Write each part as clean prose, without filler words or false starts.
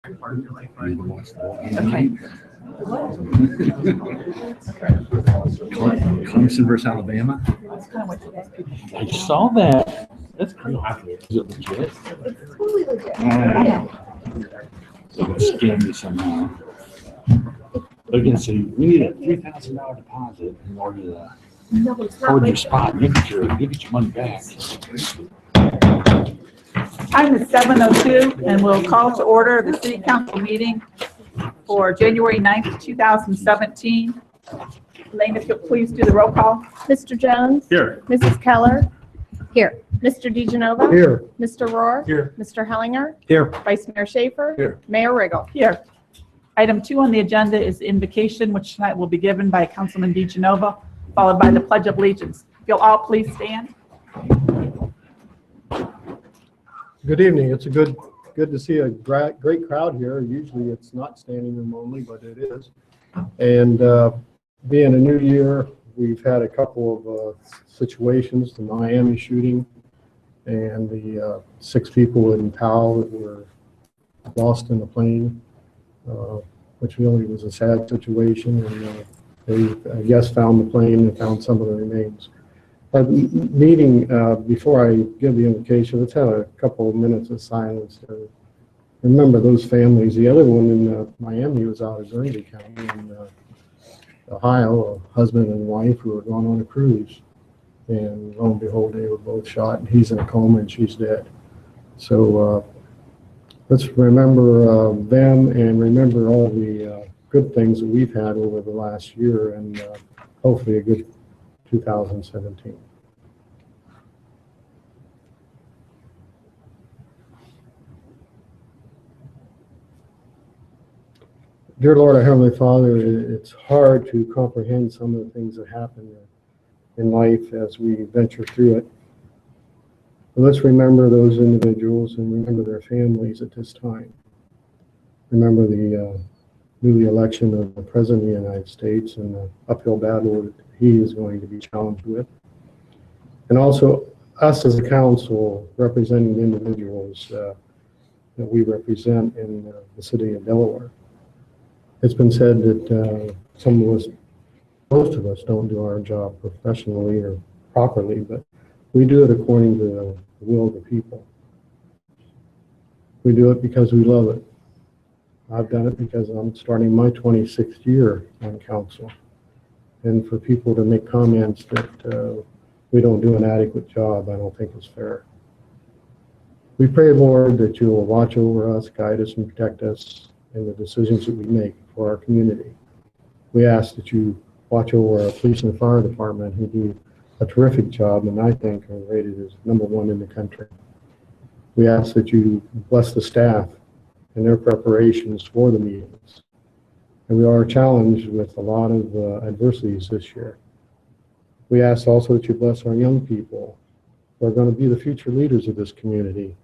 Okay. Clemson versus Alabama. I saw that. That's kind of hot. Is it legit? It's totally legit. They're gonna scam me somehow. They're gonna say we need a $3,000 deposit in order to No, it's not hold your like spot. You get your money back. Time is 7:02, and we'll call to order the city council meeting for January 9th, 2017. Elaine, if you'll please do the roll call. Mr. Jones? Here. Mrs. Keller? Here. Mr. DeGenova? Here. Mr. Rohr? Here. Mr. Hellinger? Here. Vice Mayor Schaefer? Here. Mayor Riggle? Here. Item 2 on the agenda is invocation, which tonight will be given by Councilman DeGenova, followed by the Pledge of Allegiance. If you'll all please stand. Good evening. It's good to see a great crowd here. Usually it's not standing room only, but it is. And being a new year, we've had a couple of situations, the Miami shooting and the 6 people in Powell that were lost in the plane, which really was a sad situation. And they, I guess, found the plane and found some of the remains. Meeting, before I give the invocation, let's have a couple of minutes of silence to remember those families. The other one in Miami was out of Guernsey County in Ohio, a husband and wife who were going on a cruise. And lo and behold, they were both shot, and he's in a coma and she's dead. So let's remember them and remember all the good things that we've had over the last year, and hopefully a good 2017. Dear Lord, our Heavenly Father, it's hard to comprehend some of the things that happen in life as we venture through it. But let's remember those individuals and remember their families at this time. Remember the newly election of the President of the United States and the uphill battle that he is going to be challenged with. And also us as a council representing the individuals that we represent in the city of Delaware. It's been said that some of us, most of us, don't do our job professionally or properly, but we do it according to the will of the people. We do it because we love it. I've done it because I'm starting my 26th year on council. And for people to make comments that we don't do an adequate job, I don't think is fair. We pray, Lord, that you will watch over us, guide us, and protect us in the decisions that we make for our community. We ask that you watch over our police and fire department, who do a terrific job and I think are rated as #1 in the country. We ask that you bless the staff and their preparations for the meetings. And we are challenged with a lot of adversities this year. We ask also that you bless our young people who are going to be the future leaders of this community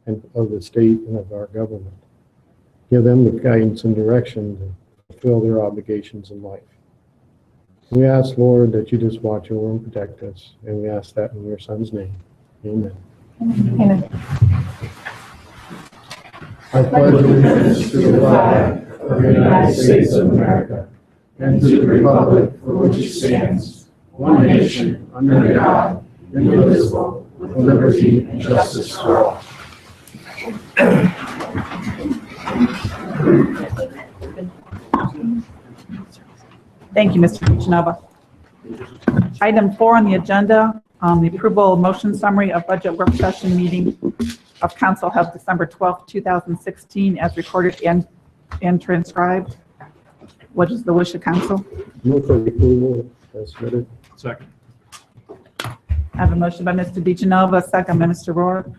and of the state and of our government. Give them the guidance and direction to fulfill their obligations in life. We ask, Lord, that you just watch over and protect us, and we ask that in your Son's name. Amen. Amen. I pledge allegiance to the flag of the United States of America and to the republic for which it stands, one nation, under God, indivisible, with liberty and justice for all. Thank you, Mr. DeGenova. Item 4 on the agenda, the approval of motion summary of budget work session meeting of council held December 12th, 2016, as recorded and transcribed. What is the wish of council? Move for approval as submitted. Second. I have a motion by Mr. DeGenova, second by Mr. Rohr.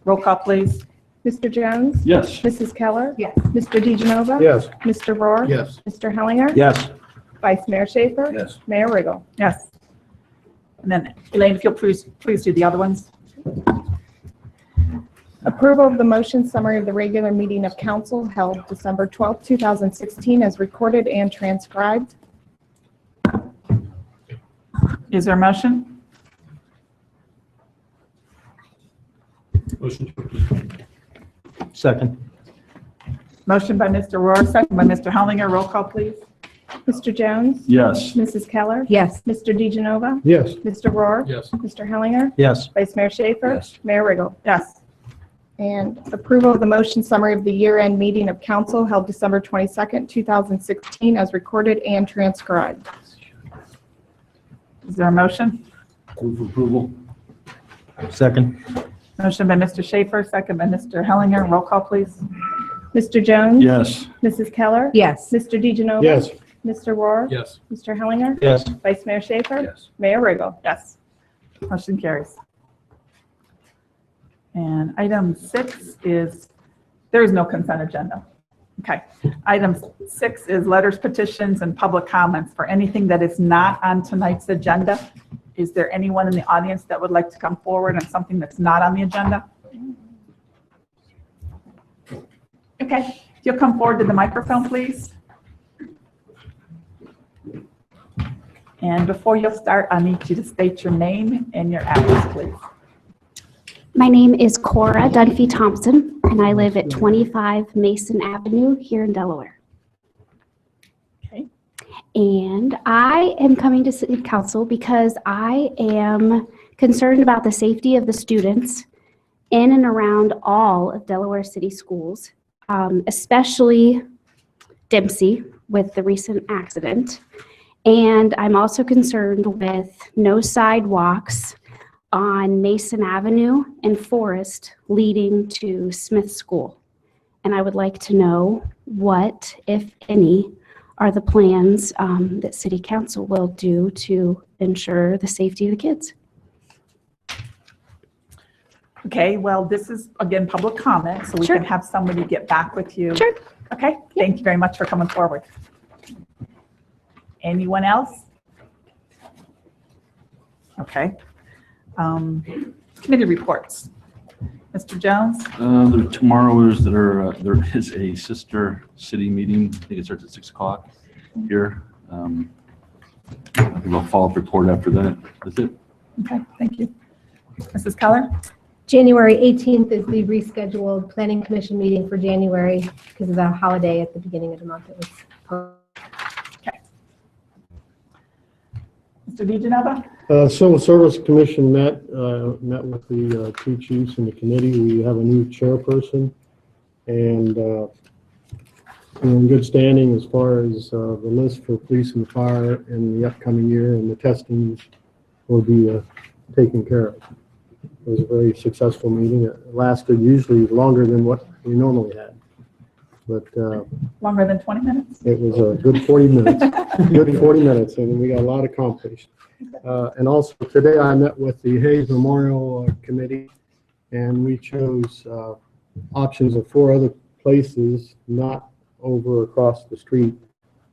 Roll call, please. Mr. Jones? Yes. Mrs. Keller? Yes. Mr. DeGenova? Yes. Mr. Rohr? Yes. Mr. Hellinger? Yes. Vice Mayor Schaefer? Yes. Mayor Riggle? Yes. And then, Elaine, if you'll please do the other ones. Approval of the motion summary of the regular meeting of council held December 12th, 2016, as recorded and transcribed. Is there a motion? Motion to approve. Second. Motion by Mr. Rohr, second by Mr. Hellinger. Roll call, please. Mr. Jones? Yes. Mrs. Keller? Yes. Mr. DeGenova? Yes. Mr. Rohr? Yes. Mr. Hellinger? Yes. Vice Mayor Schaefer? Yes. Mayor Riggle? Yes. And approval of the motion summary of the year-end meeting of council held December 22nd, 2016, as recorded and transcribed. Is there a motion? Move for approval. Second. Motion by Mr. Schaefer, second by Mr. Hellinger. Roll call, please. Mr. Jones? Yes. Mrs. Keller? Yes. Mr. DeGenova? Yes. Mr. Rohr? Yes. Mr. Hellinger? Yes. Vice Mayor Schaefer? Yes. Mayor Riggle? Yes. Motion carries. And item 6 is, there is no consent agenda. Okay. Item 6 is letters, petitions, and public comments for anything that is not on tonight's agenda. Is there anyone in the audience that would like to come forward on something that's not on the agenda? Okay. If you'll come forward to the microphone, please. And before you'll start, I need you to state your name and your address, please. My name is Cora Dunphy Thompson, and I live at 25 Mason Avenue here in Delaware. Okay. And I am coming to City Council because I am concerned about the safety of the students in and around all of Delaware City schools, especially Dempsey with the recent accident. And I'm also concerned with no sidewalks on Mason Avenue and Forest leading to Smith School. And I would like to know what, if any, are the plans that City Council will do to ensure the safety of the kids. Okay, well, this is, again, public comment, so we Sure. can have somebody get back with you. Sure. Okay, thank you very much for coming forward. Anyone else? Okay. Committee reports. Mr. Jones? Tomorrow there is a sister city meeting. I think it starts at 6 o'clock here. I think I'll follow up report after that. That's it. Okay, thank you. Mrs. Keller? January 18th is the rescheduled planning commission meeting for January because of the holiday at the beginning of the month. It was Okay. Mr. DeGenova? Civil Service Commission met with the two chiefs in the committee. We have a new chairperson, and we're in good standing as far as the list for police and fire in the upcoming year, and the testing will be taken care of. It was a very successful meeting. It lasted usually longer than what we normally had, but Longer than 20 minutes? it was a good 40 minutes. Good 40 minutes, and we got a lot accomplished. And also today I met with the Hayes Memorial Committee, and we chose options of 4 other places, not over across the street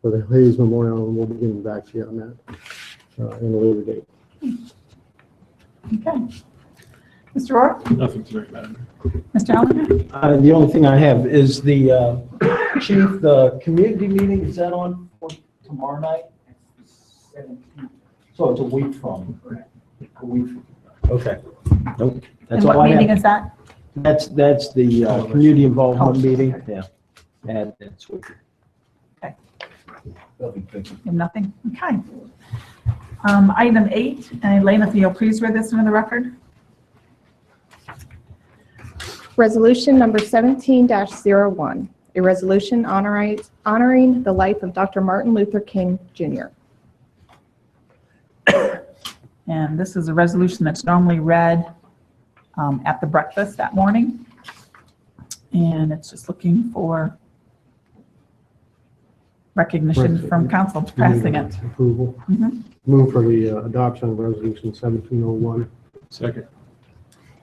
for the Hayes Memorial, and we'll be getting back to you on that in a later date. Okay. Mr. Rohr? Nothing tonight, Madam. Mr. Hellinger? The only thing I have is the chief, the community meeting, is that on for tomorrow night? 17th. So it's a week from. A week. Okay. Nope. That's And all what I meeting have. is that? That's the community involvement meeting. Yeah. And that's what. Okay. Thank you. You have nothing? Okay. Item 8, and Elaine, if you'll please read this into the record. Resolution number 17-01, a resolution honoring the life of Dr. Martin Luther King, Jr. And this is a resolution that's normally read at the breakfast that morning. And it's just looking for recognition from council to passing it. Approval. Mhm. Move for the adoption of resolution 1701. Second.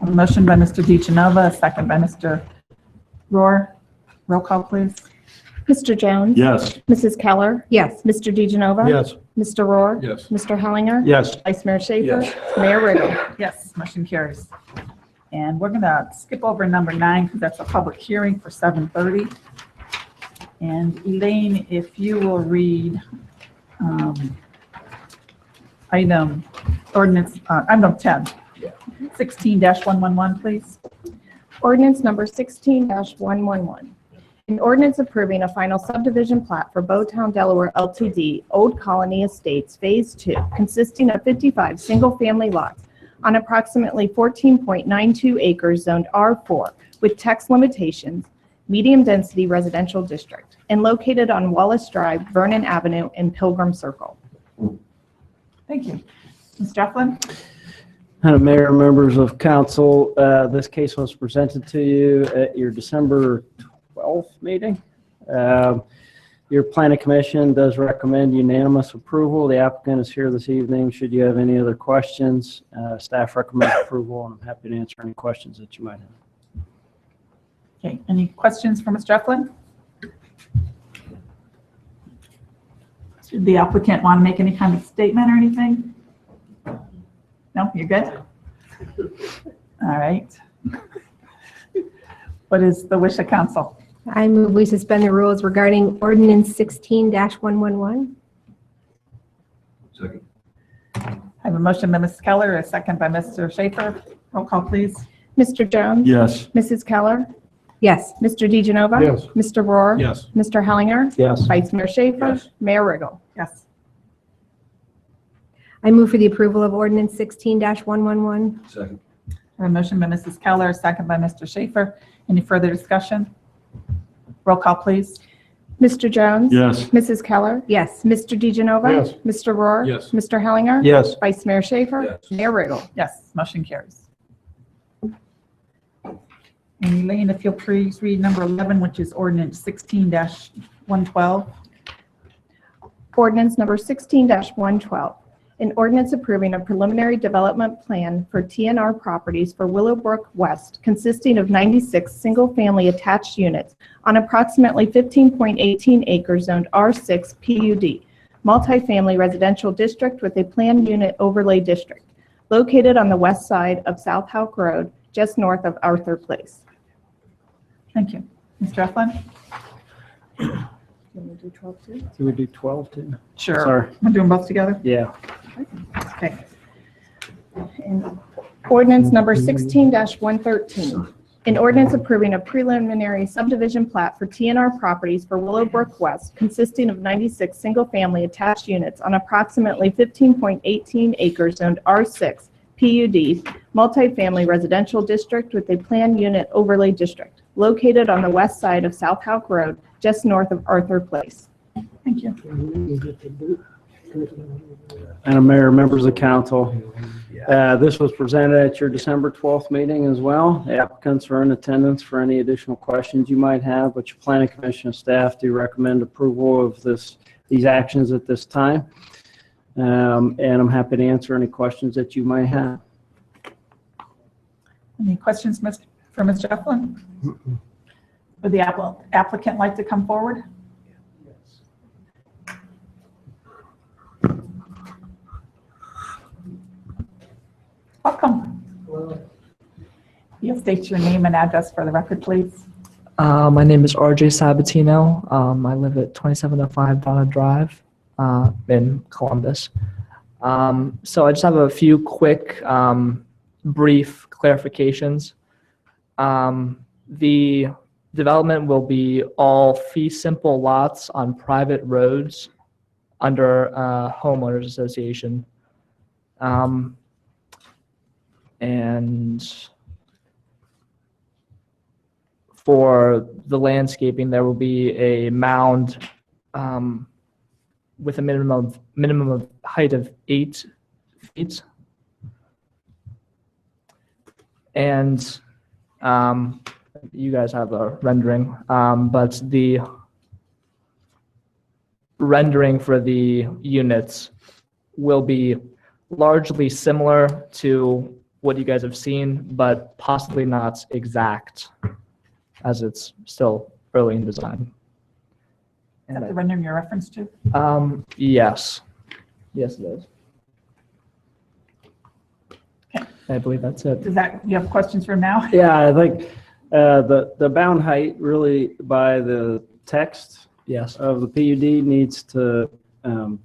A motion by Mr. DeGenova, a second by Mr. Rohr. Roll call, please. Mr. Jones? Yes. Mrs. Keller? yes. Mr. DeGenova? Yes. Mr. Rohr? Yes. Mr. Hellinger? Yes. Vice Mayor Schaefer? Yes. Mayor Riggle? Yes, motion carries. And we're going to skip over number 9 because that's a public hearing for 7:30. And Elaine, if you will read item 10, 16-111, please. Ordinance number 16-111. An ordinance approving a final subdivision plat for Bowtown, Delaware LTD, Old Colony Estates Phase 2, consisting of 55 single-family lots on approximately 14.92 acres zoned R4 with text limitations, medium-density residential district, and located on Wallace Drive, Vernon Avenue, and Pilgrim Circle. Thank you. Ms. Jefflin? Madam Mayor, members of council, this case was presented to you at your December 12th meeting. Your planning commission does recommend unanimous approval. The applicant is here this evening. Should you have any other questions, staff recommends approval, and I'm happy to answer any questions that you might have. Okay, any questions for Ms. Jefflin? Did the applicant want to make any kind of statement or anything? No, you're good? All right. What is the wish of council? I move we suspend the rules regarding ordinance 16-111. Second. I have a motion by Ms. Keller, a second by Mr. Schaefer. Roll call, please. Mr. Jones? Yes. Mrs. Keller? Yes. Mr. DeGenova? Yes. Mr. Rohr? Yes. Mr. Hellinger? Yes. Vice Mayor Schaefer? Yes. Mayor Riggle? Yes. I move for the approval of ordinance 16-111. Second. I have a motion by Mrs. Keller, a second by Mr. Schaefer. Any further discussion? Roll call, please. Mr. Jones? Yes. Mrs. Keller? Yes. Mr. DeGenova? Yes. Mr. Rohr? Yes. Mr. Hellinger? Yes. Vice Mayor Schaefer? Yes. Mayor Riggle? Yes, motion carries. And Elaine, if you'll please read number 11, which is ordinance 16-112. Ordinance number 16-112. An ordinance approving a preliminary development plan for TNR properties for Willowbrook West consisting of 96 single-family attached units on approximately 15.18 acres zoned R6 PUD, multifamily residential district with a planned unit overlay district, located on the west side of South Houck Road, just north of Arthur Place. Thank you. Ms. Jefflin? Can we do 12 too? Do we do 12 too? Sure. Sorry. We're doing both together? Yeah. Okay. And ordinance number 16-113. An ordinance approving a preliminary subdivision plat for TNR properties for Willowbrook West consisting of 96 single-family attached units on approximately 15.18 acres zoned R6 PUD, multifamily residential district with a planned unit overlay district, located on the west side of South Houck Road, just north of Arthur Place. Thank you. Madam Mayor, members of council, this was presented at your December 12th meeting as well. The applicants are in attendance for any additional questions you might have, but your planning commission and staff do recommend approval of these actions at this time. And I'm happy to answer any questions that you might have. Any questions for Ms. Jefflin? Would the applicant like to come forward? Welcome. You'll state your name and address for the record, please. My name is RJ Sabatino. I live at 2705 Donna Drive in Columbus. So I just have a few quick, brief clarifications. The development will be all fee simple lots on private roads under a homeowners association. And for the landscaping, there will be a mound with a minimum of height of 8 feet. And you guys have a rendering, but the rendering for the units will be largely similar to what you guys have seen, but possibly not exact, as it's still early in design. Is that the rendering you're reference to? Yes. Yes, it is. Okay. I believe that's it. You have questions for him now? Yeah, I think the bound height really by the text Yes. of the PUD needs to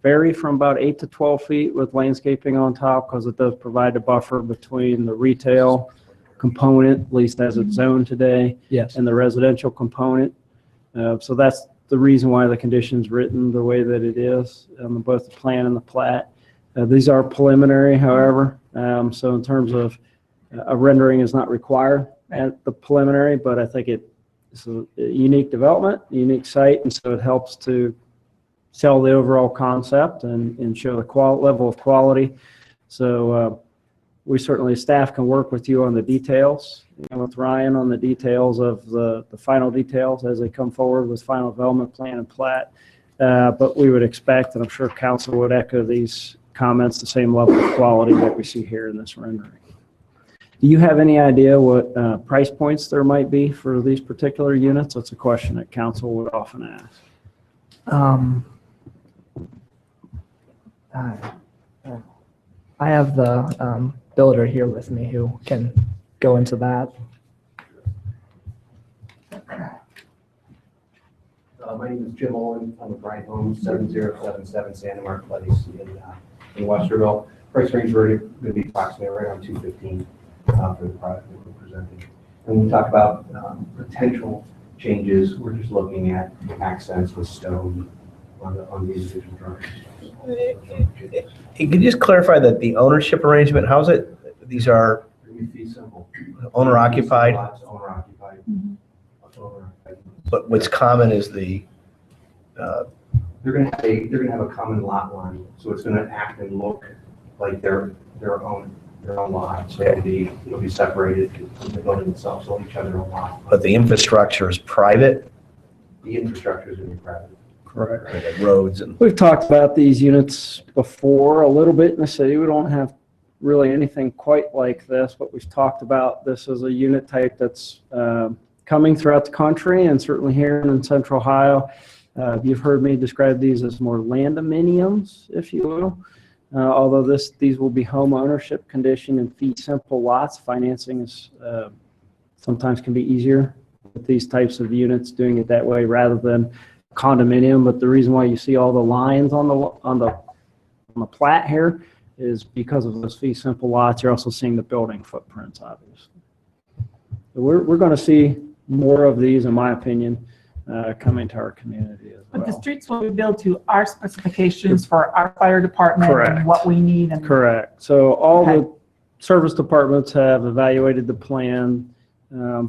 vary from about 8 to 12 feet with landscaping on top, because it does provide a buffer between the retail component, at least as it's zoned today, Yes. and the residential component. So that's the reason why the condition's written the way that it is on both the plan and the plat. These are preliminary, however, so in terms of a rendering is not required at the preliminary, but I think it's a unique development, a unique site, and so it helps to sell the overall concept and show the level of quality. So we certainly, staff can work with you on the details, and with Ryan on the details of the final details as they come forward with final development plan and plat. But we would expect, and I'm sure council would echo these comments, the same level of quality that we see here in this rendering. Do you have any idea what price points there might be for these particular units? That's a question that council would often ask. I have the builder here with me who can go into that. My name is Jim Owen. I'm with Bright Homes, 7077 Santa Marta Place in Westerville. Price range we're going to be approximately right around $215 for the product that we're presenting. And when we talk about potential changes, we're just looking at accents with stone on the individual drawings. Could you just clarify that the ownership arrangement, how's it? These are Fee simple. owner occupied, Owner occupied. but what's common is the, They're going to have a common lot line, so it's going to act and look like their own lot. So it'll be separated from the building itself, so each other own lot. but the infrastructure is private, The infrastructure is going to be private. Correct. like roads and, We've talked about these units before a little bit in the city. We don't have really anything quite like this, but we've talked about this as a unit type that's coming throughout the country and certainly here in Central Ohio. You've heard me describe these as more landominiums, if you will. Although these will be home ownership condition and fee simple lots. Financing is sometimes can be easier with these types of units, doing it that way rather than condominium. But the reason why you see all the lines on the plat here is because of those fee simple lots. You're also seeing the building footprints, obviously. So we're going to see more of these, in my opinion, coming to our community as well. But the streets will be built to our specifications for our fire department Correct. and what we need. And Correct. So all Okay. the service departments have evaluated the plan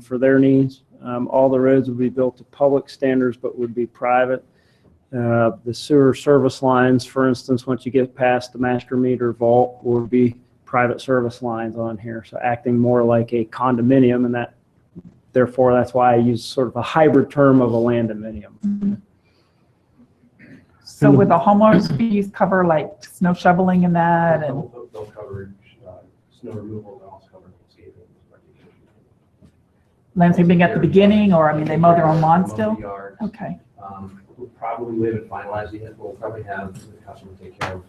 for their needs. All the roads would be built to public standards, but would be private. The sewer service lines, for instance, once you get past the master meter vault, would be private service lines on here. So acting more like a condominium, and therefore that's why I use sort of a hybrid term of a landominium. so with the homeowners fees cover like snow shoveling and that, and They'll cover snow removal, they'll also cover landscaping. landscaping at the beginning, or, I mean, they mow their own lawn still? Yard. Okay. We haven't finalized it yet. We'll probably have the customer take care of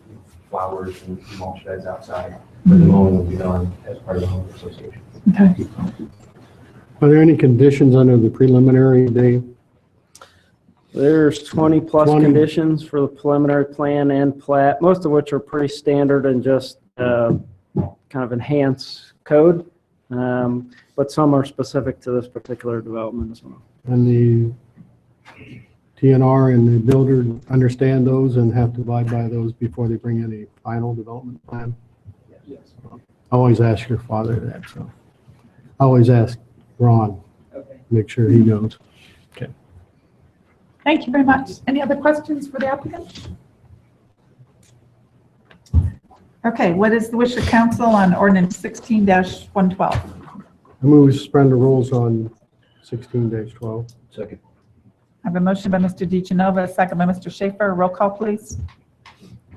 flowers and mulch beds outside. But the mowing will be done as part of the home association. Okay. Are there any conditions under the preliminary, Dave? There's 20 plus 20. conditions for the preliminary plan and plat, most of which are pretty standard and just kind of enhance code. But some are specific to this particular development as well. And the TNR and the builder understand those and have to abide by those before they bring in a final development plan? Yes. I always ask your father that, so. I always ask Ron, make sure he knows. Thank you very much. Any other questions for the applicant? Okay, what is the wish of council on ordinance 16-112? I move we suspend the rules on 16-12. second. I have a motion by Mr. DeGenova, a second by Mr. Schaefer. Roll call, please.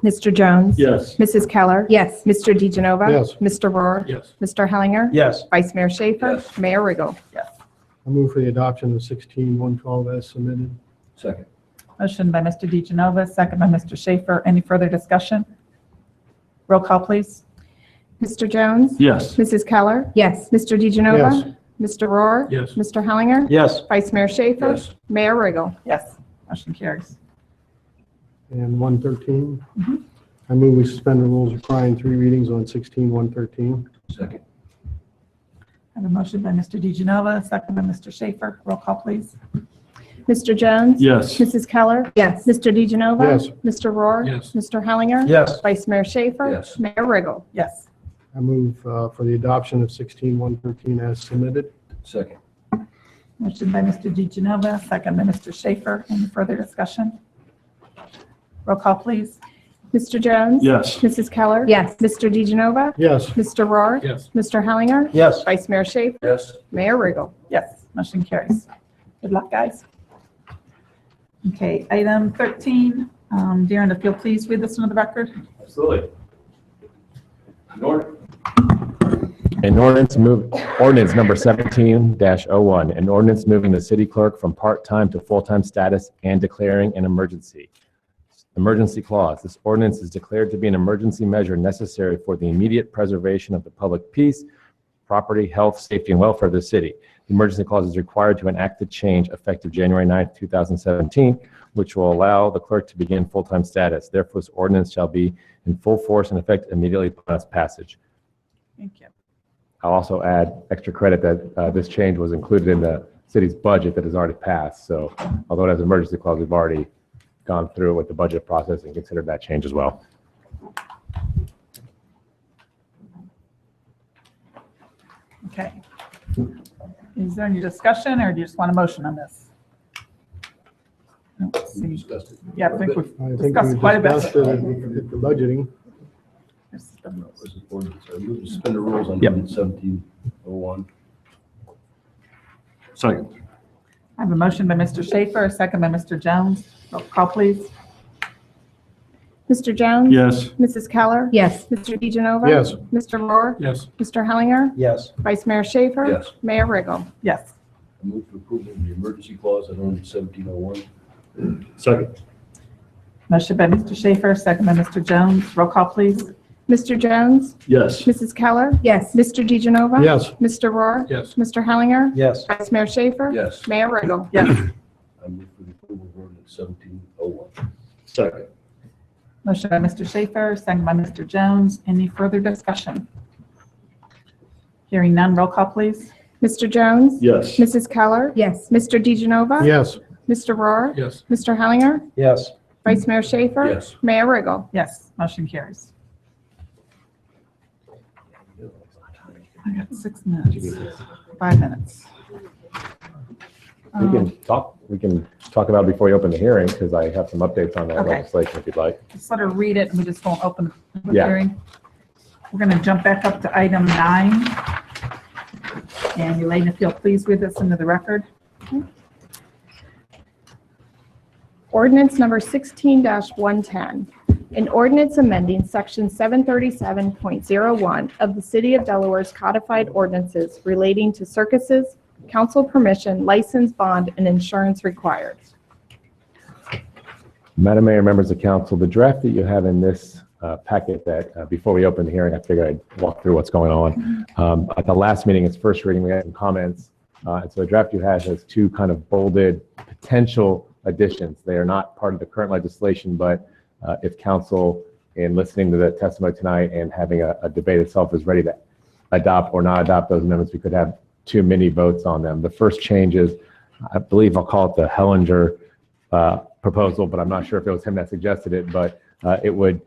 Mr. Jones? Yes. Mrs. Keller? Yes. Mr. DeGenova? Yes. Mr. Rohr? Yes. Mr. Hellinger? Yes. Vice Mayor Schaefer? Yes. Mayor Riggle? Yes. I move for the adoption of 16-112 as submitted. Second. Motion by Mr. DeGenova, second by Mr. Schaefer. Any further discussion? Roll call, please. Mr. Jones? Yes. Mrs. Keller? Yes. Mr. DeGenova? Mr. Rohr? Yes. Mr. Hellinger? Yes. Vice Mayor Schaefer? Yes. Mayor Riggle? Yes. Motion carries. And 113. I move we suspend the rules requiring 3 readings on 16-113. Second. I have a motion by Mr. DeGenova, a second by Mr. Schaefer. Roll call, please. Mr. Jones? Yes. Mrs. Keller? Yes. Mr. DeGenova? Yes. Mr. Rohr? Yes. Mr. Hellinger? Yes. Vice Mayor Schaefer? Yes. Mayor Riggle? Yes. I move for the adoption of 16113 as submitted. Second. Motion by Mr. DeGenova, second by Mr. Schaefer. Any further discussion? Roll call, please. Mr. Jones? Yes. Mrs. Keller? Yes. Mr. DeGenova? Yes. Mr. Rohr? Yes. Mr. Hellinger? Yes. Vice Mayor Schaefer? Yes. Mayor Riggle? Yes, motion carries. Good luck, guys. Okay, item 13. Darren, if you'll please read this into the record. Absolutely. Ordinance number 17-01, an ordinance moving the city clerk from part-time to full-time status and declaring an emergency. Emergency clause. This ordinance is declared to be an emergency measure necessary for the immediate preservation of the public peace, property, health, safety, and welfare of the city. The emergency clause is required to enact the change effective January 9th, 2017, which will allow the clerk to begin full-time status. Therefore, this ordinance shall be in full force and effect immediately upon its passage. Thank you. I'll also add extra credit that this change was included in the city's budget that has already passed. So although it has an emergency clause, we've already gone through with the budget process and considered that change as well. Okay. Is there any discussion, or do you just want a motion on this? Let's see. Discussed it. Yeah, I think we've I think discussed we quite a bit. discussed it at the budgeting. Was it ordinance? I move to suspend the rules on Yep. ordinance 1701. Second. I have a motion by Mr. Schaefer, a second by Mr. Jones. Roll call, please. Mr. Jones? Yes. Mrs. Keller? Yes. Mr. DeGenova? Yes. Mr. Rohr? Yes. Mr. Hellinger? Yes. Vice Mayor Schaefer? Yes. Mayor Riggle? Yes. I move to approve of the emergency clause on ordinance 1701. Second. Motion by Mr. Schaefer, second by Mr. Jones. Roll call, please. Mr. Jones? Yes. Mrs. Keller? Yes. Mr. DeGenova? Yes. Mr. Rohr? Yes. Mr. Hellinger? Yes. Vice Mayor Schaefer? Yes. Mayor Riggle? Yes. I move for the approval of ordinance 1701. Second. Motion by Mr. Schaefer, second by Mr. Jones. Any further discussion? Hearing none, roll call, please. Mr. Jones? Yes. Mrs. Keller? Yes. Mr. DeGenova? Yes. Mr. Rohr? Yes. Mr. Hellinger? Yes. Vice Mayor Schaefer? Yes. Mayor Riggle? Yes, motion carries. I got 6 minutes, 5 minutes. We can talk about it before we open the hearing, because I have some updates on that Okay. legislation if you'd like. Just let her read it, and we just won't open the Yeah. hearing. We're going to jump back up to item 9. And Elaine, if you'll please read this into the record. Ordinance number 16-110, an ordinance amending section 737.01 of the City of Delaware's codified ordinances relating to circuses, council permission, license, bond, and insurance required. Madam Mayor, members of council, the draft that you have in this packet that before we open the hearing, I figured I'd walk through what's going on. At the last meeting, its first reading, we had some comments. And so the draft you had has 2 kind of bolded potential additions. They are not part of the current legislation, but if council, in listening to the testimony tonight and having a debate itself, is ready to adopt or not adopt those amendments, we could have 2 mini votes on them. The first change is, I believe I'll call it the Hellinger proposal, but I'm not sure if it was him that suggested it, but it would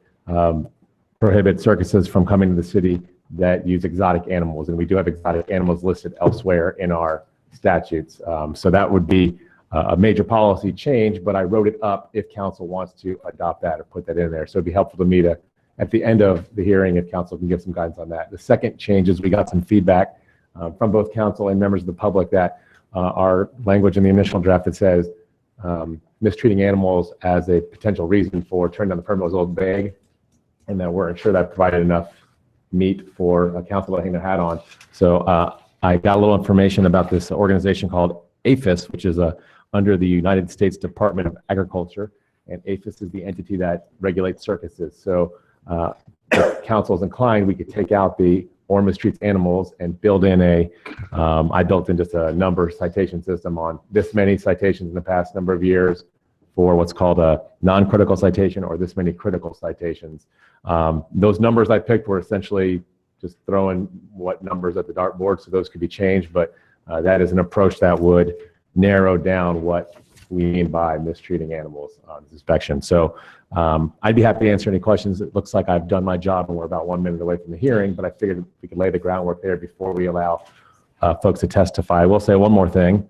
prohibit circuses from coming to the city that use exotic animals. And we do have exotic animals listed elsewhere in our statutes. So that would be a major policy change, but I wrote it up if council wants to adopt that or put that in there. So it'd be helpful to me to, at the end of the hearing, if council can give some guidance on that. The second change is we got some feedback from both council and members of the public that our language in the initial draft that says mistreating animals as a potential reason for turning down the permit was a little vague, and that we're sure that provided enough meat for council to hang their hat on. So I got a little information about this organization called APHIS, which is under the United States Department of Agriculture, and APHIS is the entity that regulates circuses. So if council is inclined, we could take out the or mistreats animals and build in I built in just a number citation system on this many citations in the past number of years for what's called a non-critical citation or this many critical citations. Those numbers I picked were essentially just throwing what numbers at the dartboard, so those could be changed, but that is an approach that would narrow down what we mean by mistreating animals on this inspection. So I'd be happy to answer any questions. It looks like I've done my job and we're about 1 minute away from the hearing, but I figured we could lay the groundwork there before we allow folks to testify. I will say one more thing.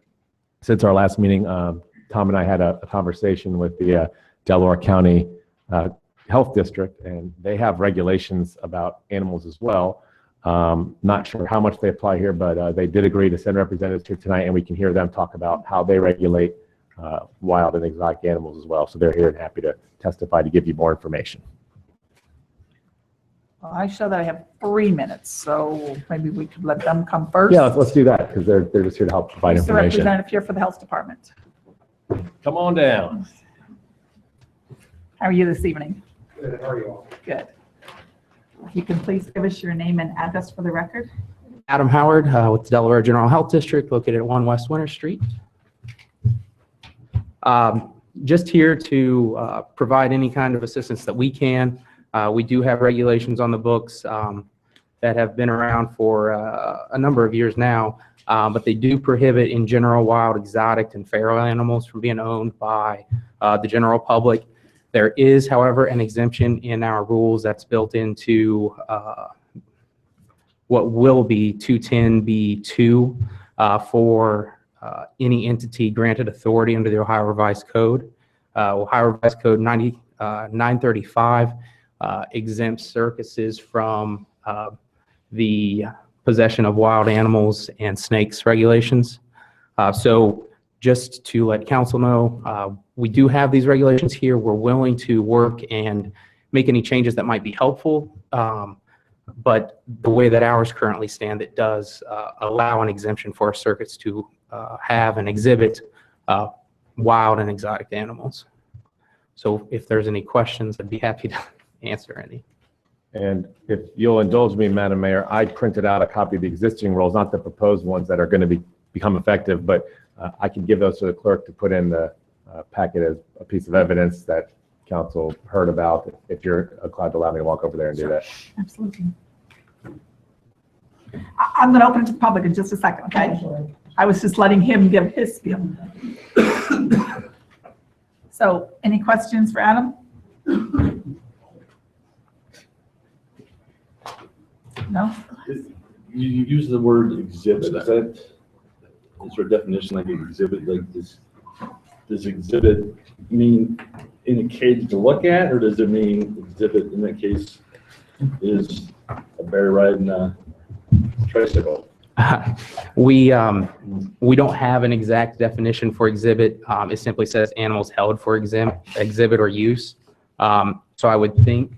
Since our last meeting, Tom and I had a conversation with the Delaware County Health District, and they have regulations about animals as well. Not sure how much they apply here, but they did agree to send representatives here tonight, and we can hear them talk about how they regulate wild and exotic animals as well. So they're here and happy to testify to give you more information. Well, I show that I have 3 minutes, so maybe we could let them come first. Yeah, let's do that because they're just here to help provide Who's the information. representative here for the Health Department? Come on down. How are you this evening? Good, how are you all? Good. If you can please give us your name and address for the record. Adam Howard with the Delaware General Health District, located at 1 West Winter Street. Just here to provide any kind of assistance that we can. We do have regulations on the books that have been around for a number of years now, but they do prohibit in general wild, exotic, and feral animals from being owned by the general public. There is, however, an exemption in our rules that's built into what will be 210B2 for any entity granted authority under the Ohio Revised Code. Ohio Revised Code 935 exempts circuses from the possession of wild animals and snakes regulations. So just to let council know, we do have these regulations here. We're willing to work and make any changes that might be helpful. But the way that ours currently stand, it does allow an exemption for our circuits to have and exhibit wild and exotic animals. So if there's any questions, I'd be happy to answer any. And if you'll indulge me, Madam Mayor, I printed out a copy of the existing rules, not the proposed ones that are going to become effective, but I can give those to the clerk to put in the packet as a piece of evidence that council heard about, if you're allowed to allow me to walk over there and do that. Absolutely. I'm going to open it to the public in just a second, okay? I was just letting him give his spiel. So, any questions for Adam? No? You use the word exhibit. Is there a definition like an exhibit? Like does exhibit mean in a cage to look at, or does it mean exhibit in that case is a bear riding a tricycle? We don't have an exact definition for exhibit. It simply says animals held for exhibit or use. So I would think,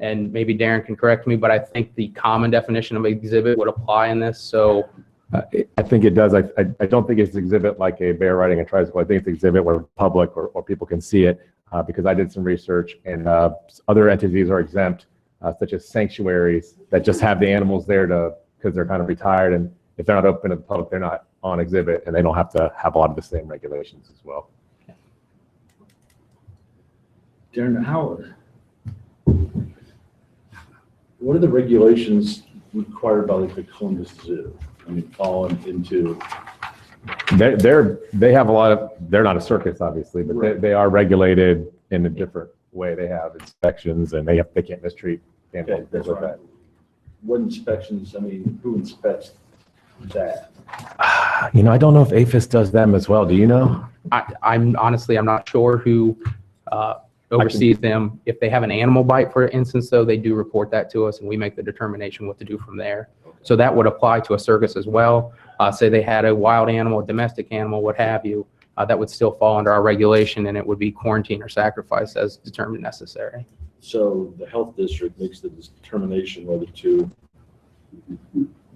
and maybe Darren can correct me, but I think the common definition of exhibit would apply in this. So I think it does. I don't think it's exhibit like a bear riding a tricycle. I think it's exhibit where public or people can see it, because I did some research and other entities are exempt, such as sanctuaries that just have the animals there because they're kind of retired, and if they're not open to the public, they're not on exhibit, and they don't have to have a lot of the same regulations as well. Darren, what are the regulations required by like the Columbus Zoo? I mean, falling into. They have a lot of. They're not a circus, obviously, but Right. they are regulated in a different way. They have inspections, and they can't mistreat animals, Okay, things like that. What inspections? I mean, who inspects that? I don't know if APHIS does them as well. Do you know? I'm not sure who oversees them. If they have an animal bite, for instance, though, they do report that to us, and we make the determination what to do from there. So that would apply to a circus as well. Say they had a wild animal, a domestic animal, what have you, that would still fall under our regulation, and it would be quarantine or sacrifice as determined necessary. So the health district makes the determination whether to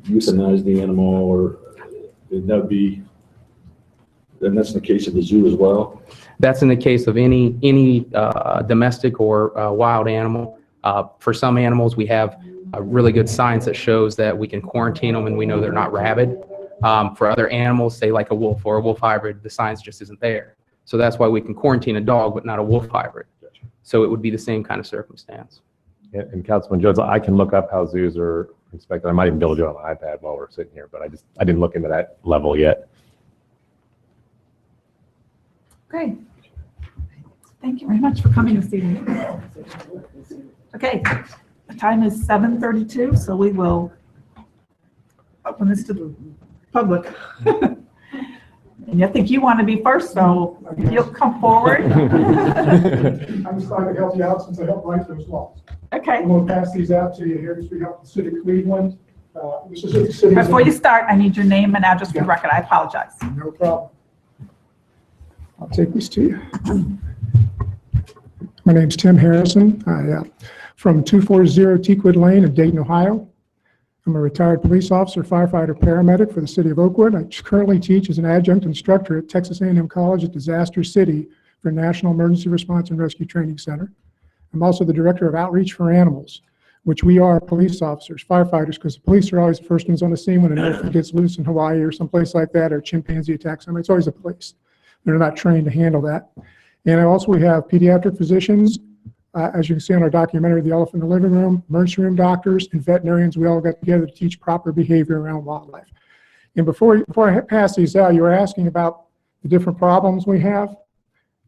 euthanize the animal, or and that's in the case of the zoo as well. That's in the case of any domestic or wild animal. For some animals, we have really good science that shows that we can quarantine them and we know they're not rabid. For other animals, say like a wolf or a wolf hybrid, the science just isn't there. So that's why we can quarantine a dog, but not a wolf hybrid. So it would be the same kind of circumstance. And Councilman Jones, I can look up how zoos are inspected. I might even be able to do it on my iPad while we're sitting here, but I didn't look into that level yet. Okay. Thank you very much for coming this evening. Okay, the time is 7:32, so we will open this to the public. And I think you want to be first, so if you'll come forward. I'm just trying to help you out since I helped write those laws. Okay. I'm going to pass these out to you here as we help the city of Cleveland. This is what the city. Before you start, I need your name and address for the record. I apologize. No problem. I'll take these to you. My name's Tim Harrison. I from 240 Teakwood Lane in Dayton, Ohio. I'm a retired police officer, firefighter, paramedic for the city of Oakwood. I currently teach as an adjunct instructor at Texas A&M College at Disaster City for National Emergency Response and Rescue Training Center. I'm also the director of Outreach for Animals, which we are police officers, firefighters, because the police are always the first ones on the scene when an elephant gets loose in Hawaii or someplace like that, or a chimpanzee attacks somebody. It's always the police. They're not trained to handle that. And we have pediatric physicians, as you can see on our documentary, The Elephant in the Living Room, emergency room doctors, and veterinarians. We all got together to teach proper behavior around wildlife. And before I pass these out, you were asking about the different problems we have.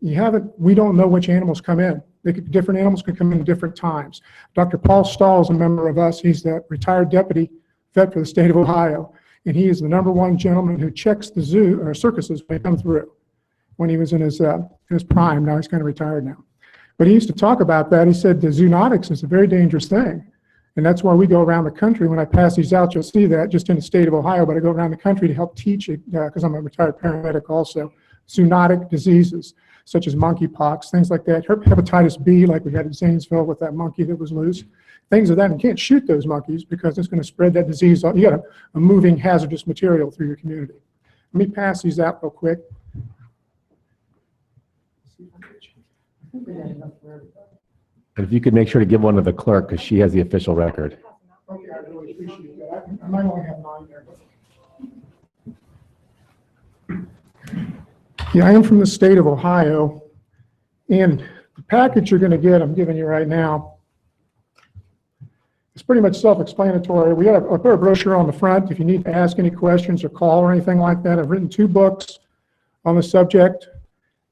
We don't know which animals come in. Different animals can come in at different times. Dr. Paul Stahl is a member of us. He's the retired deputy vet for the state of Ohio. And he is the #1 gentleman who checks the zoo or circuses when they come through. When he was in his prime, now he's kind of retired now. But he used to talk about that. He said the zoonotics is a very dangerous thing. And that's why we go around the country. When I pass these out, you'll see that just in the state of Ohio, but I go around the country to help teach it, because I'm a retired paramedic also, zoonotic diseases, such as monkeypox, things like that. Hepatitis B, like we had in Zanesville with that monkey that was loose. Things of that. And you can't shoot those monkeys because it's going to spread that disease. You got a moving hazardous material through your community. Let me pass these out real quick. And if you could make sure to give one to the clerk, because she has the official record. Okay, I really appreciate that. I might only have 9 there. Yeah, I am from the state of Ohio, and the package you're going to get, I'm giving you right now, it's pretty much self-explanatory. We have a brochure on the front if you need to ask any questions or call or anything like that. I've written 2 books on the subject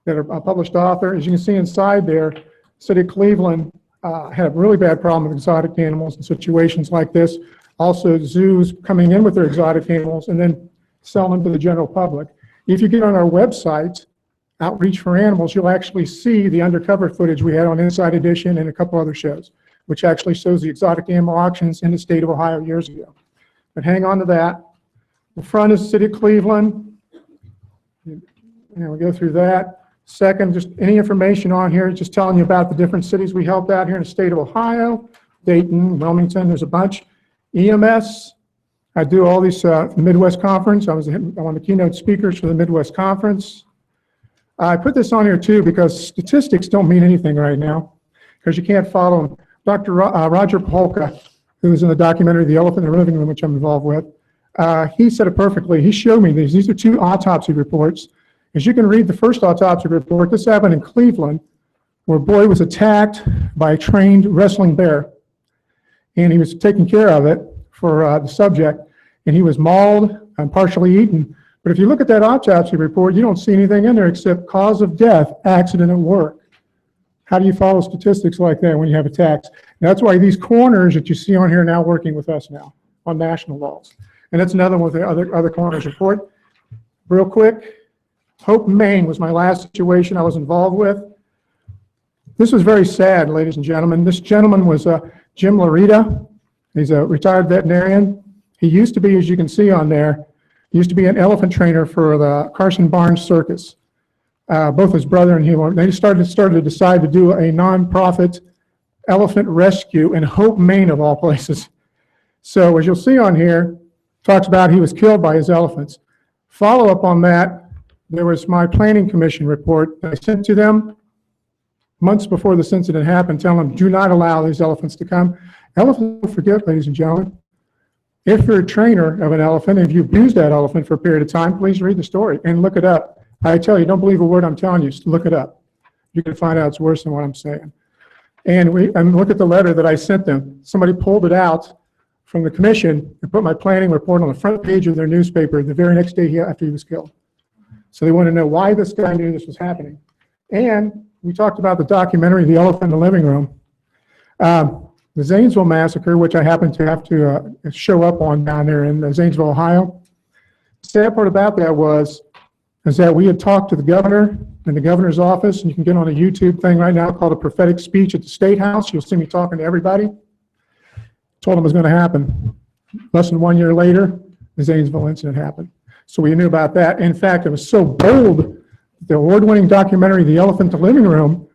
that are a published author. As you can see inside there, City of Cleveland had a really bad problem with exotic animals in situations like this. Also, zoos coming in with their exotic animals and then selling them to the general public. If you get on our website, Outreach for Animals, you'll actually see the undercover footage we had on Inside Edition and a couple other shows, which actually shows the exotic animal auctions in the state of Ohio years ago. But hang on to that. The front is City of Cleveland. We go through that. Second, just any information on here, just telling you about the different cities we helped out here in the state of Ohio, Dayton, Wilmington, there's a bunch. EMS, I do all these Midwest Conference. I'm one of the keynote speakers for the Midwest Conference. I put this on here too because statistics don't mean anything right now because you can't follow them. Dr. Roger Polka, who is in the documentary The Elephant in the Living Room, which I'm involved with, he said it perfectly. He showed me these. These are 2 autopsy reports. As you can read the first autopsy report, this happened in Cleveland, where a boy was attacked by a trained wrestling bear. And he was taking care of it for the subject, and he was mauled and partially eaten. But if you look at that autopsy report, you don't see anything in there except cause of death, accident at work. How do you follow statistics like that when you have attacks? And that's why these coroners that you see on here now working with us now on national laws. And that's another one with the other coroners report. Real quick. Hope, Maine was my last situation I was involved with. This was very sad, ladies and gentlemen. This gentleman was Jim Larita. He's a retired veterinarian. He used to be, as you can see on there, he used to be an elephant trainer for the Carson Barnes Circus. Both his brother and he, they started to decide to do a nonprofit elephant rescue in Hope, Maine, of all places. So as you'll see on here, talks about he was killed by his elephants. Follow up on that, there was my planning commission report that I sent to them months before this incident happened, telling them, do not allow these elephants to come. Elephants don't forget, ladies and gentlemen. If you're a trainer of an elephant, and if you abuse that elephant for a period of time, please read the story and look it up. I tell you, don't believe a word I'm telling you, just look it up. You can find out it's worse than what I'm saying. And look at the letter that I sent them. Somebody pulled it out from the commission and put my planning report on the front page of their newspaper the very next day after he was killed. So they want to know why this guy knew this was happening. And we talked about the documentary, The Elephant in the Living Room. The Zanesville Massacre, which I happened to have to show up on down there in Zanesville, Ohio. The sad part about that is that we had talked to the governor in the governor's office, and you can get on a YouTube thing right now called A Prophetic Speech at the State House. You'll see me talking to everybody. Told them it was going to happen. Less than 1 year later, the Zanesville incident happened. So we knew about that. In fact, it was so bold, the award-winning documentary, The Elephant in the Living Room,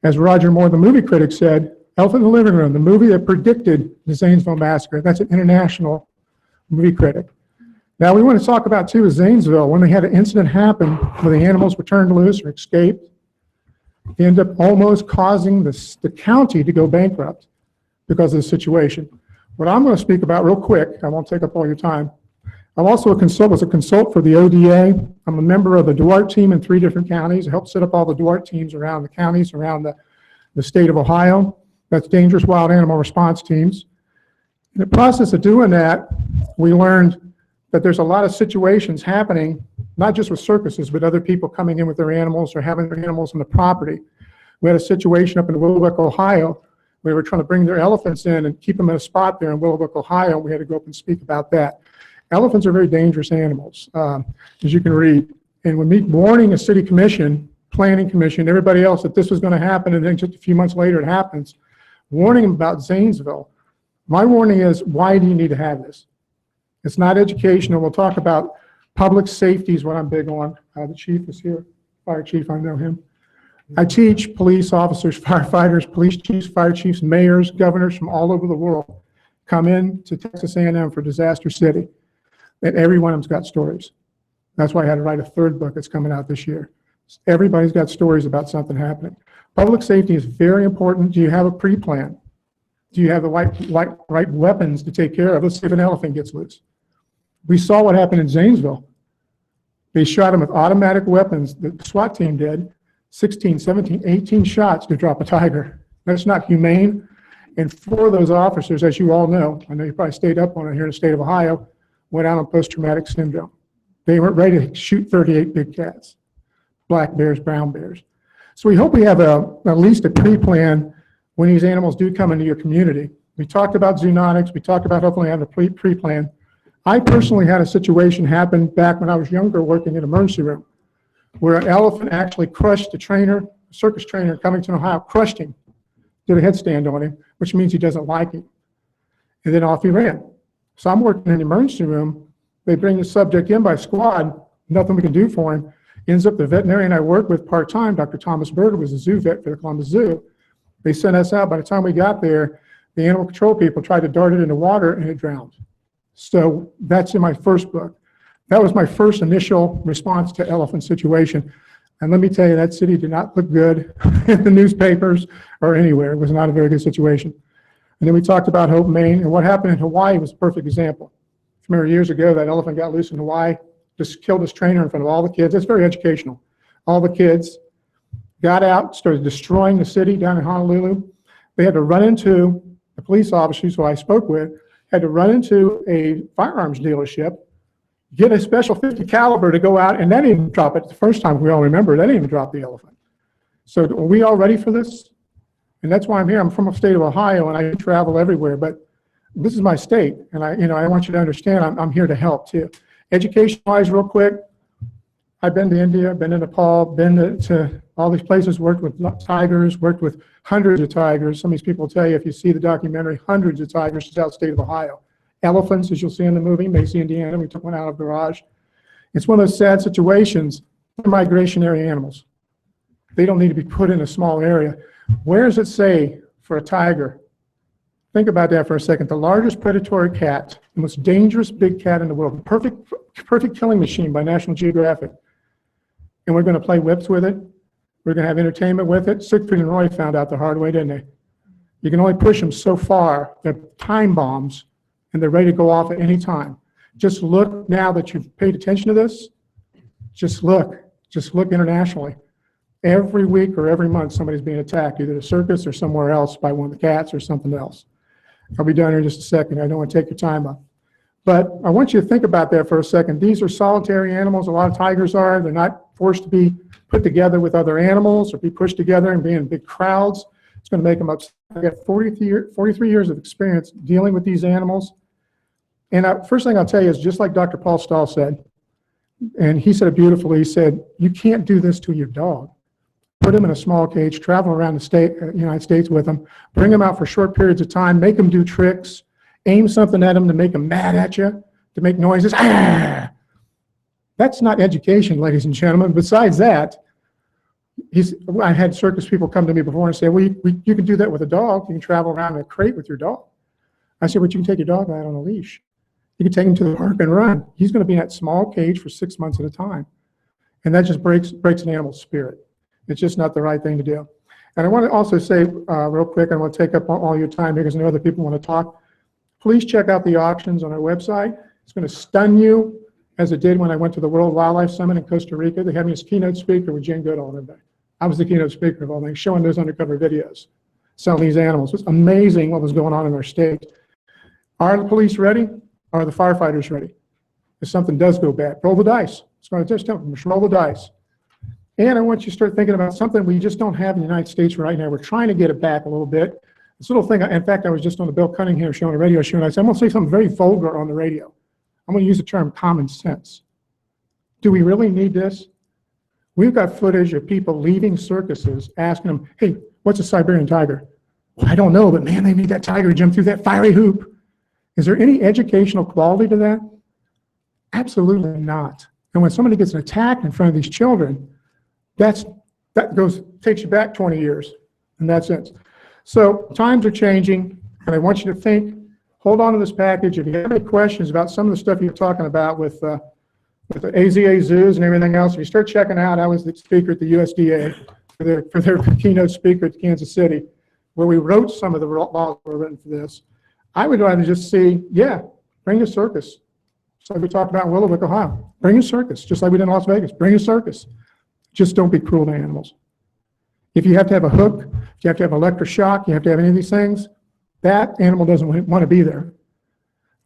as Roger Moore, the movie critic, said, Elephant in the Living Room, the movie that predicted the Zanesville Massacre. That's an international movie critic. Now, we want to talk about, too, is Zanesville. When they had an incident happen where the animals were turned loose or escaped, they ended up almost causing the county to go bankrupt because of the situation. What I'm going to speak about real quick, I won't take up all your time. I'm also a consult for the ODA. I'm a member of the Duarte team in 3 different counties. I help set up all the Duarte teams around the counties, around the state of Ohio. That's Dangerous Wild Animal Response Teams. In the process of doing that, we learned that there's a lot of situations happening, not just with circuses, but other people coming in with their animals or having their animals on the property. We had a situation up in Willowbrook, Ohio, where we were trying to bring their elephants in and keep them in a spot there in Willowbrook, Ohio, and we had to go up and speak about that. Elephants are very dangerous animals, as you can read. And when me warning a city commission, planning commission, everybody else that this was going to happen, and then just a few months later it happens, warning them about Zanesville. My warning is, why do you need to have this? It's not educational. We'll talk about public safety is what I'm big on. The chief is here, fire chief, I know him. I teach police officers, firefighters, police chiefs, fire chiefs, mayors, governors from all over the world come in to Texas A&M for Disaster City. And every one of them's got stories. That's why I had to write a 3rd book that's coming out this year. Everybody's got stories about something happening. Public safety is very important. Do you have a pre-plan? Do you have the right weapons to take care of? Let's say if an elephant gets loose. We saw what happened in Zanesville. They shot him with automatic weapons. The SWAT team did 16, 17, 18 shots to drop a tiger. That's not humane. And 4 of those officers, as you all know, I know you probably stayed up on it here in the state of Ohio, went out on post-traumatic syndrome. They weren't ready to shoot 38 big cats, black bears, brown bears. So we hope we have at least a pre-plan when these animals do come into your community. We talked about zoonotics. We talked about hopefully having a pre-plan. I personally had a situation happen back when I was younger working in an emergency room where an elephant actually crushed a trainer, a circus trainer in Covington, Ohio, crushed him, did a headstand on him, which means he doesn't like him. And then off he ran. So I'm working in the emergency room. They bring the subject in by squad, nothing we can do for him. Ends up the veterinarian I work with part-time, Dr. Thomas Berger, was a zoo vet for the Columbus Zoo. They sent us out. By the time we got there, the animal control people tried to dart it in the water and it drowned. So that's in my first book. That was my first initial response to elephant situation. And let me tell you, that city did not look good in the newspapers or anywhere. It was not a very good situation. And then we talked about Hope, Maine, and what happened in Hawaii was a perfect example. Remember years ago, that elephant got loose in Hawaii, just killed his trainer in front of all the kids. It's very educational. All the kids got out, started destroying the city down in Honolulu. They had to run into, the police officers who I spoke with, had to run into a firearms dealership, get a special .50 caliber to go out, and they didn't even drop it. The first time, we all remember, they didn't even drop the elephant. So are we all ready for this? And that's why I'm here. I'm from the state of Ohio, and I travel everywhere, but this is my state, and I want you to understand I'm here to help too. Education-wise, real quick, I've been to India, been to Nepal, been to all these places, worked with tigers, worked with hundreds of tigers. Some of these people tell you, if you see the documentary, hundreds of tigers in the South state of Ohio. Elephants, as you'll see in the movie, Macy, Indiana, we took one out of the garage. It's one of those sad situations. They're migrationary animals. They don't need to be put in a small area. Where does it say for a tiger? Think about that for a second. The largest predatory cat, the most dangerous big cat in the world, perfect killing machine by National Geographic. And we're going to play whips with it. We're going to have entertainment with it. Siegfried and Roy found out the hard way, didn't they? You can only push them so far. They're time bombs, and they're ready to go off at any time. Just look now that you've paid attention to this. Just look internationally. Every week or every month, somebody's being attacked, either at a circus or somewhere else by one of the cats or something else. I'll be done here in just a second. I don't want to take your time up. But I want you to think about that for a second. These are solitary animals. A lot of tigers are. They're not forced to be put together with other animals or be pushed together and be in big crowds. It's going to make them upset. I got 43 years of experience dealing with these animals. And first thing I'll tell you is just like Dr. Paul Stahl said, and he said it beautifully, he said, you can't do this to your dog. Put him in a small cage, travel around the United States with him, bring him out for short periods of time, make him do tricks, aim something at him to make him mad at you, to make noises. Ah! That's not education, ladies and gentlemen. Besides that, I had circus people come to me before and say, well, you can do that with a dog. You can travel around in a crate with your dog. I said, but you can take your dog out on a leash. You can take him to the park and run. He's going to be in that small cage for 6 months at a time. And that just breaks an animal's spirit. It's just not the right thing to do. And I want to also say real quick, I want to take up all your time because I know other people want to talk. Please check out the auctions on our website. It's going to stun you, as it did when I went to the World Wildlife Summit in Costa Rica. They had me as keynote speaker with Jane Goodall. I was the keynote speaker of all things, showing those undercover videos, selling these animals. It was amazing what was going on in our state. Are the police ready? Are the firefighters ready? If something does go bad, roll the dice. It's going to just tell them, just roll the dice. And I want you to start thinking about something we just don't have in the United States right now. We're trying to get it back a little bit. This little thing, in fact, I was just on the Bill Cunningham show, on a radio show, and I said, I'm going to say something very vulgar on the radio. I'm going to use the term common sense. Do we really need this? We've got footage of people leaving circuses asking them, hey, what's a Siberian tiger? Well, I don't know, but man, they made that tiger jump through that fiery hoop. Is there any educational quality to that? Absolutely not. And when somebody gets attacked in front of these children, that takes you back 20 years in that sense. So times are changing, and I want you to think, hold on to this package. If you have any questions about some of the stuff you're talking about with the AZA zoos and everything else, if you start checking out, I was the speaker at the USDA for their keynote speaker at Kansas City, where we wrote some of the laws that were written for this. I would rather just see, yeah, bring a circus. Just like we talked about in Willowbrook, Ohio. Bring a circus, just like we did in Las Vegas. Bring a circus. Just don't be cruel to animals. If you have to have a hook, if you have to have electroshock, you have to have any of these things, that animal doesn't want to be there.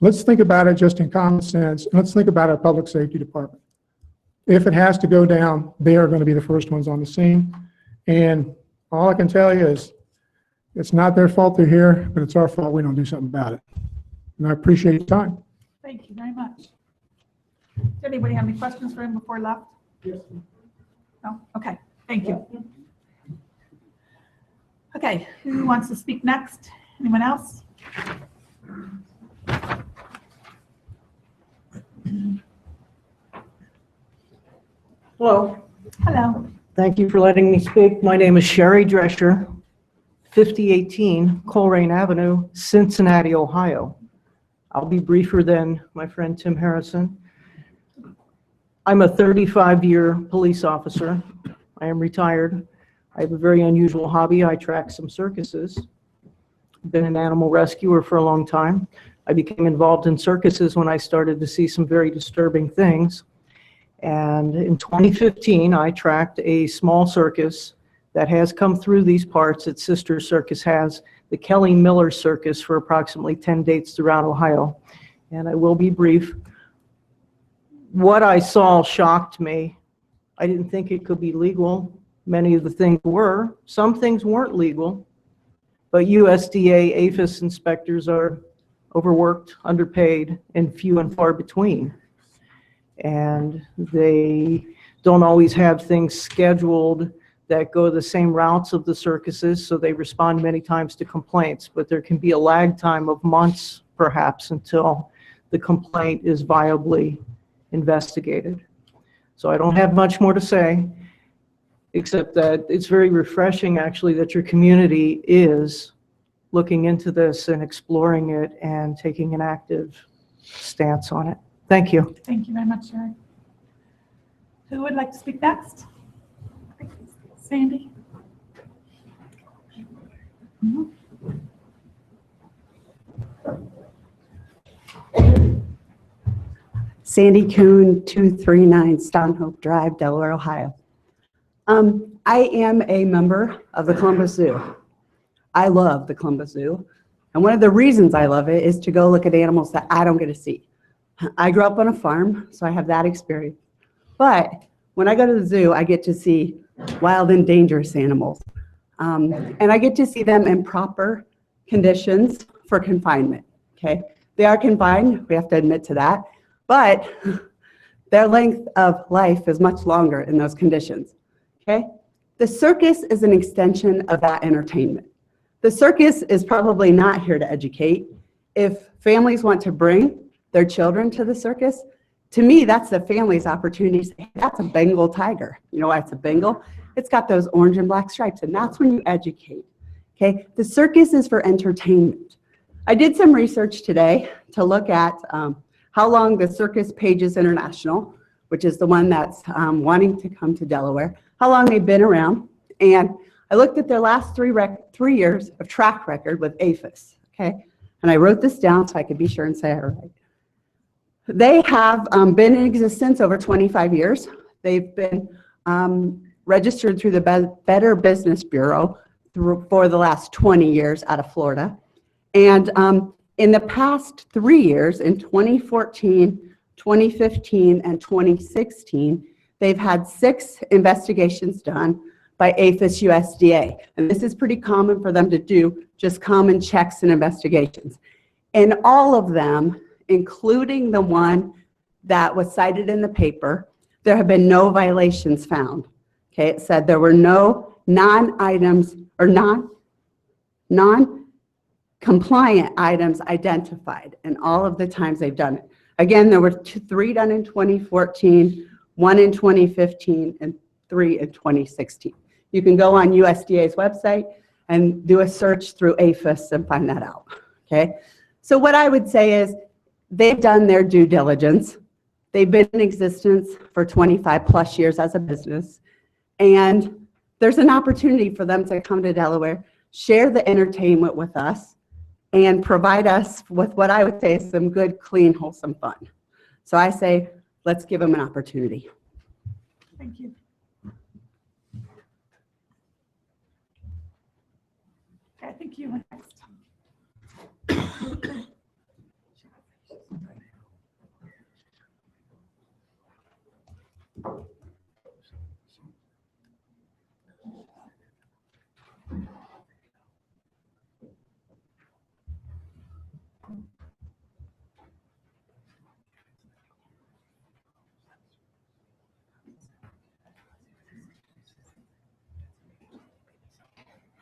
Let's think about it just in common sense, and let's think about our public safety department. If it has to go down, they are going to be the first ones on the scene. And all I can tell you is it's not their fault they're here, but it's our fault we don't do something about it. And I appreciate your time. Thank you very much. Does anybody have any questions for him before he left? Yes. No? Okay, thank you. Okay, who wants to speak next? Anyone else? Hello. Hello. Thank you for letting me speak. My name is Sherry Drescher, 5018 Coleraine Avenue, Cincinnati, Ohio. I'll be briefer than my friend Tim Harrison. I'm a 35-year police officer. I am retired. I have a very unusual hobby. I track some circuses. I've been an animal rescuer for a long time. I became involved in circuses when I started to see some very disturbing things. And in 2015, I tracked a small circus that has come through these parts. Its sister circus has, the Kelly Miller Circus, for approximately 10 dates throughout Ohio. And I will be brief. What I saw shocked me. I didn't think it could be legal. Many of the things were. Some things weren't legal. But USDA APHIS inspectors are overworked, underpaid, and few and far between. And they don't always have things scheduled that go the same routes of the circuses, so they respond many times to complaints. But there can be a lag time of months, perhaps, until the complaint is viably investigated. So I don't have much more to say, except that it's very refreshing, actually, that your community is looking into this and exploring it and taking an active stance on it. Thank you. Thank you very much, Sherry. Who would like to speak next? Sandy? Sandy Kuhn, 239 Stanhope Drive, Delaware, Ohio. I am a member of the Columbus Zoo. I love the Columbus Zoo. And one of the reasons I love it is to go look at animals that I don't get to see. I grew up on a farm, so I have that experience. But When I go to the zoo, I get to see wild and dangerous animals. And I get to see them in proper conditions for confinement, okay? They are confined, we have to admit to that, but their length of life is much longer in those conditions, okay? The circus is an extension of that entertainment. The circus is probably not here to educate. If families want to bring their children to the circus, to me, that's the family's opportunity to say, hey, that's a Bengal tiger. You know why it's a Bengal? It's got those orange and black stripes, and that's when you educate, okay? The circus is for entertainment. I did some research today to look at how long the Circus Pages International, which is the one that's wanting to come to Delaware, how long they've been around, and I looked at their last 3 years of track record with APHIS, okay? And I wrote this down so I could be sure and say it right. They have been in existence over 25 years. They've been registered through the Better Business Bureau for the last 20 years out of Florida. And in the past 3 years, in 2014, 2015, and 2016, they've had 6 investigations done by APHIS USDA. And this is pretty common for them to do, just common checks and investigations. In all of them, including the one that was cited in the paper, there have been no violations found. Okay, it said there were no non-items or non-compliant items identified in all of the times they've done it. Again, there were 3 done in 2014, 1 in 2015, and 3 in 2016. You can go on USDA's website and do a search through APHIS and find that out, okay? So what I would say is they've done their due diligence. They've been in existence for 25 plus years as a business, and there's an opportunity for them to come to Delaware, share the entertainment with us, and provide us with what I would say is some good, clean, wholesome fun. So I say, let's give them an opportunity. Thank you. I think you went next.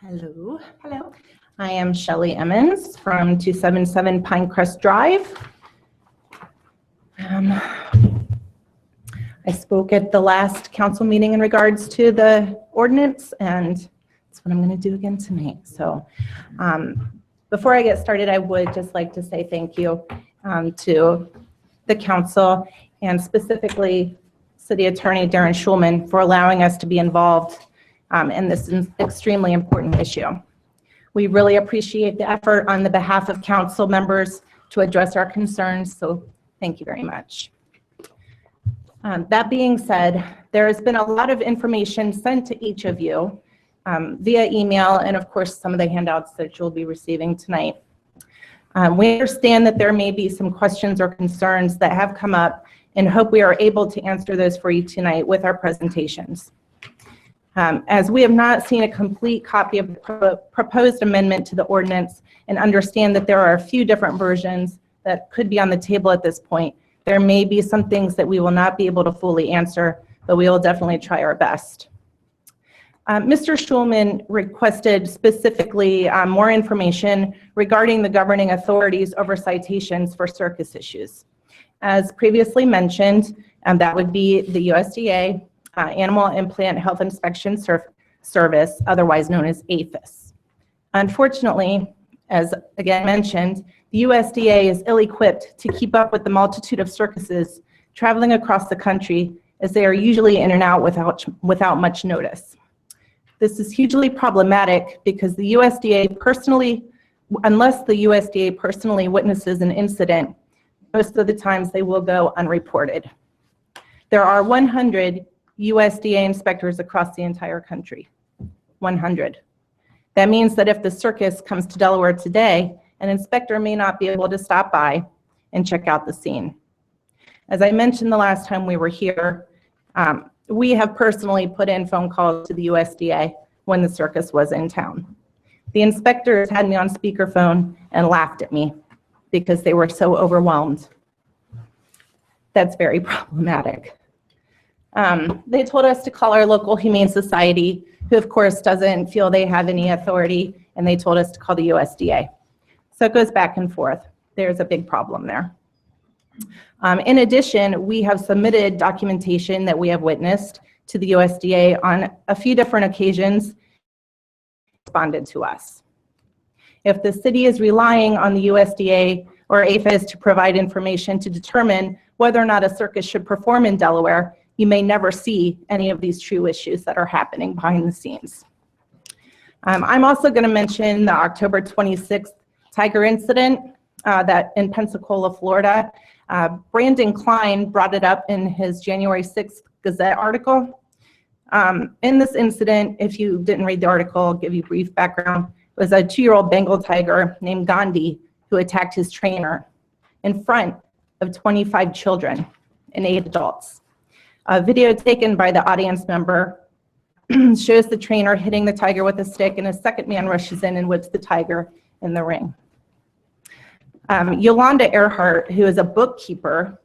Hello. Hello. I am Shelley Emmons from 277 Pinecrest Drive. I spoke at the last council meeting in regards to the ordinance, and that's what I'm going to do again tonight. So before I get started, I would just like to say thank you to the council and specifically City Attorney Darren Schulman for allowing us to be involved in this extremely important issue. We really appreciate the effort on the behalf of council members to address our concerns, so thank you very much. That being said, there has been a lot of information sent to each of you via email and of course some of the handouts that you'll be receiving tonight. We understand that there may be some questions or concerns that have come up and hope we are able to answer those for you tonight with our presentations. As we have not seen a complete copy of the proposed amendment to the ordinance and understand that there are a few different versions that could be on the table at this point, there may be some things that we will not be able to fully answer, but we will definitely try our best. Mr. Schulman requested specifically more information regarding the governing authorities over citations for circus issues. As previously mentioned, that would be the USDA, Animal and Plant Health Inspection Service, otherwise known as APHIS. Unfortunately, as again mentioned, the USDA is ill-equipped to keep up with the multitude of circuses traveling across the country, as they are usually in and out without much notice. This is hugely problematic because the USDA personally, unless the USDA personally witnesses an incident, most of the times they will go unreported. There are 100 USDA inspectors across the entire country, 100. That means that if the circus comes to Delaware today, an inspector may not be able to stop by and check out the scene. As I mentioned the last time we were here, we have personally put in phone calls to the USDA when the circus was in town. The inspectors had me on speakerphone and laughed at me because they were so overwhelmed. That's very problematic. They told us to call our local Humane Society, who of course doesn't feel they have any authority, and they told us to call the USDA. So it goes back and forth. There's a big problem there. In addition, we have submitted documentation that we have witnessed to the USDA on a few different occasions, responded to us. If the city is relying on the USDA or APHIS to provide information to determine whether or not a circus should perform in Delaware, you may never see any of these true issues that are happening behind the scenes. I'm also going to mention the October 26th tiger incident that in Pensacola, Florida. Brandon Klein brought it up in his January 6th Gazette article. In this incident, if you didn't read the article, I'll give you a brief background. It was a 2-year-old Bengal tiger named Gandhi who attacked his trainer in front of 25 children and 8 adults. A video taken by the audience member shows the trainer hitting the tiger with a stick, and a second man rushes in and whips the tiger in the ring. Yolanda Earhart, who is a bookkeeper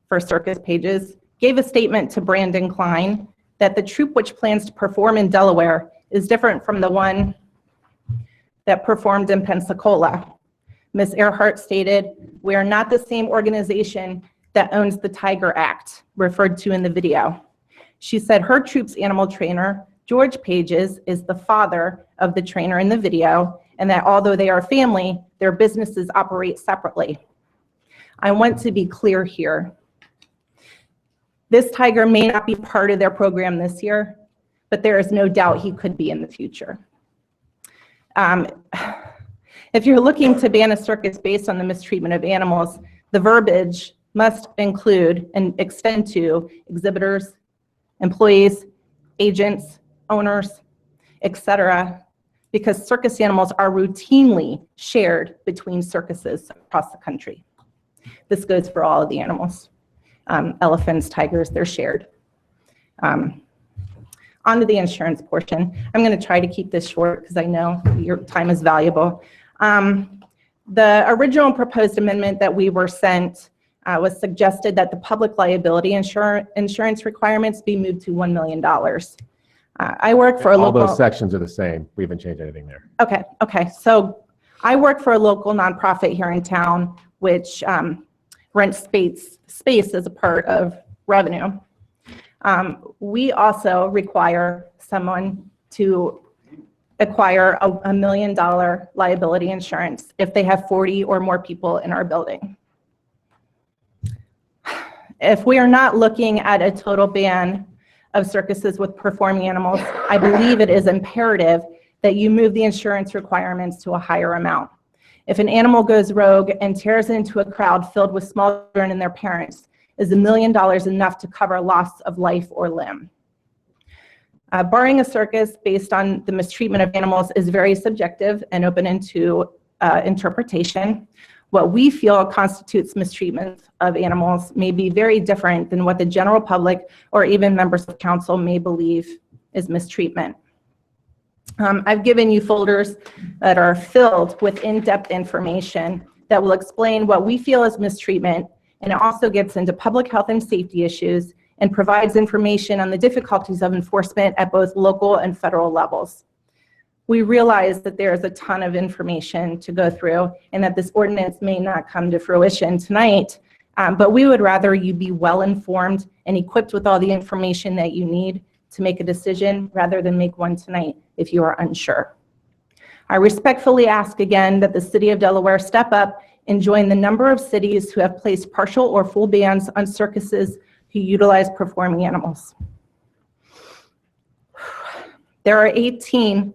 for Circus Pages, gave a statement to Brandon Klein that the troupe which plans to perform in Delaware is different from the one that performed in Pensacola. Ms. Earhart stated, "We are not the same organization that owns the Tiger Act," referred to in the video. She said her troupe's animal trainer, George Pages, is the father of the trainer in the video, and that although they are family, their businesses operate separately. I want to be clear here. This tiger may not be part of their program this year, but there is no doubt he could be in the future. If you're looking to ban a circus based on the mistreatment of animals, the verbiage must include and extend to exhibitors, employees, agents, owners, etc., because circus animals are routinely shared between circuses across the country. This goes for all of the animals. Elephants, tigers, they're shared. On to the insurance portion. I'm going to try to keep this short because I know your time is valuable. The original proposed amendment that we were sent was suggested that the public liability insurance requirements be moved to $1 million. I work for a local... All those sections are the same. We haven't changed anything there. Okay. So I work for a local nonprofit here in town, which rents space as a part of revenue. We also require someone to acquire a $1 million liability insurance if they have 40 or more people in our building. If we are not looking at a total ban of circuses with performing animals, I believe it is imperative that you move the insurance requirements to a higher amount. If an animal goes rogue and tears into a crowd filled with small children and their parents, is $1 million enough to cover loss of life or limb? Barring a circus based on the mistreatment of animals is very subjective and open into interpretation. What we feel constitutes mistreatment of animals may be very different than what the general public or even members of council may believe is mistreatment. I've given you folders that are filled with in-depth information that will explain what we feel is mistreatment, and it also gets into public health and safety issues and provides information on the difficulties of enforcement at both local and federal levels. We realize that there is a ton of information to go through and that this ordinance may not come to fruition tonight, but we would rather you be well informed and equipped with all the information that you need to make a decision rather than make one tonight if you are unsure. I respectfully ask again that the City of Delaware step up and join the number of cities who have placed partial or full bans on circuses who utilize performing animals. There are 18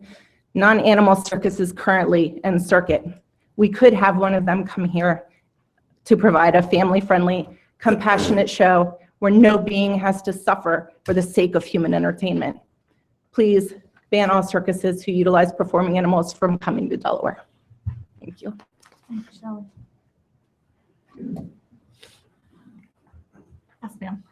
non-animal circuses currently in circuit. We could have one of them come here to provide a family-friendly, compassionate show where no being has to suffer for the sake of human entertainment. Please ban all circuses who utilize performing animals from coming to Delaware. Thank you. Thanks, Shelley. Yes, ma'am.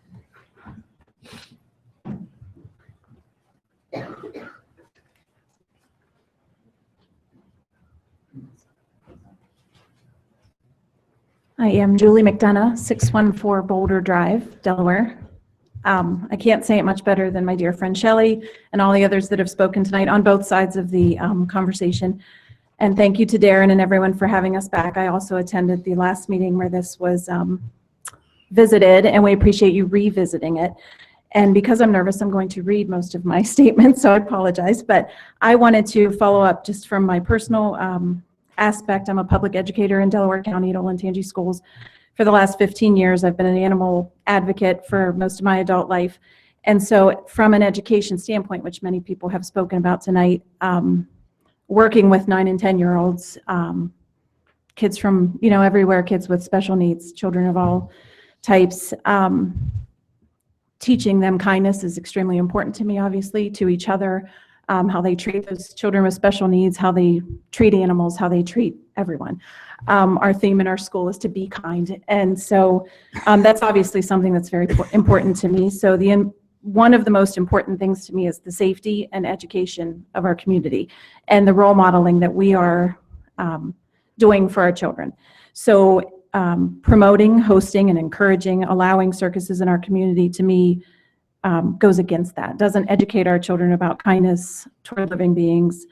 I am Julie McDonough, 614 Boulder Drive, Delaware. I can't say it much better than my dear friend Shelley and all the others that have spoken tonight on both sides of the conversation. And thank you to Darren and everyone for having us back. I also attended the last meeting where this was visited, and we appreciate you revisiting it. And because I'm nervous, I'm going to read most of my statements, so I apologize. But I wanted to follow up just from my personal aspect. I'm a public educator in Delaware County at Olentangy Schools. For the last 15 years, I've been an animal advocate for most of my adult life. And so from an education standpoint, which many people have spoken about tonight, working with 9 and 10-year-olds, kids from, everywhere, kids with special needs, children of all types, teaching them kindness is extremely important to me, obviously, to each other, how they treat those children with special needs, how they treat animals, how they treat everyone. Our theme in our school is to be kind. And so that's obviously something that's very important to me. So one of the most important things to me is the safety and education of our community and the role modeling that we are doing for our children. So promoting, hosting, and encouraging, allowing circuses in our community, to me, goes against that. Doesn't educate our children about kindness toward living beings.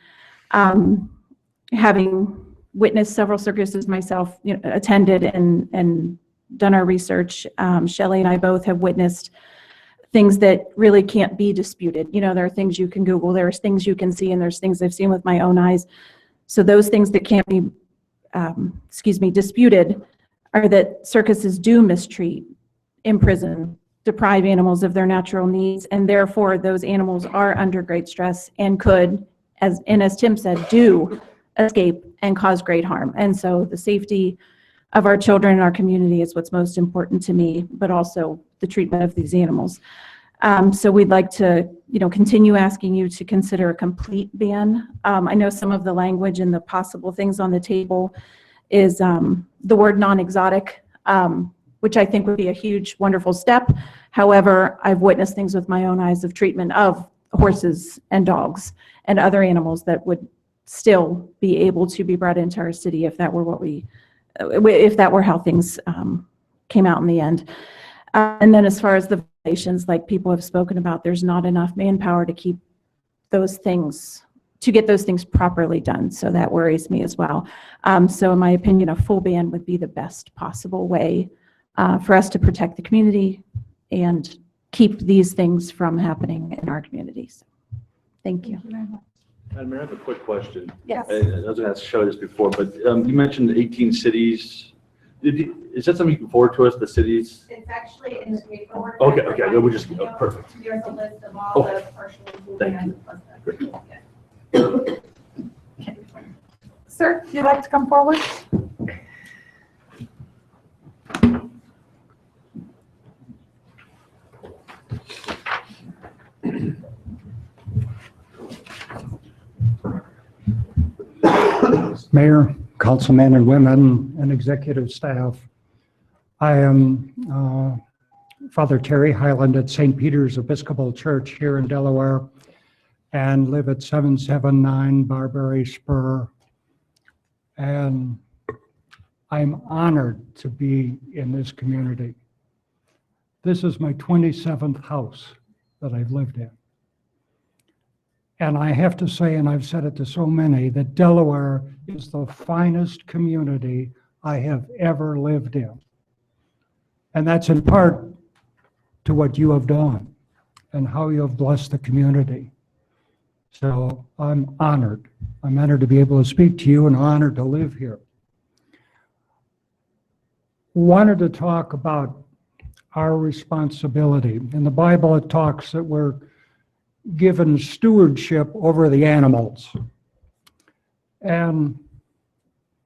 Having witnessed several circuses myself, attended and done our research, Shelley and I both have witnessed things that really can't be disputed. There are things you can Google, there's things you can see, and there's things I've seen with my own eyes. So those things that can't be, disputed are that circuses do mistreat, imprison, deprive animals of their natural needs, and therefore those animals are under great stress and could, as Tim said, do escape and cause great harm. And so the safety of our children and our community is what's most important to me, but also the treatment of these animals. So we'd like to, continue asking you to consider a complete ban. I know some of the language and the possible things on the table is the word non-exotic, which I think would be a huge, wonderful step. However, I've witnessed things with my own eyes of treatment of horses and dogs and other animals that would still be able to be brought into our city if that were how things came out in the end. And then as far as the violations, like people have spoken about, there's not enough manpower to keep those things, to get those things properly done. So that worries me as well. So in my opinion, a full ban would be the best possible way for us to protect the community and keep these things from happening in our communities. Thank you. Madam Mayor, I have a quick question. Yes. I was going to show this before, but you mentioned 18 cities. Is that something you can forward to us, the cities? It's actually in the paperwork. Okay, we'll just, perfect. There's a list of all the partial. Thank you. Sir, if you'd like to come forward? Mayor, councilmen and women, and executive staff. I am Father Terry Highland at St. Peter's Episcopal Church here in Delaware and live at 779 Barberry Spur. And I'm honored to be in this community. This is my 27th house that I've lived in. And I have to say, and I've said it to so many, that Delaware is the finest community I have ever lived in. And that's in part to what you have done and how you have blessed the community. So I'm honored. I'm honored to be able to speak to you and honored to live here. Wanted to talk about our responsibility. In the Bible, it talks that we're given stewardship over the animals. And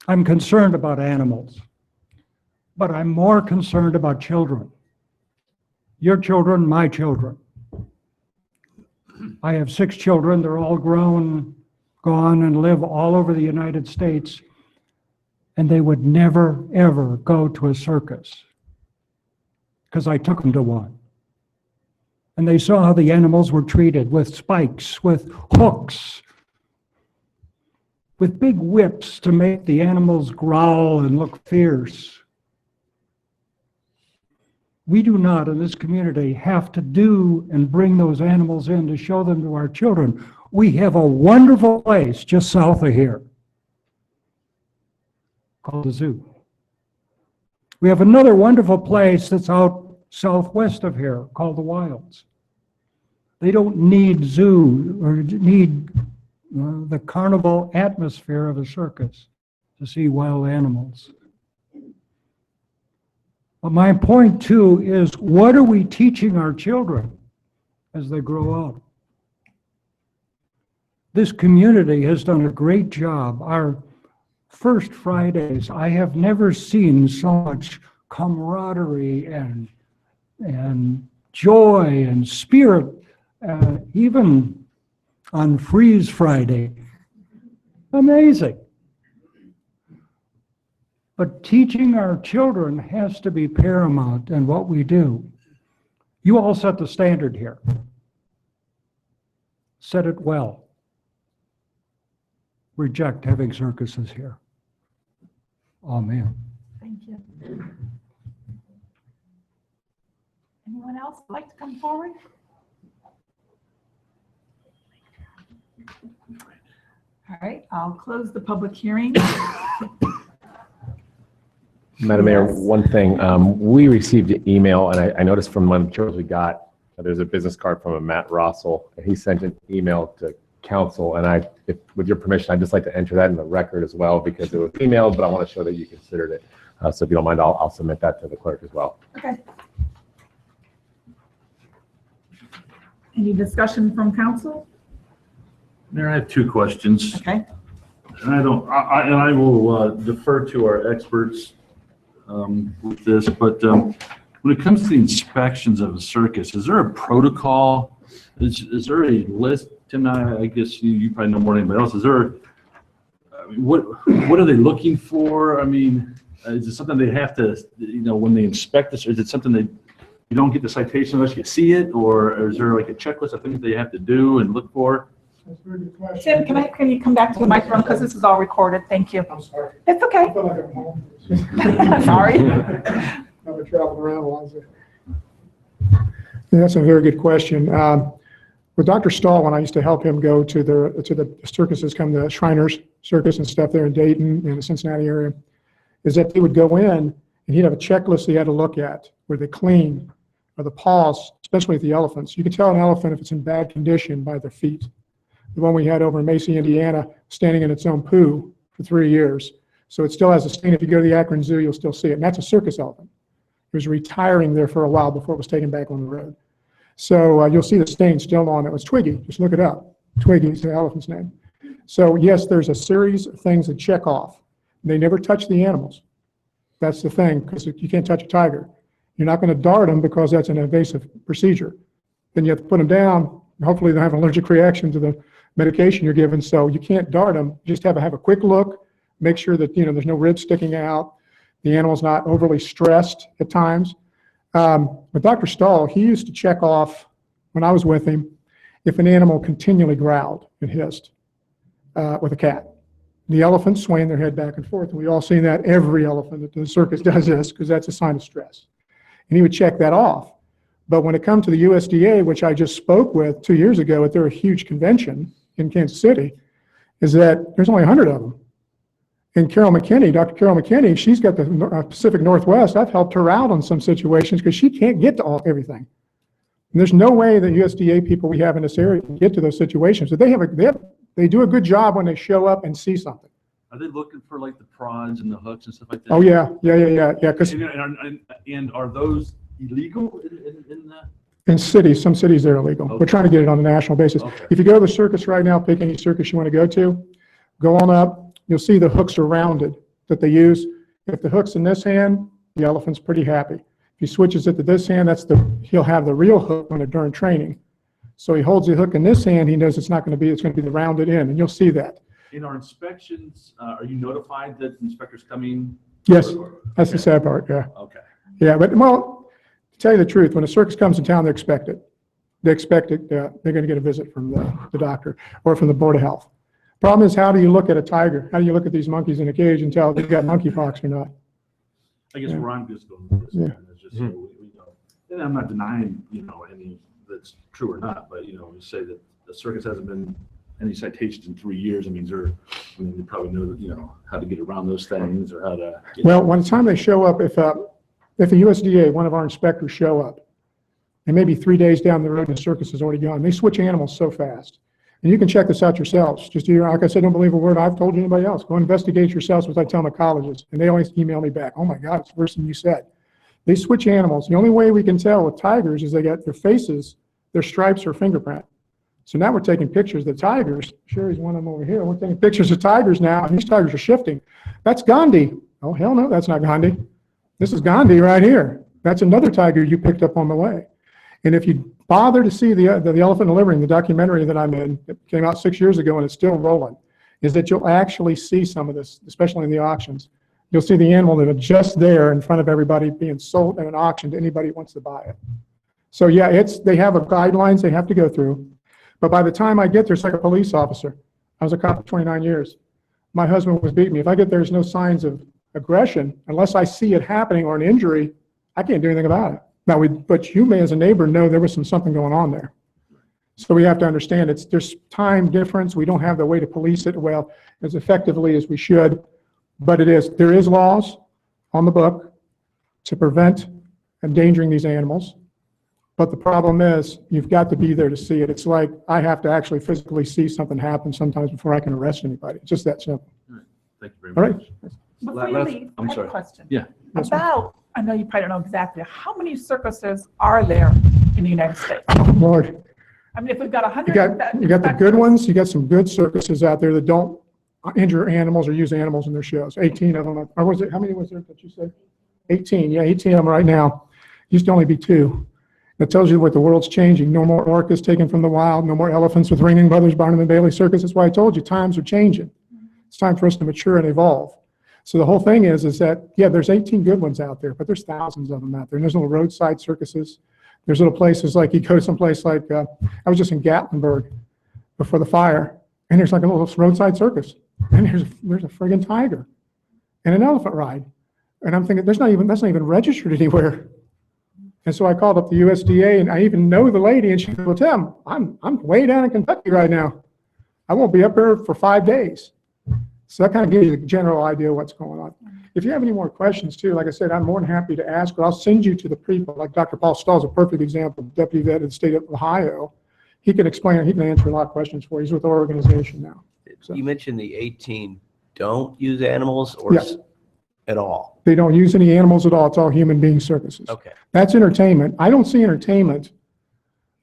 I'm concerned about animals, but I'm more concerned about children. Your children, my children. I have 6 children. They're all grown, gone, and live all over the United States. And they would never, ever go to a circus because I took them to one. And they saw how the animals were treated with spikes, with hooks, with big whips to make the animals growl and look fierce. We do not, in this community, have to do and bring those animals in to show them to our children. We have a wonderful place just south of here called the zoo. We have another wonderful place that's out southwest of here called the Wilds. They don't need zoo or need the carnival atmosphere of a circus to see wild animals. But my point too is, what are we teaching our children as they grow up? This community has done a great job. Our first Fridays, I have never seen so much camaraderie and joy and spirit, even on Freeze Friday. Amazing. But teaching our children has to be paramount in what we do. You all set the standard here. Set it well. Reject having circuses here. Amen. Thank you. Anyone else like to come forward? All right, I'll close the public hearing. Madam Mayor, Yes. one thing, we received an email, and I noticed from one of the materials we got, there's a business card from a Matt Rossell, and he sent an email to council, and with your permission, I'd just like to enter that in the record as well, because it was emailed, but I want to show that you considered it. So if you don't mind, I'll submit that to the clerk as well. Okay. Any discussion from council? Mayor, I have two questions. Okay. And I will defer to our experts with this, but when it comes to the inspections of a circus, is there a protocol? Is there a list? Tim, I guess you probably know more than anybody else. Is there, what are they looking for? I mean, is it something they have to, when they inspect this, is it something that you don't get the citation unless you see it? Or is there like a checklist of things they have to do and look for? That's a very good question. Tim, can you come back to the microphone, because this is all recorded? Thank you. I'm sorry. It's I okay. feel like I'm home. Sorry. I've been traveling around a lot. Yeah, that's a very good question. With Dr. Stahl, when I used to help him go to the circuses, come to Shriners Circus and stuff there in Dayton and the Cincinnati area, is that they would go in and he'd have a checklist he had to look at where they clean, or the paws, especially with the elephants. You can tell an elephant if it's in bad condition by their feet. The one we had over in Macy, Indiana, standing in its own poo for 3 years. So it still has a stain. If you go to the Akron Zoo, you'll still see it. And that's a circus elephant. It was retiring there for a while before it was taken back on the road. So you'll see the stain still on it. It was Twiggy. Just look it up. Twiggy is the elephant's name. So yes, there's a series of things that check off. They never touch the animals. That's the thing, because you can't touch a tiger. You're not going to dart them because that's an invasive procedure. Then you have to put them down. Hopefully they have an allergic reaction to the medication you're given, so you can't dart them. You just have a quick look, make sure that there's no ribs sticking out, the animal's not overly stressed at times. But Dr. Stahl, he used to check off, when I was with him, if an animal continually growled and hissed with a cat. The elephants swaying their head back and forth, and we all seen that. Every elephant at the circus does this because that's a sign of stress. And he would check that off. But when it comes to the USDA, which I just spoke with 2 years ago at their huge convention in Kansas City, is that there's only 100 of them. And Carol McKinney, Dr. Carol McKinney, she's got the Pacific Northwest. I've helped her out on some situations because she can't get to everything. And there's no way the USDA people we have in this area can get to those situations. So they do a good job when they show up and see something. Are they looking for like the prods and the hooks and stuff like that? Oh, yeah. 'Cause And are those illegal in the? in cities, some cities they're illegal. Okay. We're trying to get it on a national basis. Okay. If you go to the circus right now, pick any circus you want to go to, go on up, you'll see the hooks are rounded that they use. If the hook's in this hand, the elephant's pretty happy. If he switches it to this hand, he'll have the real hook when they're during training. So he holds the hook in this hand, he knows it's going to be the rounded end, and you'll see that. In our inspections, are you notified that inspectors coming? Yes, that's the sad part, yeah. Okay. Yeah, but well, to tell you the truth, when a circus comes to town, they expect it. They expect it, they're going to get a visit from the doctor or from the Board of Health. Problem is, how do you look at a tiger? How do you look at these monkeys in a cage and tell if they've got monkeypox or not? I guess Yeah. where I'm just going with this, Yeah. is just so we know. And I'm not denying, any that's true or not, but, you say that the circus hasn't been any citations in 3 years. I mean, they probably know, how to get around those things or how to. Well, by the time they show up, if a USDA, one of our inspectors show up, and maybe 3 days down the road, the circus is already gone, they switch animals so fast. And you can check this out yourselves. Just like I said, don't believe a word I've told you anybody else. Go investigate yourselves, what I tell my colleges. And they always email me back, oh my God, it's worse than you said. They switch animals. The only way we can tell with tigers is they got their faces, their stripes or fingerprint. So now we're taking pictures of the tigers. Sherry's one of them over here. We're taking pictures of tigers now, and these tigers are shifting. That's Gandhi. Oh, hell no, that's not Gandhi. This is Gandhi right here. That's another tiger you picked up on the way. And if you bother to see the Elephant Delivering, the documentary that I'm in, it came out 6 years ago and it's still rolling, is that you'll actually see some of this, especially in the auctions. You'll see the animal that is just there in front of everybody being sold at an auction to anybody who wants to buy it. So yeah, they have guidelines they have to go through. But by the time I get there, it's like a police officer. I was a cop for 29 years. My husband was beating me. If I get there's no signs of aggression, unless I see it happening or an injury, I can't do anything about it. Now, but you may, as a neighbor, know there was something going on there. So we have to understand there's time difference. We don't have the way to police it well as effectively as we should, but there is laws on the book to prevent endangering these animals. But the problem is you've got to be there to see it. It's like I have to actually physically see something happen sometimes before I can arrest anybody. It's just that simple. Thank you very All much. right. Before you leave, I have a question. Yeah. I know you probably don't know exactly, how many circuses are there in the United States? Lord, I mean, if we've got 100. you got the good ones. You got some good circuses out there that don't injure animals or use animals in their shows. 18 of them. Or was it, how many was there that you said? 18. Yeah, 18 of them right now. Used to only be 2. That tells you what the world's changing. No more orcas taken from the wild. No more elephants with Ringling Brothers, Barnum and Bailey Circus. That's why I told you times are changing. It's time for us to mature and evolve. So the whole thing is that, yeah, there's 18 good ones out there, but there's thousands of them out there. And there's little roadside circuses. There's little places like you go someplace like, I was just in Gatlinburg before the fire, and there's like a little roadside circus. And there's a friggin' tiger and an elephant ride. And I'm thinking, that's not even registered anywhere. And so I called up the USDA, and I even know the lady, and she said, well, Tim, I'm way down in Kentucky right now. I won't be up there for 5 days. So that kind of gives you the general idea of what's going on. If you have any more questions too, like I said, I'm more than happy to ask, or I'll send you to the people. Like Dr. Paul Stahl is a perfect example, deputy vet of the state of Ohio. He can explain, he can answer a lot of questions for you. He's with our organization now. So. You mentioned the 18 don't use animals or Yes. At all? They don't use any animals at all. It's all human being circuses. Okay. That's entertainment. I don't see entertainment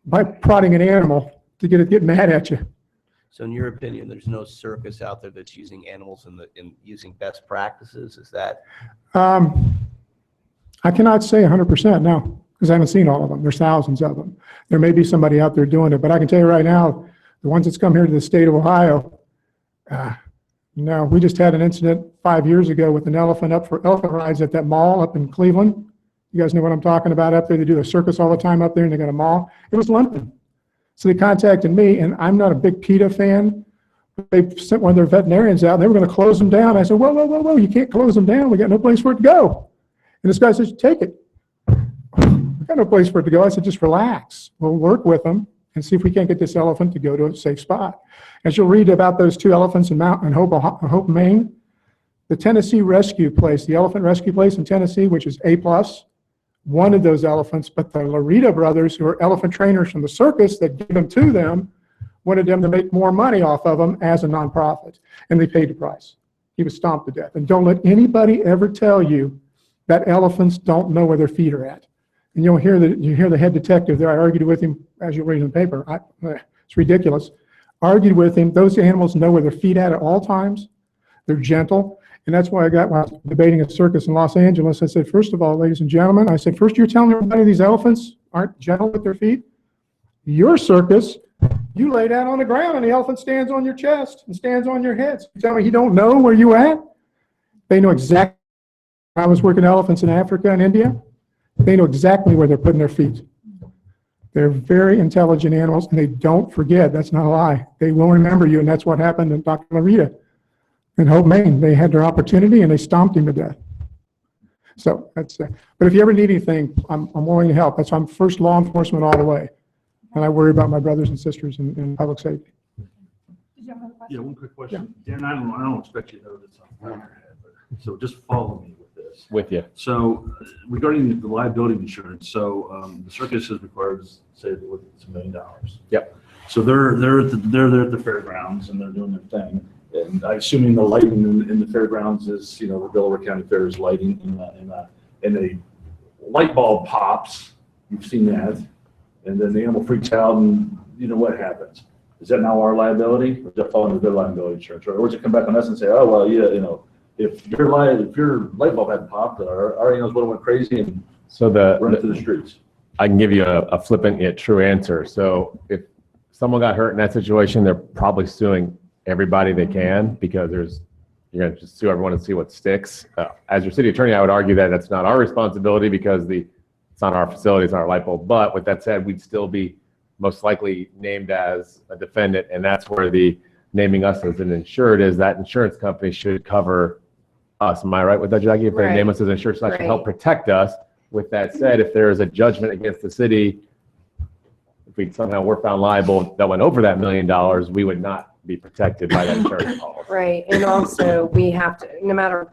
by prodding an animal to get mad at you. So in your opinion, there's no circus out there that's using animals in using best practices? Is that? I cannot say 100%, no, because I haven't seen all of them. There's thousands of them. There may be somebody out there doing it, but I can tell you right now, the ones that's come here to the state of Ohio, no, we just had an incident 5 years ago with an elephant up for elephant rides at that mall up in Cleveland. You guys know what I'm talking about up there. They do a circus all the time up there, and they got a mall. It was limping. So they contacted me, and I'm not a big PETA fan. They sent one of their veterinarians out, and they were going to close them down. I said, whoa, whoa, whoa, whoa, you can't close them down. We got no place for it to go. And this guy says, take it. We got no place for it to go. I said, just relax. We'll work with them and see if we can't get this elephant to go to a safe spot. As you'll read about those 2 elephants in Hope, Maine, the Tennessee rescue place, the elephant rescue place in Tennessee, which is A+, one of those elephants, but the Larita brothers, who are elephant trainers from the circus that gave them to them, wanted them to make more money off of them as a nonprofit, and they paid the price. He was stomped to death. And don't let anybody ever tell you that elephants don't know where their feet are at. And you hear the head detective there. I argued with him, as you'll read in the paper. It's ridiculous. Argued with him. Those animals know where their feet at all times. They're gentle. And that's why when I was debating a circus in Los Angeles, I said, first of all, ladies and gentlemen, I said, first you're telling everybody these elephants aren't gentle with their feet? Your circus, you lay down on the ground and the elephant stands on your chest and stands on your head. So you tell me he don't know where you at? They know exactly. I was working elephants in Africa and India. They know exactly where they're putting their feet. They're very intelligent animals, and they don't forget. That's not a lie. They will remember you, and that's what happened to Dr. Larita in Hope, Maine. They had their opportunity, and they stomped him to death. So that's, but if you ever need anything, I'm willing to help. I'm first law enforcement all the way. And I worry about my brothers and sisters in public safety. Yeah, one quick question. Dan, I don't expect you to know this off the top of your head, but, so just follow me with this. With you. So regarding the liability insurance, so the circus is required to say that it's $1 million. Yep. So they're there at the fairgrounds and they're doing their thing. And I'm assuming the lighting in the fairgrounds is, the Delaware County Fair's lighting and a light bulb pops. You've seen that. And then the animal freaks out and what happens? Is that now our liability, or does that fall under their liability insurance? Or does it come back on us and say, oh, well, yeah, if your light bulb had popped, our animals would have went crazy and run into the streets? I can give you a flippant yet true answer. So if someone got hurt in that situation, they're probably suing everybody they can, because you're going to just sue everyone and see what sticks. As your city attorney, I would argue that that's not our responsibility because it's not our facility, it's not our light bulb. But with that said, we'd still be most likely named as a defendant, and that's where the naming us as an insured is. That insurance company should cover us. Am I right with that, Jackie? If they name us as insured, so that should help protect us. With that said, if there is a judgment against the city, if we somehow were found liable that went over that $1 million, we would not be protected by that insurance policy. Right, and also we have to, no matter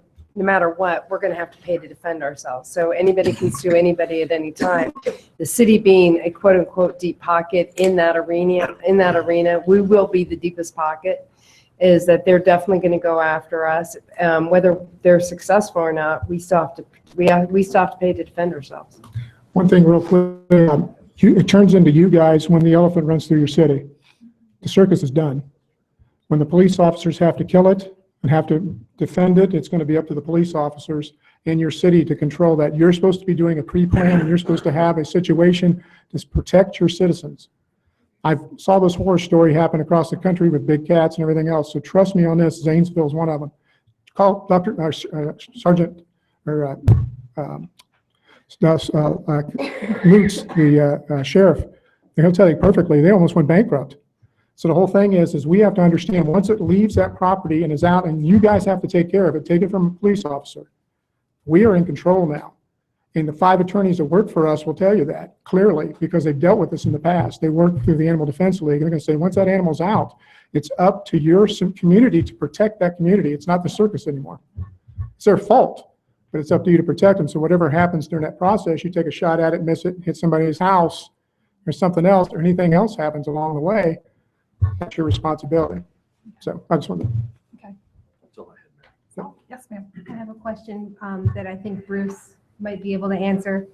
what, we're going to have to pay to defend ourselves. So anybody can sue anybody at any time. The city being a quote unquote deep pocket in that arena, we will be the deepest pocket. Is that they're definitely going to go after us, whether they're successful or not. We still have to pay to defend ourselves. One thing real quick, it turns into you guys when the elephant runs through your city. The circus is done. When the police officers have to kill it and have to defend it, it's going to be up to the police officers in your city to control that. You're supposed to be doing a pre-plan and you're supposed to have a situation to protect your citizens. I saw this horror story happen across the country with big cats and everything else. So trust me on this. Zanesville is one of them. Call Sergeant Lutz, the sheriff. He'll tell you perfectly. They almost went bankrupt. So the whole thing is we have to understand once it leaves that property and is out, and you guys have to take care of it. Take it from a police officer. We are in control now. And the 5 attorneys that work for us will tell you that clearly because they've dealt with this in the past. They work through the Animal Defense League. They're going to say, once that animal's out, it's up to your community to protect that community. It's not the circus anymore. It's their fault, but it's up to you to protect them. So whatever happens during that process, you take a shot at it, miss it, hit somebody's house or something else, or anything else happens along the way, that's your responsibility. So I just wanted to. Okay. That's all I had. So, yes, ma'am. I have a question that I think Bruce might be able to answer.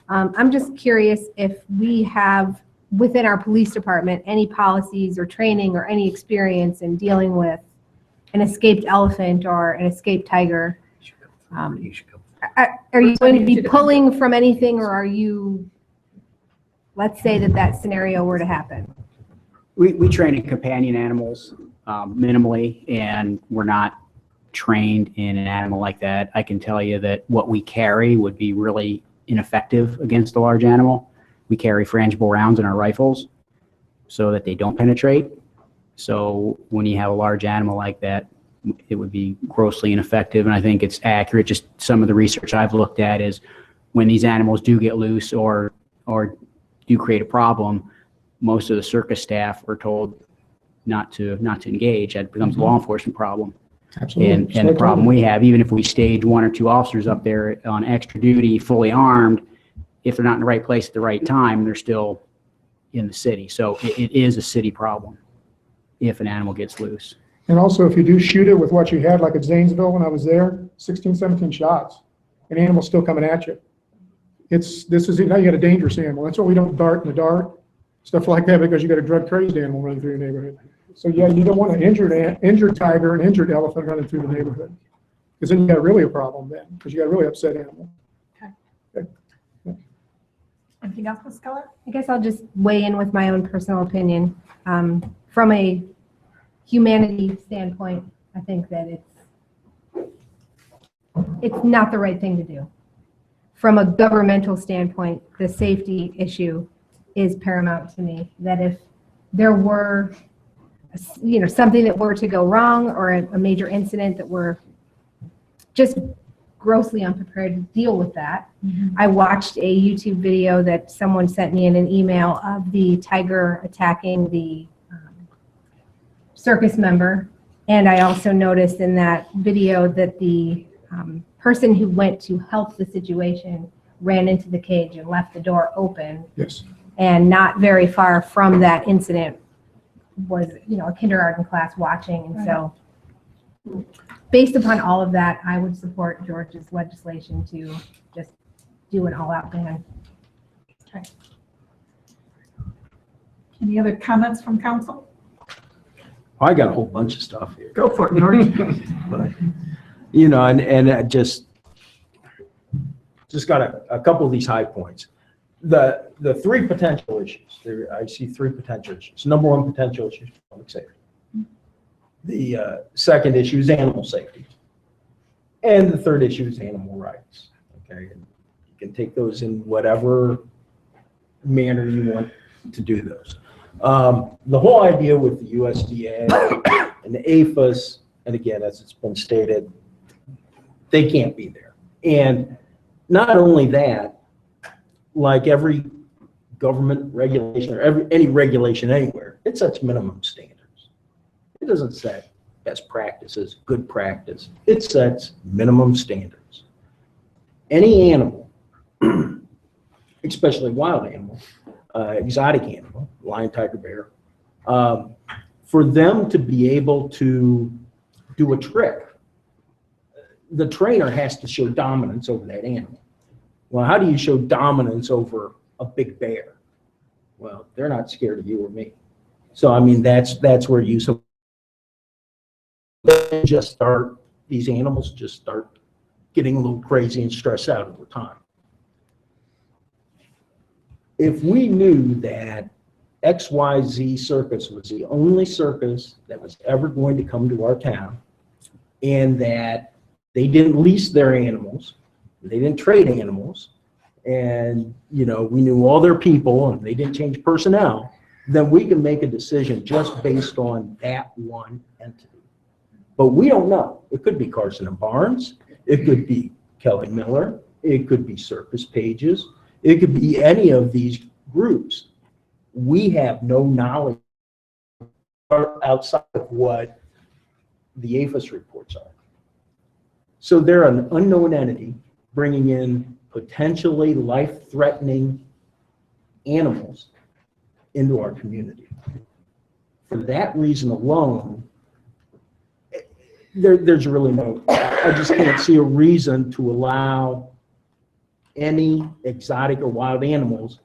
I'm just curious if we have within our police department any policies or training or any experience in dealing with an escaped elephant or an escaped tiger. Are you going to be pulling from anything, or are you, let's say that scenario were to happen? We train in companion animals minimally, and we're not trained in an animal like that. I can tell you that what we carry would be really ineffective against a large animal. We carry frangible rounds in our rifles so that they don't penetrate. So when you have a large animal like that, it would be grossly ineffective. And I think it's accurate. Just some of the research I've looked at is when these animals do get loose or do create a problem, most of the circus staff are told not to engage. That becomes a law enforcement problem. Absolutely. And the problem we have, even if we stage 1 or 2 officers up there on extra duty, fully armed, if they're not in the right place at the right time, they're still in the city. So it is a city problem if an animal gets loose. And also, if you do shoot it with what you had, like at Zanesville when I was there, 16, 17 shots, an animal's still coming at you. Now you got a dangerous animal. That's why we don't dart in the dark, stuff like that, because you got a drug crazy animal running through your neighborhood. So yeah, you don't want an injured tiger, an injured elephant running through the neighborhood, because then you got really a problem then, because you got a really upset animal. Okay. Anything else, Ms. Keller? I guess I'll just weigh in with my own personal opinion. From a humanity standpoint, I think that it's not the right thing to do. From a governmental standpoint, the safety issue is paramount to me. That if there were, something that were to go wrong or a major incident that were just grossly unprepared to deal with that. I watched a YouTube video that someone sent me in an email of the tiger attacking the circus member. And I also noticed in that video that the person who went to help the situation ran into the cage and left the door open. Yes. And not very far from that incident was, a kindergarten class watching. And so based upon all of that, I would support George's legislation to just do an all-out ban. Okay. Any other comments from council? I got a whole bunch of stuff here. Go for it, George. But, and I just got a couple of these high points. The three potential issues, I see three potential issues. Number one potential issue is public safety. The second issue is animal safety. And the third issue is animal rights. Okay, and you can take those in whatever manner you want to do those. The whole idea with the USDA and the APHIS, and again, as it's been stated, they can't be there. And not only that, like every government regulation or any regulation anywhere, it sets minimum standards. It doesn't set best practices, good practice. It sets minimum standards. Any animal, especially wild animal, exotic animal, lion, tiger, bear, for them to be able to do a trick, the trainer has to show dominance over that animal. Well, how do you show dominance over a big bear? Well, they're not scared of you or me. So, I mean, that's where you these animals just start getting a little crazy and stressed out over time. If we knew that XYZ Circus was the only circus that was ever going to come to our town, and that they didn't lease their animals, they didn't trade animals, and we knew all their people and they didn't change personnel, then we can make a decision just based on that one entity. But we don't know. It could be Carson and Barnes, it could be Kelly Miller, it could be Circus Pages, it could be any of these groups. We have no knowledge outside of what the APHIS reports are. So they're an unknown entity bringing in potentially life-threatening animals into our community. For that reason alone, there's really I just can't see a reason to allow any exotic or wild animals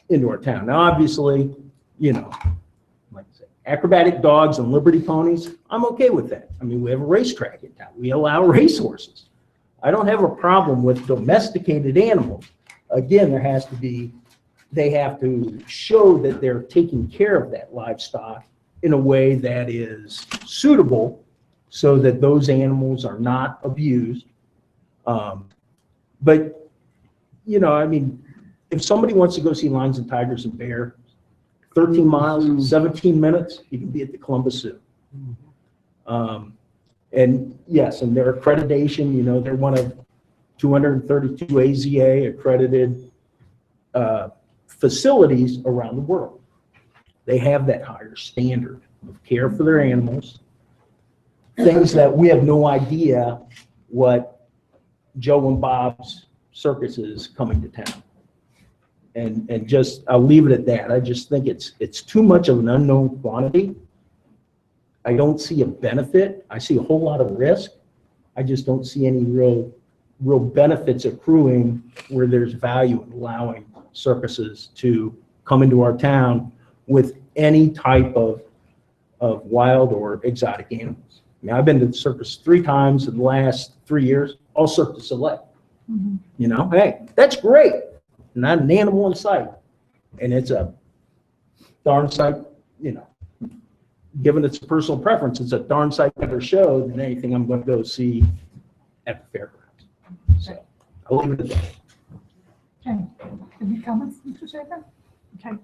into our town. Now, obviously, like I say, acrobatic dogs and liberty ponies, I'm okay with that. I mean, we have a racetrack in town. We allow racehorses. I don't have a problem with domesticated animals. Again, they have to show that they're taking care of that livestock in a way that is suitable so that those animals are not abused. But, I mean, if somebody wants to go see lions and tigers and bear, 13 miles, 17 minutes, you can be at the Columbus Zoo. And yes, and their accreditation, they're one of 232 AZA accredited facilities around the world. They have that higher standard of care for their animals, things that we have no idea what Joe and Bob's Circus is coming to town. And just, I'll leave it at that. I just think it's too much of an unknown quantity. I don't see a benefit. I see a whole lot of risk. I just don't see any real benefits accruing where there's value in allowing circuses to come into our town with any type of wild or exotic animals. I mean, I've been to the circus 3 times in the last 3 years, all Cirque du Soleil. Hey, that's great. Not an animal in sight. And it's a darn sight, given its personal preference, it's a darn sight better show than anything I'm going to go see at the fairgrounds. So I'll leave it at that. Okay. Any comments, Mr. Schaefer? Okay.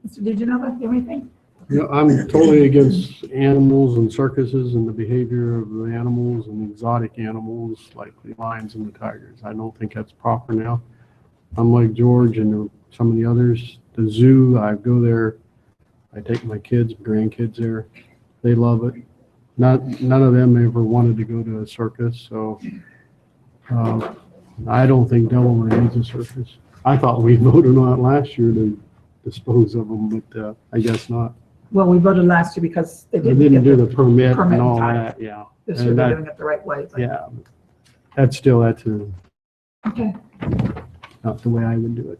Mr. DeGenova, do you have anything? Yeah, I'm totally against animals and circuses and the behavior of the animals and exotic animals like the lions and the tigers. I don't think that's proper now. Unlike George and some of the others, the zoo, I go there, I take my kids, grandkids there. They love it. None of them ever wanted to go to a circus, so I don't think Delaware needs a circus. I thought we voted on it last year to dispose of them, but I guess not. Well, we voted last year because they They didn't didn't get do the permit permit and in all time. that, yeah. This year And they're that- doing it the right way. but- Yeah, that's Okay. not the way I would do it.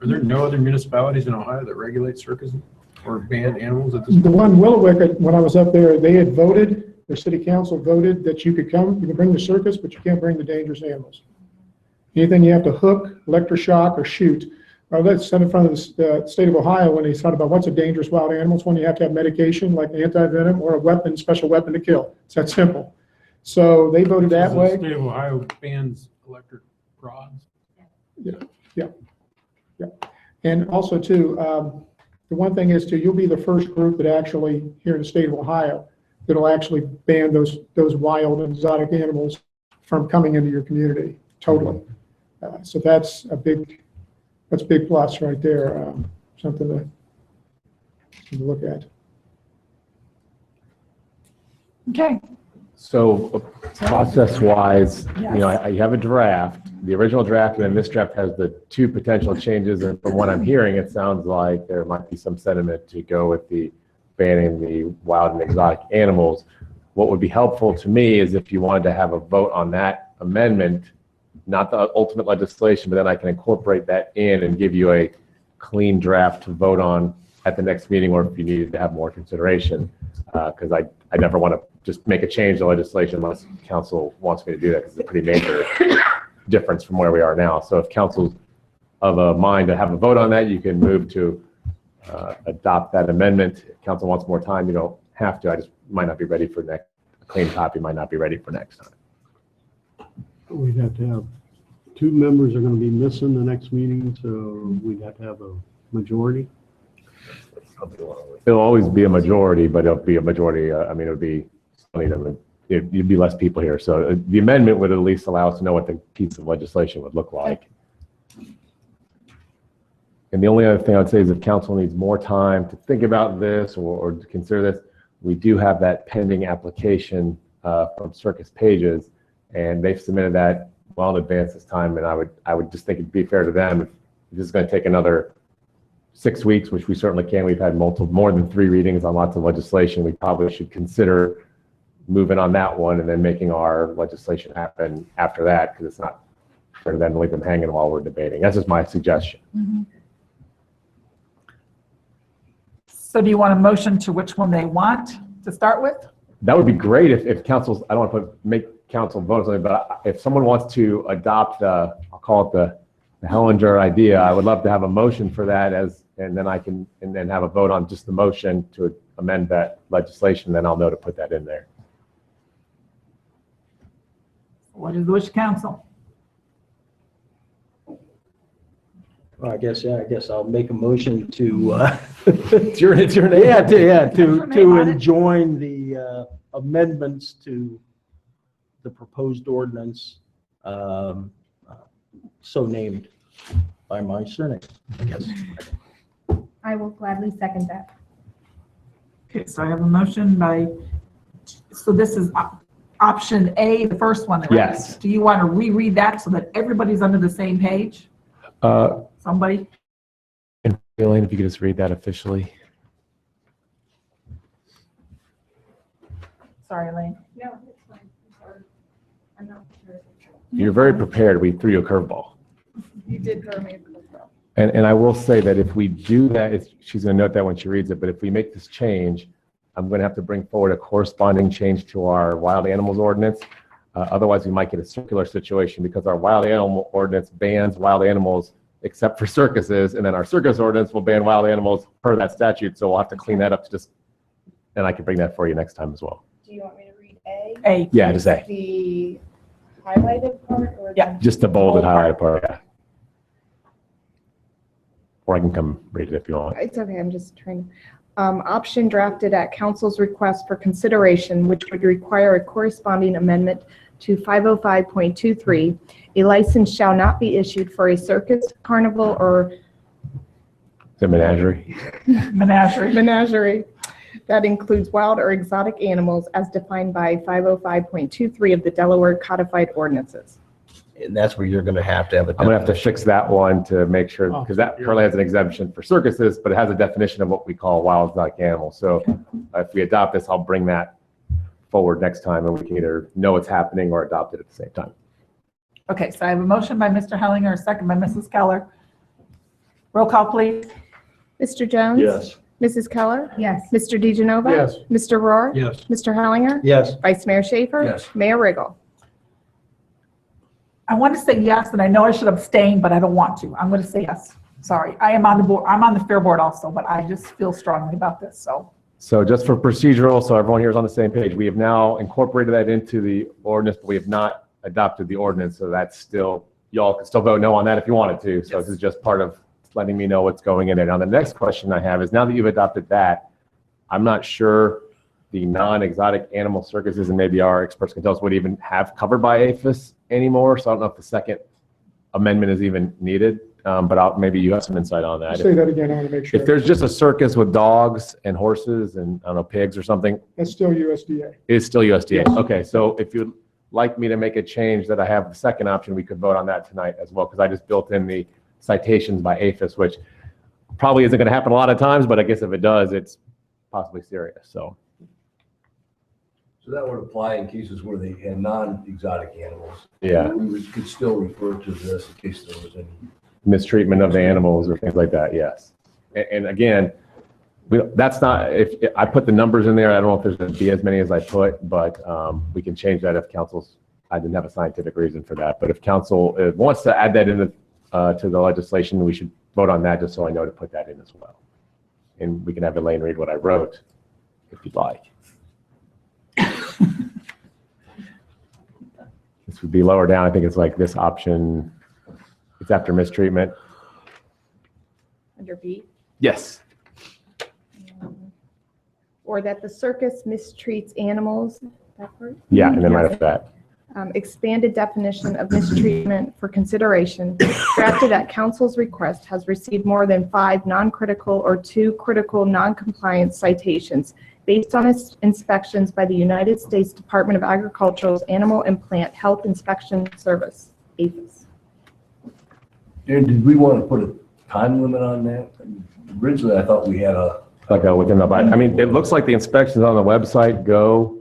Are there no other municipalities in Ohio that regulate circuses or ban animals at this The point? one Willowick, when I was up there, they had voted, their city council voted that you could come, you can bring the circus, but you can't bring the dangerous animals. Anything you have to hook, electroshock, or shoot. That's in front of the state of Ohio when they thought about what's a dangerous wild animal. It's when you have to have medication like anti-venom or a weapon, special weapon to kill. It's that simple. So they voted that The way. state of Ohio bans electric rods. Yeah. And also too, the one thing is too, you'll be the first group that actually, here in the state of Ohio, that'll actually ban those wild and exotic animals from coming into your community, totally. So that's a big plus right there, something to look at. Okay. So process-wise, Yes. you know, you have a draft, the original draft, and then this draft has the two potential changes. And from what I'm hearing, it sounds like there might be some sentiment to go with the banning the wild and exotic animals. What would be helpful to me is if you wanted to have a vote on that amendment, not the ultimate legislation, but then I can incorporate that in and give you a clean draft to vote on at the next meeting, or if you needed to have more consideration. Because I never want to just make a change to legislation unless council wants me to do that, because it's a pretty major difference from where we are now. So if council's of a mind to have a vote on that, you can move to adopt that amendment. If council wants more time, you don't have to. I just might not be ready for next, a clean copy might not be ready for next time. We'd have to have, 2 members are going to be missing the next meeting, so we'd have to have a majority. It'll always be a majority, but it'll be a majority, I mean, you'd be less people here. So the amendment would at least allow us to know what the piece of legislation would look like. And the only other thing I'd say is if council needs more time to think about this or to consider this, we do have that pending application from Circus Pages, and they've submitted that well in advance this time. And I would just think it'd be fair to them if this is going to take another 6 weeks, which we certainly can. We've had more than 3 readings on lots of legislation. We probably should consider moving on that one and then making our legislation happen after that, because it's not fair to them to leave them hanging while we're debating. That's just my suggestion. Mhm. So do you want a motion to which one they want to start with? That would be great if council's, I don't want to make council vote on something, but if someone wants to adopt, I'll call it the Hellinger idea, I would love to have a motion for that and then have a vote on just the motion to amend that legislation, then I'll know to put that in there. What is the wish of council? Well, I guess I'll make a motion to, It's your name. yeah, Put your name to on it. enjoin the amendments to the proposed ordinance, so named by my surname, I guess. I will gladly second that. Okay, so I have a motion so this is option A, the first one. right? Yes. Do you want to reread that so that everybody's under the same page? Somebody? And Elaine, if you could just read that officially. Sorry, Elaine. No, it's fine. I'm sorry. I'm not sure. You're very prepared. We threw you a curveball. You did throw me a curveball. And I will say that if we do that, she's going to note that when she reads it, but if we make this change, I'm going to have to bring forward a corresponding change to our wild animals ordinance. Otherwise, we might get a circular situation because our wild animal ordinance bans wild animals except for circuses, and then our circus ordinance will ban wild animals per that statute. So we'll have to clean that up and I can bring that for you next time as well. Do you want me to read A? A. Yeah, just A. The highlighted part or? Yeah. Just the bolded highlighted part, yeah. Or I can come read it if you want. It's okay, I'm just trying. option drafted at council's request for consideration, which would require a corresponding amendment to 505.23. A license shall not be issued for a circus, carnival, or The menagerie. menagerie that includes wild or exotic animals as defined by 505.23 of the Delaware Codified Ordinances. And that's where you're going to have a. I'm gonna have to fix that one to make sure, because that currently has an exemption for circuses, but it has a definition of what we call wild exotic animals. So if we adopt this, I'll bring that forward next time and we can either know what's happening or adopt it at the same time. Okay, so I have a motion by Mr. Hellinger, a second by Mrs. Keller. Roll call, please. Mr. Jones? Yes. Mrs. Keller? Yes. Mr. DeGenova? Yes. Mr. Rohr? Yes. Mr. Hellinger? Yes. Vice Mayor Schaefer? Yes. Mayor Riggle? I want to say yes, and I know I should abstain, but I don't want to. I'm going to say yes. Sorry, I am on the board. I'm on the Fair Board also, but I just feel strongly about this, so. So just for procedural, so everyone here is on the same page, we have now incorporated that into the ordinance, but we have not adopted the ordinance, so that's still, y'all can still vote no on that if you wanted to. So this is just part of letting me know what's going in there. Now, the next question I have is, now that you've adopted that, I'm not sure the non-exotic animal circuses, and maybe our experts can tell us, would even have covered by APHIS anymore. So I don't know if the second amendment is even needed, but maybe you have some insight on that. Say that again, I want to make sure. If there's just a circus with dogs and horses and, I don't know, pigs or something, That's still USDA. it's still USDA. Yes. Okay, so if you'd like me to make a change that I have the second option, we could vote on that tonight as well, because I just built in the citations by APHIS, which probably isn't going to happen a lot of times, but I guess if it does, it's possibly serious, so. So that would apply in cases where they had non-exotic animals. Yeah. Could still refer to this in case there was any. Mistreatment of the animals or things like that, yes. And again, that's not, if I put the numbers in there, I don't know if there's going to be as many as I put, but we can change that if council's, I didn't have a scientific reason for that, but if council wants to add that into to the legislation, we should vote on that just so I know to put that in as well. And we can have Elaine read what I wrote if you'd like. This would be lower down. I think it's like this option. It's after mistreatment. Under B? Yes. Or that the circus mistreats animals, that part? Yeah, and then right after that. Expanded definition of mistreatment for consideration, drafted at council's request, has received more than 5 non-critical or 2 critical non-compliance citations based on its inspections by the United States Department of Agriculture's Animal and Plant Health Inspection Service, APHIS. Did we want to put a time limit on that? Originally, I thought we had Like within the, I mean, it looks like the inspections on the website go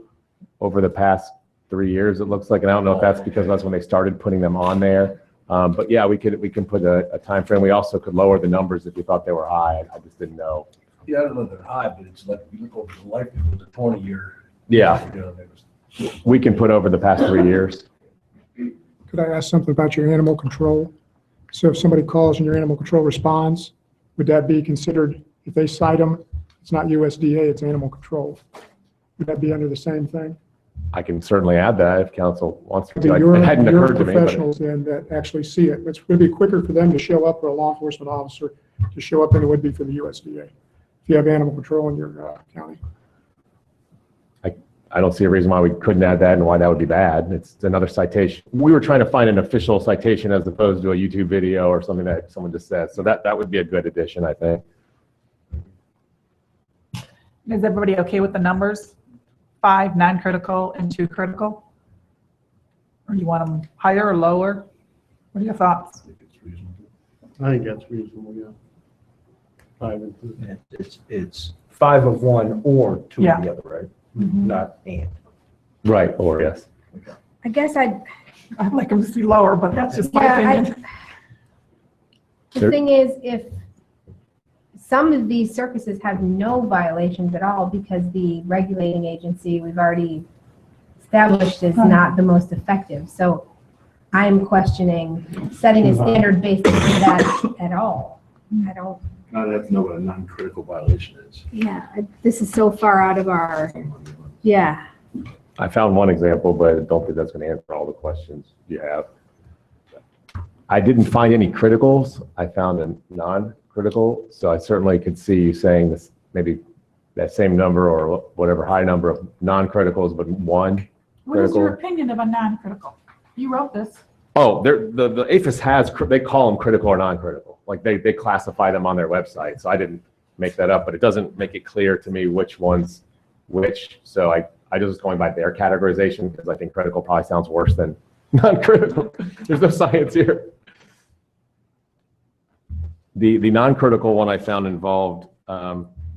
over the past 3 years, it looks like, and I don't know if that's because that's when they started putting them on there. But yeah, we can put a time frame. We also could lower the numbers if you thought they were high. I just didn't know. Yeah, I don't know if they're high, but it's like, you look over the life, it was a 20-year. Yeah. We can put over the past 3 years. Could I ask something about your animal control? So if somebody calls and your animal control responds, would that be considered, if they cite them, it's not USDA, it's animal control? Would that be under the same thing? I can certainly add that if council wants to. You're It hadn't occurred to me. but- professionals then that actually see it. It's going to be quicker for them to show up, for a law enforcement officer to show up than it would be for the USDA, if you have animal control in your county. I don't see a reason why we couldn't add that and why that would be bad. It's another citation. We were trying to find an official citation as opposed to a YouTube video or something that someone just said. So that would be a good addition, I think. Is everybody okay with the numbers? 5 non-critical and 2 critical? Or you want them higher or lower? What are your thoughts? I think that's reasonable, yeah. 5 and 2. It's 5 of one or 2 Yeah. of the other, right? Mhm. Not and. Right, or yes. I guess I'd like them to see lower, but that's just my opinion. The thing is, if some of these circuses have no violations at all because the regulating agency we've already established is not the most effective. So I'm questioning setting a standard based on that at all. I don't. I'd have to know what a non-critical violation is. Yeah, this is so far out of our, yeah. I found one example, but I don't think that's going to answer all the questions you have. I didn't find any criticals. I found a non-critical. So I certainly could see you saying this, maybe that same number or whatever high number of non-criticals, but one What is your critical. opinion of a non-critical? You wrote this. Oh, the APHIS has, they call them critical or non-critical. Like they classify them on their website. So I didn't make that up, but it doesn't make it clear to me which one's which. So I just going by their categorization because I think critical probably sounds worse than non-critical. There's no science here. The non-critical one I found involved,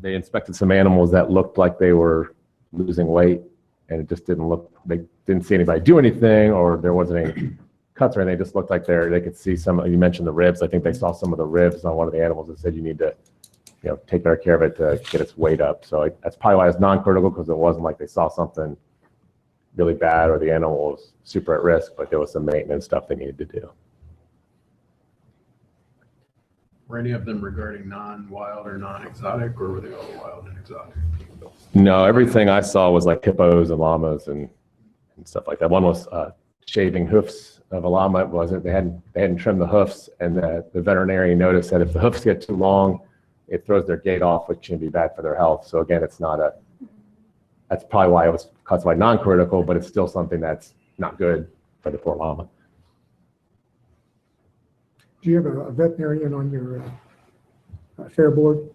they inspected some animals that looked like they were losing weight, and it just didn't look, they didn't see anybody do anything, or there wasn't any cuts or anything. They just looked like they could see some, you mentioned the ribs. I think they saw some of the ribs on one of the animals and said you need to, take better care of it to get its weight up. So that's probably why it's non-critical, because it wasn't like they saw something really bad or the animal was super at risk, but there was some maintenance stuff they needed to do. Were any of them regarding non-wild or non-exotic, or were they all wild and exotic? No, everything I saw was like hippos and llamas and stuff like that. One was shaving hoofs of a llama. It wasn't, they hadn't trimmed the hoofs, and the veterinarian noticed that if the hoofs get too long, it throws their gait off, which can be bad for their health. So again, it's not that's probably why it was classified non-critical, but it's still something that's not good for the poor llama. Do you have a veterinarian on your fair board?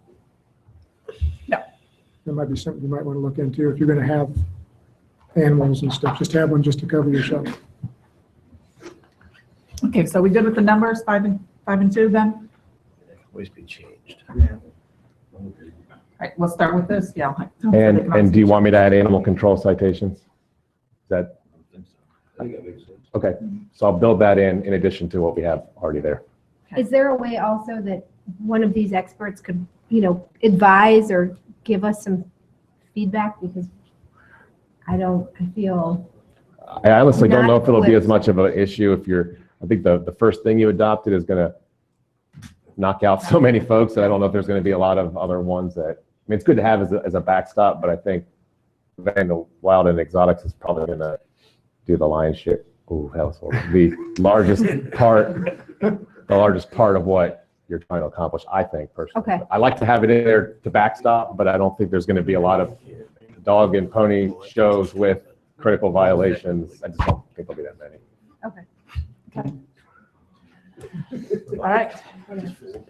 No. That might be something you might want to look into if you're going to have animals and stuff. Just have one just to cover yourself. Okay, so we good with the numbers, 5 and 2 then? Always be changed. All right, we'll start with this, yeah. And do you want me to add animal control citations? Is that? Okay, so I'll build that in addition to what we have already there. Is there a way also that one of these experts could, advise or give us some feedback? Because I feel. I honestly don't know if it'll be Not as much of an issue if I think the first thing you adopted is going to knock out so many folks that I don't know if there's going to be a lot of other ones that, it's good to have as a backstop, but I think the wild and exotics is probably going to do the lion's share. Ooh, that was horrible. The largest part of what you're trying to accomplish, I think, personally. Okay. I like to have it in there to backstop, but I don't think there's going to be a lot of dog and pony shows with critical violations. I just don't think there'll be that many. Okay. All right.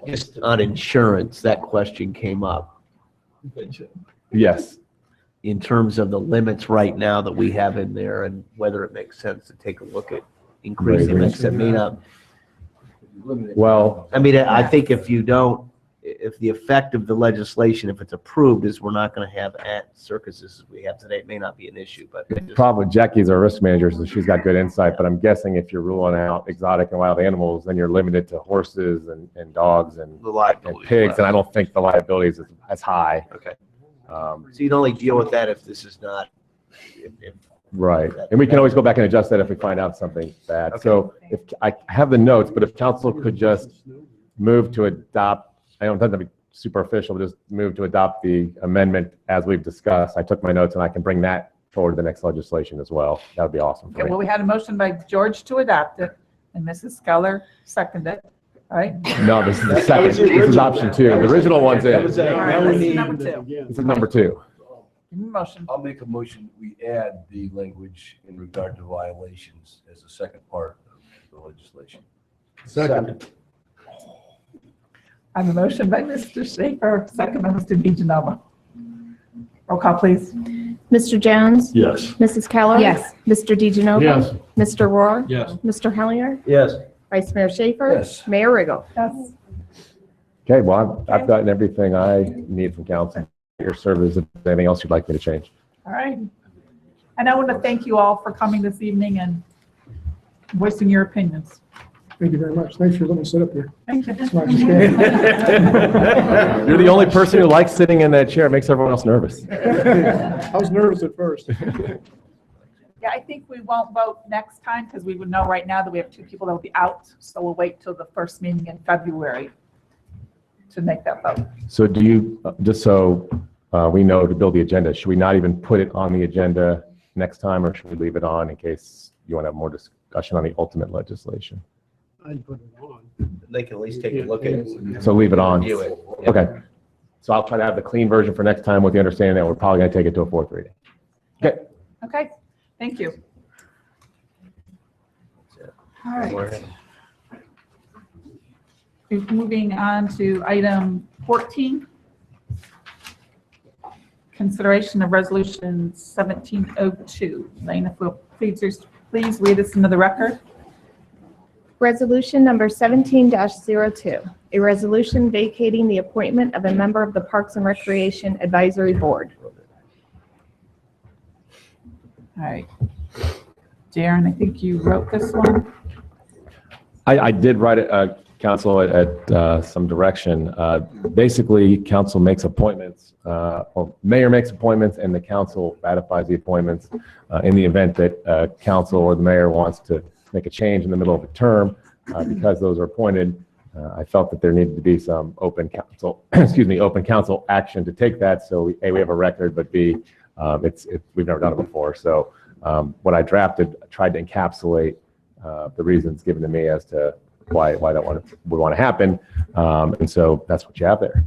Just on insurance, that question came up. Yes. In terms of the limits right now that we have in there and whether it makes sense to take a look at increasing limits that may not. Well, I mean, I think if the effect of the legislation, if it's approved, is we're not going to have circuses as we have today, it may not be an issue, but. Probably Jackie's our risk manager, so she's got good insight, but I'm guessing if you're ruling out exotic and wild animals, then you're limited to horses and dogs and pigs, and I don't think the liability is as high. Okay. So you'd only deal with that if this is not. Right, and we can always go back and adjust that if we find out something bad. Okay. So if I have the notes, but if council could just move to adopt, I don't have to be super official, just move to adopt the amendment as we've discussed. I took my notes and I can bring that forward to the next legislation as well. That would be awesome for Okay, well, me. we had a motion by George to adopt it, and Mrs. Skeller seconded it, right? No, this is the second. This is option 2. The original one's in. All right, this is number 2. This is number 2. Give me a motion. I'll make a motion, we add the language in regard to violations as a second part of the legislation. Second. I have a motion by Mr. Schaefer, second by Mr. DeGenova. Roll call, please. Mr. Jones? Yes. Mrs. Keller? Yes. Mr. DeGenova? Yes. Mr. Rohr? Yes. Mr. Hellier? Yes. Vice Mayor Schaefer? Yes. Mayor Riggle? Yes. Okay, well, I've gotten everything I need from council. Your service, if there's anything else you'd like me to change. All right. And I want to thank you all for coming this evening and voicing your opinions. Thank you very much. Thanks for letting me sit up here. Thank you. It's not just kidding. You're the only person who likes sitting in that chair. It makes everyone else nervous. I was nervous at first. Yeah, I think we won't vote next time because we would know right now that we have 2 people that will be out. So we'll wait till the first meeting in February to make that vote. So do you, just so we know to build the agenda, should we not even put it on the agenda next time, or should we leave it on in case you want to have more discussion on the ultimate legislation? I'd put it on. They can at least take a look at it. So leave it on. Review it. Okay. So I'll try to have the clean version for next time with the understanding that we're probably going to take it to a fourth reading. Okay. Okay, thank you. All right. Moving on to item 14. Consideration of resolution 1702. Lane, if we'll please read this into the record. Resolution number 17-02, a resolution vacating the appointment of a member of the Parks and Recreation Advisory Board. All right. Darren, I think you wrote this one. I did write it, council, at some direction. Basically, council makes appointments, or mayor makes appointments, and the council ratifies the appointments in the event that council or the mayor wants to make a change in the middle of a term. Because those are appointed, I felt that there needed to be some open council, open council action to take that. So A, we have a record, but B, we've never done it before. So what I drafted, I tried to encapsulate the reasons given to me as to why that would want to happen. And so that's what you have there.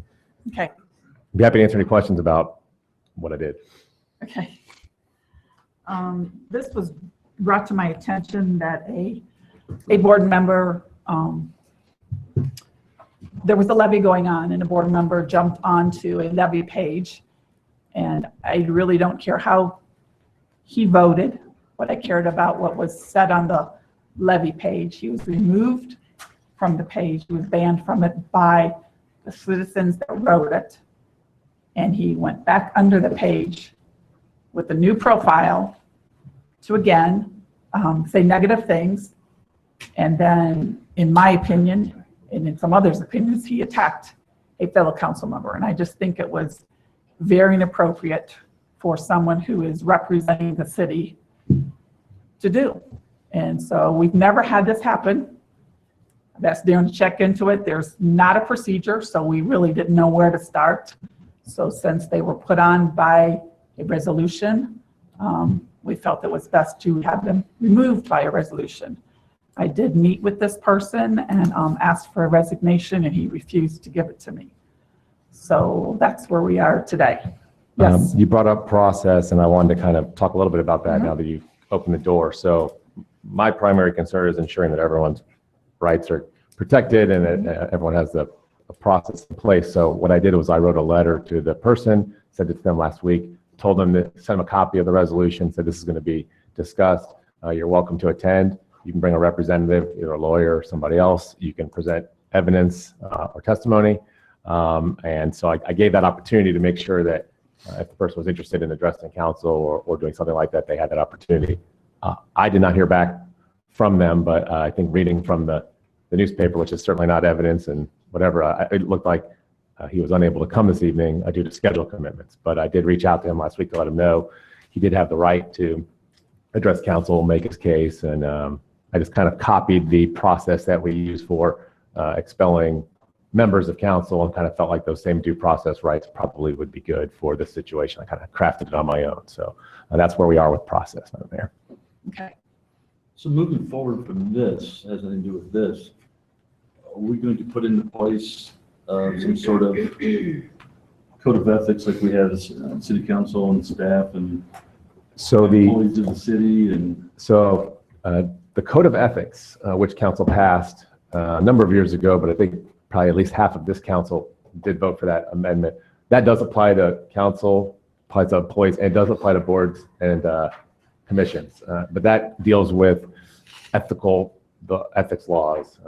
Okay. I'd be happy to answer any questions about what I did. Okay. This was brought to my attention that a board member, there was a levy going on and a board member jumped onto a levy page. And I really don't care how he voted. What I cared about what was said on the levy page. He was removed from the page. He was banned from it by the citizens that wrote it. And he went back under the page with a new profile to again say negative things. And then, in my opinion, and in some others' opinions, he attacked a fellow council member. And I just think it was very inappropriate for someone who is representing the city to do. And so we've never had this happen. I've asked Darren to check into it. There's not a procedure, so we really didn't know where to start. So since they were put on by a resolution, we felt it was best to have them removed by a resolution. I did meet with this person and asked for a resignation, and he refused to give it to me. So that's where we are today. Yes. You brought up process, and I wanted to kind of talk a little bit about that now that you've opened the door. So my primary concern is ensuring that everyone's rights are protected and that everyone has a process in place. So what I did was I wrote a letter to the person, sent it to them last week, told them to send them a copy of the resolution, said this is going to be discussed. You're welcome to attend. You can bring a representative, either a lawyer or somebody else. You can present evidence or testimony. And so I gave that opportunity to make sure that if the person was interested in addressing council or doing something like that, they had that opportunity. I did not hear back from them, but I think reading from the newspaper, which is certainly not evidence and whatever, it looked like he was unable to come this evening due to schedule commitments. But I did reach out to him last week to let him know he did have the right to address council, make his case, and I just kind of copied the process that we use for expelling members of council and kind of felt like those same due process rights probably would be good for this situation. I kind of crafted it on my own. So that's where we are with process, Madam Mayor. Okay. So moving forward from this, has nothing to do with this, are we going to put into place some sort of code of ethics like we have as city council and staff and so employees of the city? And so the code of ethics, which council passed a number of years ago, but I think probably at least half of this council did vote for that amendment. That does apply to council, applies to employees, and it does apply to boards and commissions. But that deals with the ethics laws,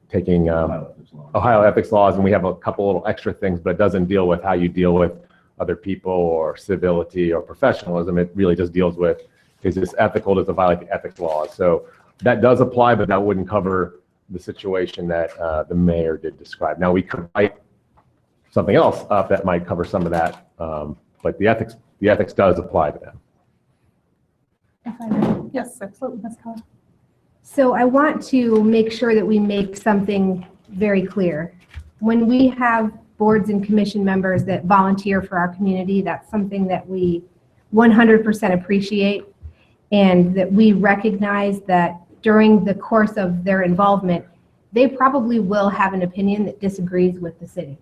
taking Ohio ethics laws, and we have a couple little extra things, but it doesn't deal with how you deal with other people or civility or professionalism. It really just deals with, is this ethical? Does it violate the ethics laws? So that does apply, but that wouldn't cover the situation that the mayor did describe. Now, we could write something else up that might cover some of that, but the ethics does apply to them. Yes, absolutely, Ms. Collins. So I want to make sure that we make something very clear. When we have boards and commission members that volunteer for our community, that's something that we 100% appreciate, and that we recognize that during the course of their involvement, they probably will have an opinion that disagrees with the city.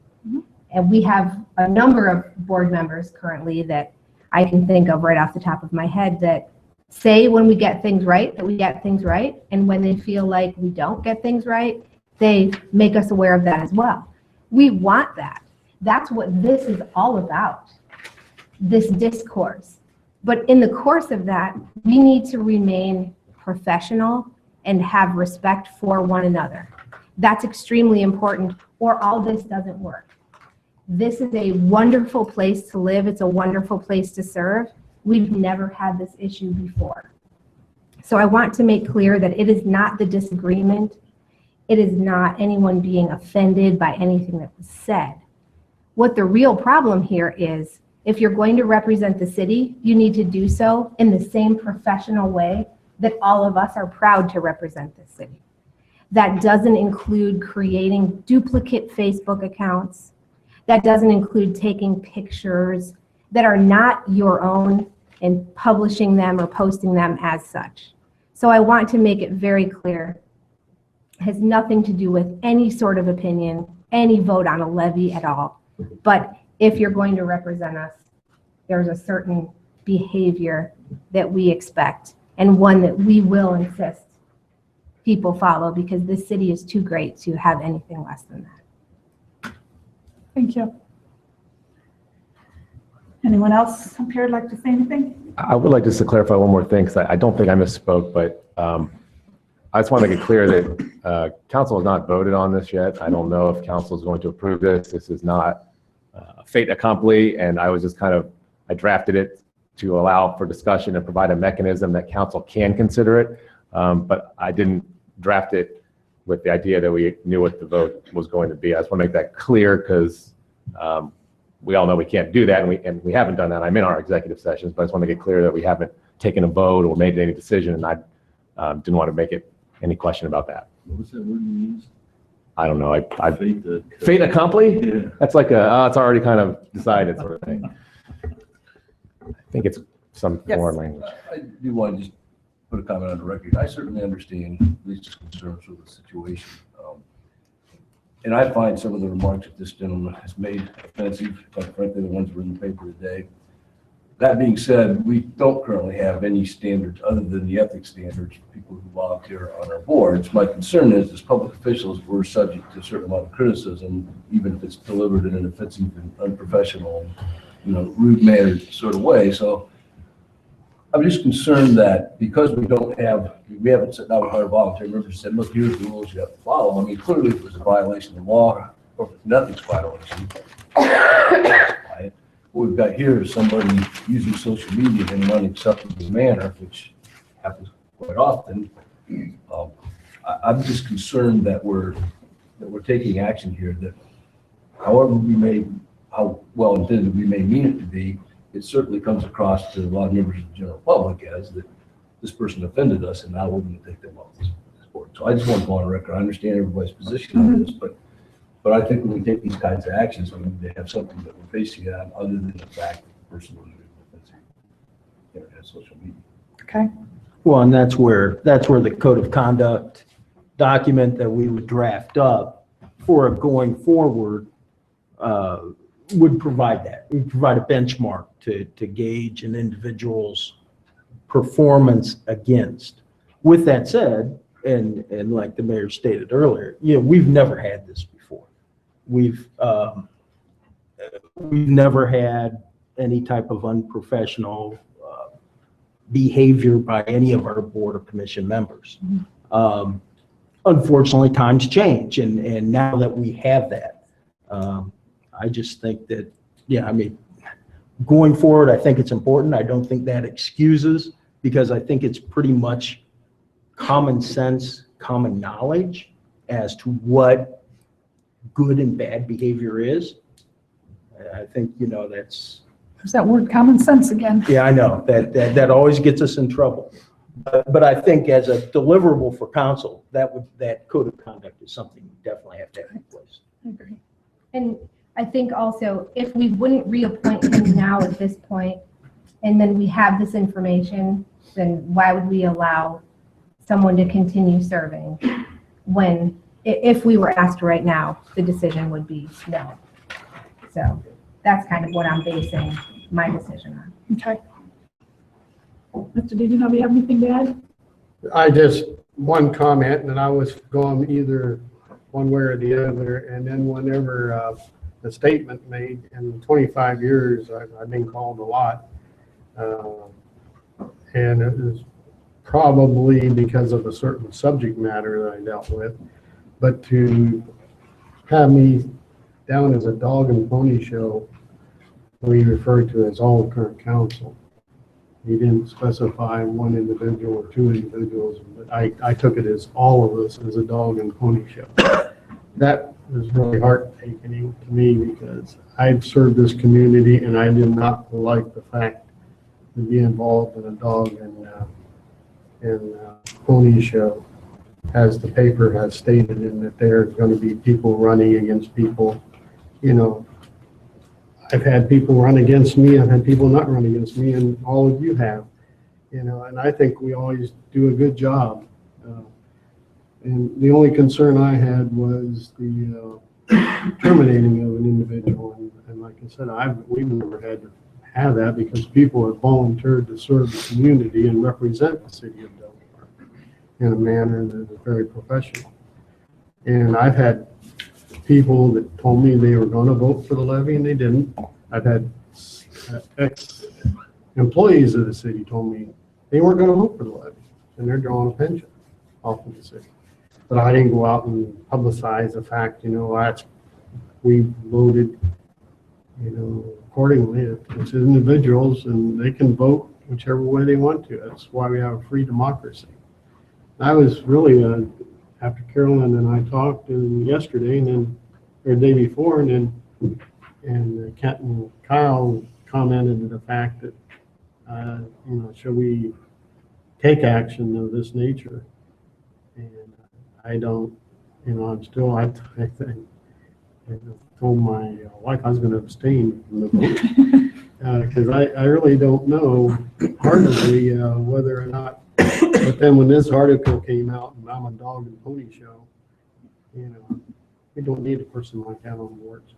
And we have a number of board members currently that I can think of right off the top of my head that say when we get things right, that we get things right. And when they feel like we don't get things right, they make us aware of that as well. We want that. That's what this is all about, this discourse. But in the course of that, we need to remain professional and have respect for one another. That's extremely important, or all this doesn't work. This is a wonderful place to live. It's a wonderful place to serve. We've never had this issue before. So I want to make clear that it is not the disagreement. It is not anyone being offended by anything that was said. What the real problem here is, if you're going to represent the city, you need to do so in the same professional way that all of us are proud to represent the city. That doesn't include creating duplicate Facebook accounts. That doesn't include taking pictures that are not your own and publishing them or posting them as such. So I want to make it very clear. It has nothing to do with any sort of opinion, any vote on a levy at all. But if you're going to represent us, there's a certain behavior that we expect, and one that we will insist people follow, because this city is too great to have anything less than that. Thank you. Anyone else up here like to say anything? I would like just to clarify one more thing, because I don't think I misspoke, but I just want to make it clear that council has not voted on this yet. I don't know if council is going to approve this. This is not fait accompli, and I was just I drafted it to allow for discussion and provide a mechanism that council can consider it, but I didn't draft it with the idea that we knew what the vote was going to be. I just want to make that clear, because we all know we can't do that, and we haven't done that. I'm in our executive sessions, but I just want to make it clear that we haven't taken a vote or made any decision, and I didn't want to make it any question about that. What was that word you used? I don't know. Fait accompli? Yeah. That's like it's already kind of decided sort of thing. I think it's some foreign language. I do want to just put a comment on the record. I certainly understand Lisa's concerns with the situation. And I find some of the remarks that this gentleman has made offensive, quite frankly, the ones that were in the paper today. That being said, we don't currently have any standards other than the ethics standards for people who volunteer on our boards. My concern is, as public officials, we're subject to a certain amount of criticism, even if it's delivered in an offensive and unprofessional, rude mannered sort of way. So I'm just concerned that because we haven't sat down with our volunteer members and said, look, here's the rules you have to follow. I mean, clearly it was a violation of law, or nothing's violation. What we've got here is somebody using social media in an unacceptable manner, which happens quite often. I'm just concerned that we're taking action here that, how well intended we may mean it to be, it certainly comes across to a lot of members of the general public as that this person offended us, and now we're going to take them off this board. So I just want to go on record. I understand everybody's position on this, but I think when we take these kinds of actions, we need to have something that we're basing on other than the fact that the person was offensive, internet, social media. Okay. Well, and that's where the code of conduct document that we would draft up for going forward would provide that. We provide a benchmark to gauge an individual's performance against. With that said, and like the mayor stated earlier, we've never had this before. We've never had any type of unprofessional behavior by any of our board or commission members. Unfortunately, times change, and now that we have that, I just think that, going forward, I think it's important. I don't think that excuses, because I think it's pretty much common sense, common knowledge as to what good and bad behavior is. I think, that's... There's that word common sense again. Yeah, I know. That always gets us in trouble. But I think as a deliverable for council, that code of conduct is something we definitely have to have in place. I agree. And I think also, if we wouldn't reappoint him now at this point, and then we have this information, then why would we allow someone to continue serving when, if we were asked right now, the decision would be no. So that's kind of what I'm basing my decision on. Okay. Mr. DeGeno, do you have anything to add? I just, one comment, and I was going either one way or the other, and then whenever the statement made, in 25 years, I've been called a lot. And it was probably because of a certain subject matter that I dealt with, but to have me down as a dog and pony show, we referred to as all current council. He didn't specify one individual or two individuals, but I took it as all of us as a dog and pony show. That was really heart-aching to me because I've served this community and I did not like the fact to be involved in a dog and pony show, as the paper has stated, and that there's going to be people running against people. You know, I've had people run against me, I've had people not run against me, and all of you have. You know, and I think we always do a good job. And the only concern I had was the terminating of an individual. And like I said, we've never had to have that because people have volunteered to serve the community and represent the city of Delaware in a manner that is very professional. And I've had people that told me they were going to vote for the levy and they didn't. I've had ex-employees of the city told me they weren't going to vote for the levy and they're drawing a pension off of the city. But I didn't go out and publicize the fact, you know, we voted, you know, accordingly. It's individuals and they can vote whichever way they want to. That's why we have a free democracy. I was really, after Carolyn and I talked yesterday and then, or the day before, and Kent and Kyle commented on the fact that, you know, should we take action of this nature? And I don't, you know, I'm still, I think, I told my wife I was going to abstain from the vote because I really don't know hardly whether or not. But then when this article came out and I'm a dog and pony show, you know, we don't need a person like that on boards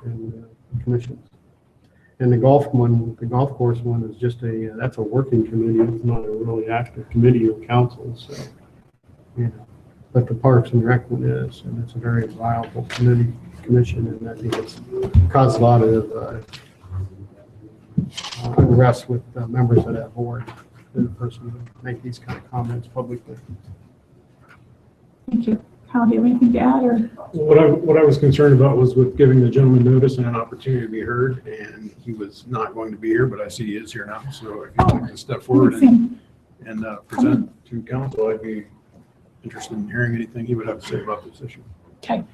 and commissions. And the golf course one is just that's a working committee. It's not a really active committee or council. So, you know, but the Parks and Rec one is, and it's a very viable commission, and I think it's caused a lot of unrest with members of that board. The person who make these kind of comments publicly. Thank you. Kyle, do you have anything to add? Or? What I was concerned about was with giving the gentleman notice and an opportunity to be heard, and he was not going to be here, but I see he is here now. So if you'd like to step forward and present to council, I'd be interested in hearing anything he would have to say about this issue. Okay.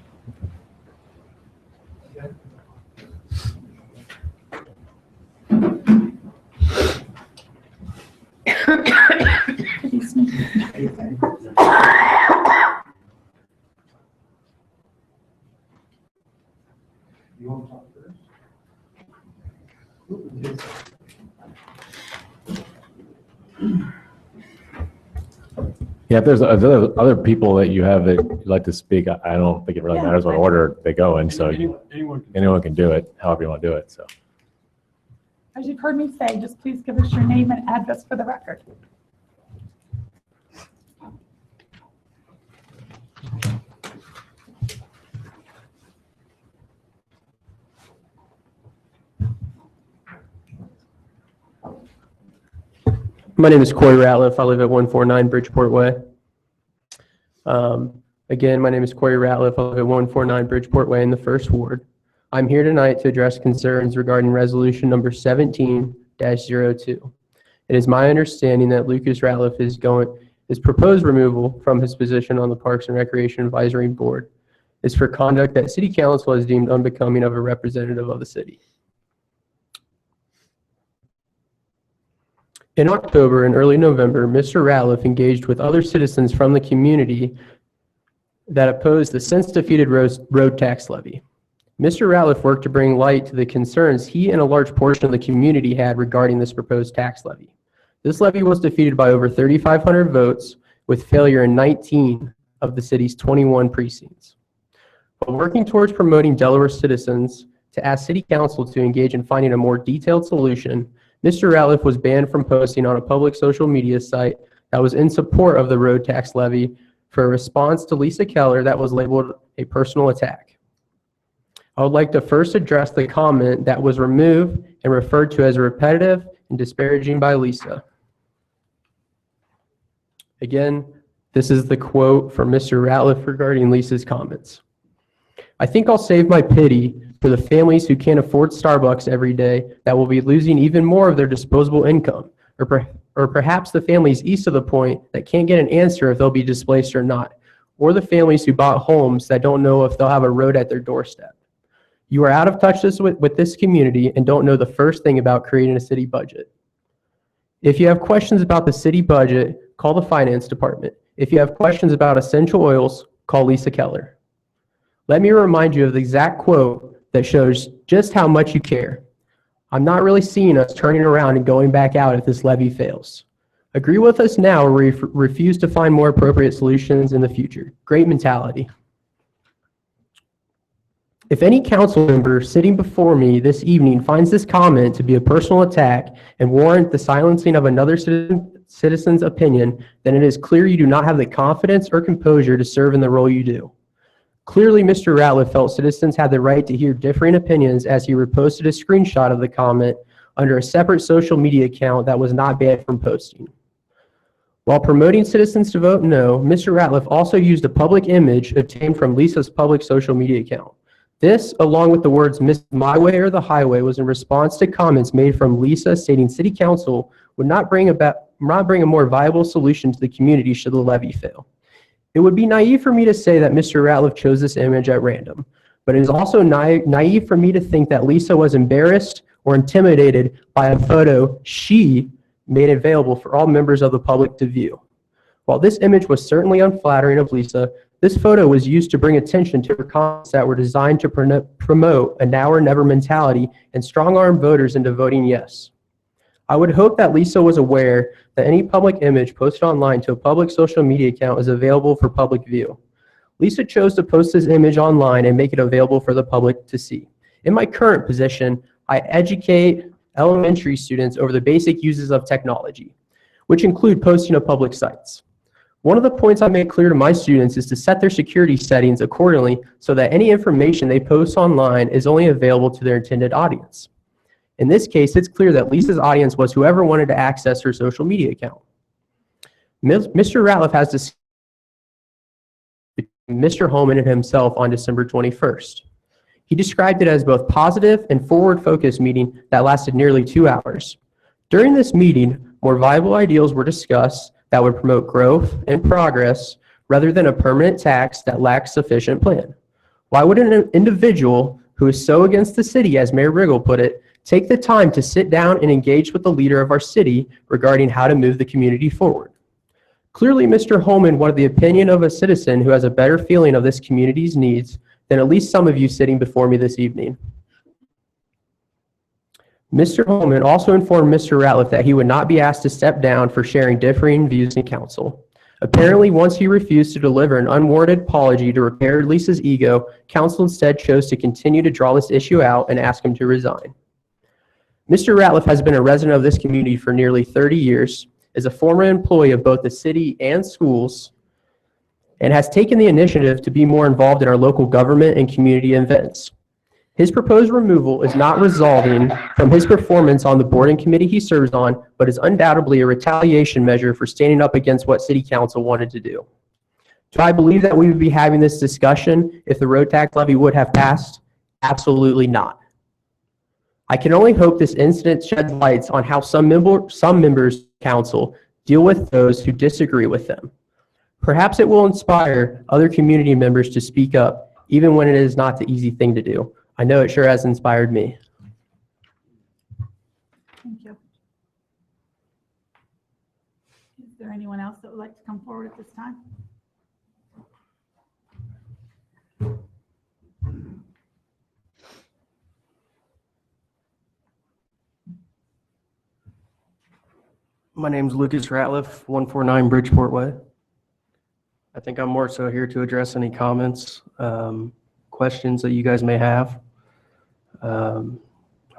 You want to talk Yeah, if there's other people that you have that you'd like to speak, I don't think it really matters what order they go in. So anyone can do it, however you want to do it. So. As you've heard me say, just please give us your name and address for the record. My name is Corey Ratliff. I live at 149 Bridgeport Way. Again, my name is Corey Ratliff. I live at 149 Bridgeport Way in the First Ward. I'm here tonight to address concerns regarding resolution number 17-02. It is my understanding that Lucas Ratliff his proposed removal from his position on the Parks and Recreation Advisory Board is for conduct that City Council has deemed unbecoming of a representative of the city. In October and early November, Mr. Ratliff engaged with other citizens from the community that opposed the since-defeated road tax levy. Mr. Ratliff worked to bring light to the concerns he and a large portion of the community had regarding this proposed tax levy. This levy was defeated by over 3,500 votes, with failure in 19 of the city's 21 precincts. While working towards promoting Delaware citizens to ask City Council to engage in finding a more detailed solution, Mr. Ratliff was banned from posting on a public social media site that was in support of the road tax levy for a response to Lisa Keller that was labeled a personal attack. I would like to first address the comment that was removed and referred to as repetitive and disparaging by Lisa. Again, this is the quote from Mr. Ratliff regarding Lisa's comments. I think I'll save my pity for the families who can't afford Starbucks every day that will be losing even more of their disposable income, or perhaps the families east of the point that can't get an answer if they'll be displaced or not, or the families who bought homes that don't know if they'll have a road at their doorstep. You are out of touch with this community and don't know the first thing about creating a city budget. If you have questions about the city budget, call the finance department. If you have questions about essential oils, call Lisa Keller. Let me remind you of the exact quote that shows just how much you care. I'm not really seeing us turning around and going back out if this levy fails. Agree with us now or refuse to find more appropriate solutions in the future. Great mentality. If any council member sitting before me this evening finds this comment to be a personal attack and warrant the silencing of another citizen's opinion, then it is clear you do not have the confidence or composure to serve in the role you do. Clearly, Mr. Ratliff felt citizens had the right to hear differing opinions as he reposted a screenshot of the comment under a separate social media account that was not banned from posting. While promoting citizens to vote no, Mr. Ratliff also used a public image obtained from Lisa's public social media account. This, along with the words "Miss My Way or the Highway," was in response to comments made from Lisa stating City Council would not bring a more viable solution to the community should the levy fail. It would be naive for me to say that Mr. Ratliff chose this image at random, but it is also naive for me to think that Lisa was embarrassed or intimidated by a photo she made available for all members of the public to view. While this image was certainly unflattering of Lisa, this photo was used to bring attention to her comments that were designed to promote a now or never mentality and strong-arm voters into voting yes. I would hope that Lisa was aware that any public image posted online to a public social media account is available for public view. Lisa chose to post this image online and make it available for the public to see. In my current position, I educate elementary students over the basic uses of technology, which include posting to public sites. One of the points I make clear to my students is to set their security settings accordingly so that any information they post online is only available to their intended audience. In this case, it's clear that Lisa's audience was whoever wanted to access her social media account. Mr. Ratliff has discussed Mr. Holman and himself on December 21st. He described it as both positive and forward-focused meeting that lasted nearly 2 hours. During this meeting, more viable ideals were discussed that would promote growth and progress rather than a permanent tax that lacks sufficient plan. Why would an individual who is so against the city, as Mayor Riggle put it, take the time to sit down and engage with the leader of our city regarding how to move the community forward? Clearly, Mr. Holman wanted the opinion of a citizen who has a better feeling of this community's needs than at least some of you sitting before me this evening. Mr. Holman also informed Mr. Ratliff that he would not be asked to step down for sharing differing views in council. Apparently, once he refused to deliver an unwarranted apology to repair Lisa's ego, council instead chose to continue to draw this issue out and ask him to resign. Mr. Ratliff has been a resident of this community for nearly 30 years, is a former employee of both the city and schools, and has taken the initiative to be more involved in our local government and community events. His proposed removal is not resulting from his performance on the board and committee he serves on, but is undoubtedly a retaliation measure for standing up against what City Council wanted to do. Do I believe that we would be having this discussion if the road tax levy would have passed? Absolutely not. I can only hope this incident sheds lights on how some members of council deal with those who disagree with them. Perhaps it will inspire other community members to speak up, even when it is not the easy thing to do. I know it sure has inspired me. Thank you. Is there anyone else that would like to come forward at this time? My name's Lucas Ratliff, 149 Bridgeport Way. I think I'm more so here to address any comments, questions that you guys may have. I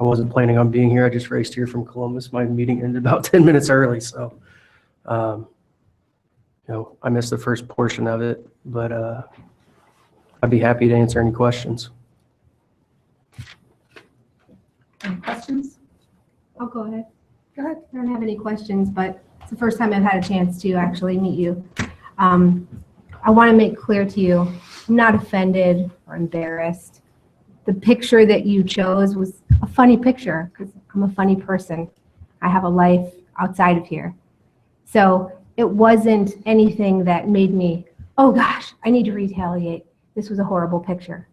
wasn't planning on being here. I just raced here from Columbus. My meeting ended about 10 minutes early, so I missed the first portion of it, but I'd be happy to answer any questions. Any questions? I'll go ahead. Go ahead. I don't have any questions, but it's the first time I've had a chance to actually meet you. I want to make clear to you, I'm not offended or embarrassed. The picture that you chose was a funny picture because I'm a funny person. I have a life outside of here. So it wasn't anything that made me, oh gosh, I need to retaliate. This was a horrible picture.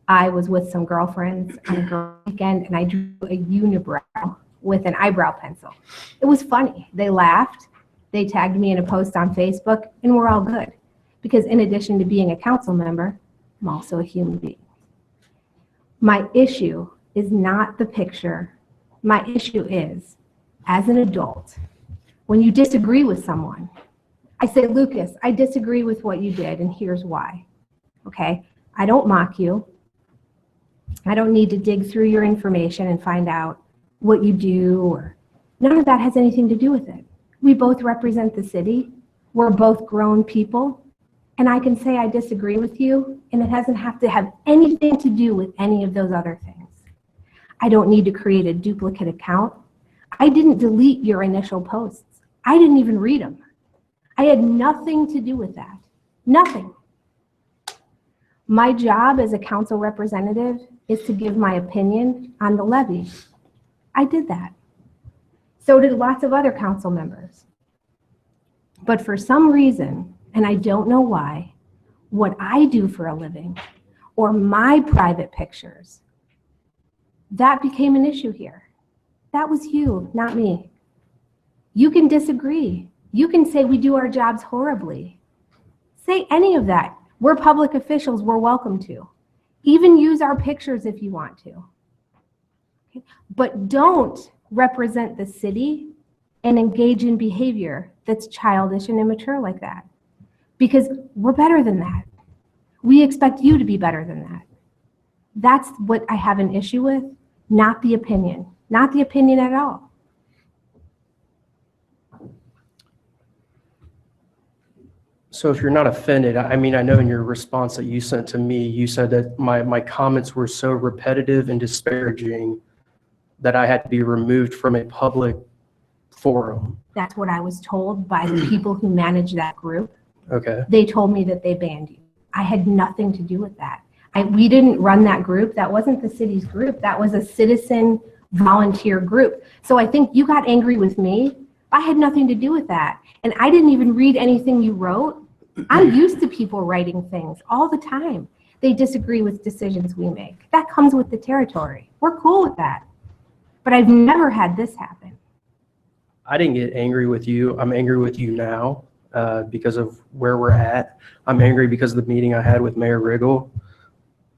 I was with some girlfriends on a girl weekend and I drew a unibrow with an eyebrow pencil. It was funny. They laughed. They tagged me in a post on Facebook and we're all good. Because in addition to being a council member, I'm also a human being. My issue is not the picture. My issue is, as an adult, when you disagree with someone, I say, Lucas, I disagree with what you did and here's why. Okay? I don't mock you. I don't need to dig through your information and find out what you do, or none of that has anything to do with it. We both represent the city. We're both grown people. And I can say I disagree with you, and it doesn't have to have anything to do with any of those other things. I don't need to create a duplicate account. I didn't delete your initial posts. I didn't even read them. I had nothing to do with that. Nothing. My job as a council representative is to give my opinion on the levy. I did that. So did lots of other council members. But for some reason, and I don't know why, what I do for a living or my private pictures, that became an issue here. That was you, not me. You can disagree. You can say we do our jobs horribly. Say any of that. We're public officials, we're welcome to. Even use our pictures if you want to. Okay? But don't represent the city and engage in behavior that's childish and immature like that. Because we're better than that. We expect you to be better than that. That's what I have an issue with, not the opinion. Not the opinion at all. So if you're not offended, I mean, I know in your response that you sent to me, you said that my comments were so repetitive and disparaging that I had to be removed from a public forum. That's what I was told by the people who manage that group. Okay. They told me that they banned you. I had nothing to do with that. We didn't run that group. That wasn't the city's group. That was a citizen volunteer group. So I think you got angry with me. I had nothing to do with that. And I didn't even read anything you wrote. I'm used to people writing things all the time. They disagree with decisions we make. That comes with the territory. We're cool with that. But I've never had this happen. I didn't get angry with you. I'm angry with you now because of where we're at. I'm angry because of the meeting I had with Mayor Riggle.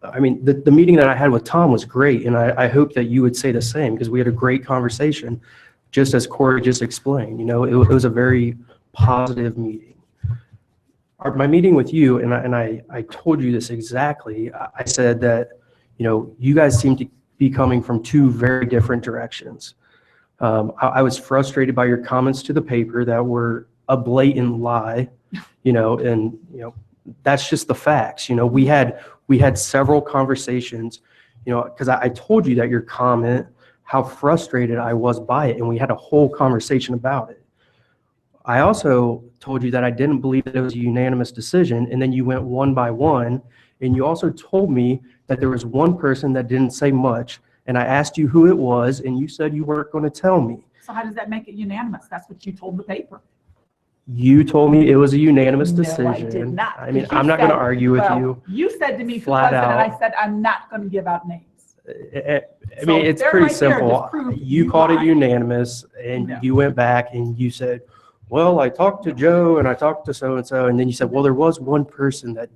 I mean, the meeting that I had with Tom was great, and I hope that you would say the same because we had a great conversation, just as Corey just explained. You know, it was a very positive meeting. My meeting with you, and I told you this exactly, I said that, you know, you guys seem to be coming from two very different directions. I was frustrated by your comments to the paper that were a blatant lie, you know, and, you know, that's just the facts. You know, we had several conversations, you know, because I told you that your comment, how frustrated I was by it, and we had a whole conversation about it. I also told you that I didn't believe that it was a unanimous decision, and then you went one by one, and you also told me that there was one person that didn't say much, and I asked you who it was, and you said you weren't going to tell me. So how does that make it unanimous? That's what you told the paper. You told me it was a unanimous decision. No, I did not. I mean, You I'm not going to said- argue with well, you. You said to me who flat was it, and I out. said, I'm not going to give out names. I So mean, it's there pretty right there simple. just proved You you called it lied. unanimous, and No. you went back and you said, well, I talked to Joe and I talked to so-and-so, and then you said, well, there was one person that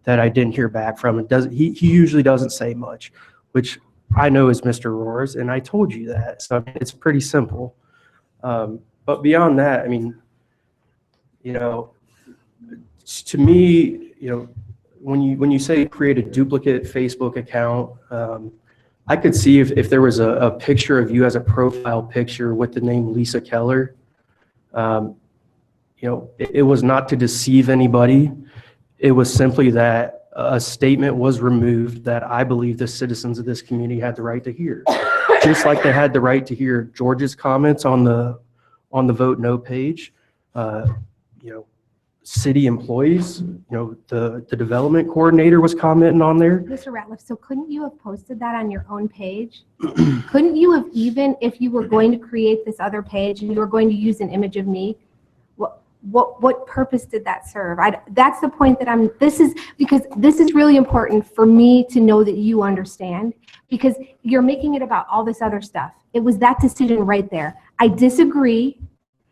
I didn't hear back from. He usually doesn't say much, which I know is Mr. Roars, and I told you that. So I mean, it's pretty simple. But beyond that, I mean, you know, to me, you know, when you say create a duplicate Facebook account, I could see if there was a picture of you as a profile picture with the name Lisa Keller. It was not to deceive anybody. It was simply that a statement was removed that I believe the citizens of this community had the right to hear. Just like they had the right to hear George's comments on the vote no page. City employees, the development coordinator was commenting on there. Mr. Ratliff, so couldn't you have posted that on your own page? Couldn't you have, even if you were going to create this other page and you were going to use an image of me, what purpose did that serve? That's the point that because this is really important for me to know that you understand, because you're making it about all this other stuff. It was that decision right there. I disagree.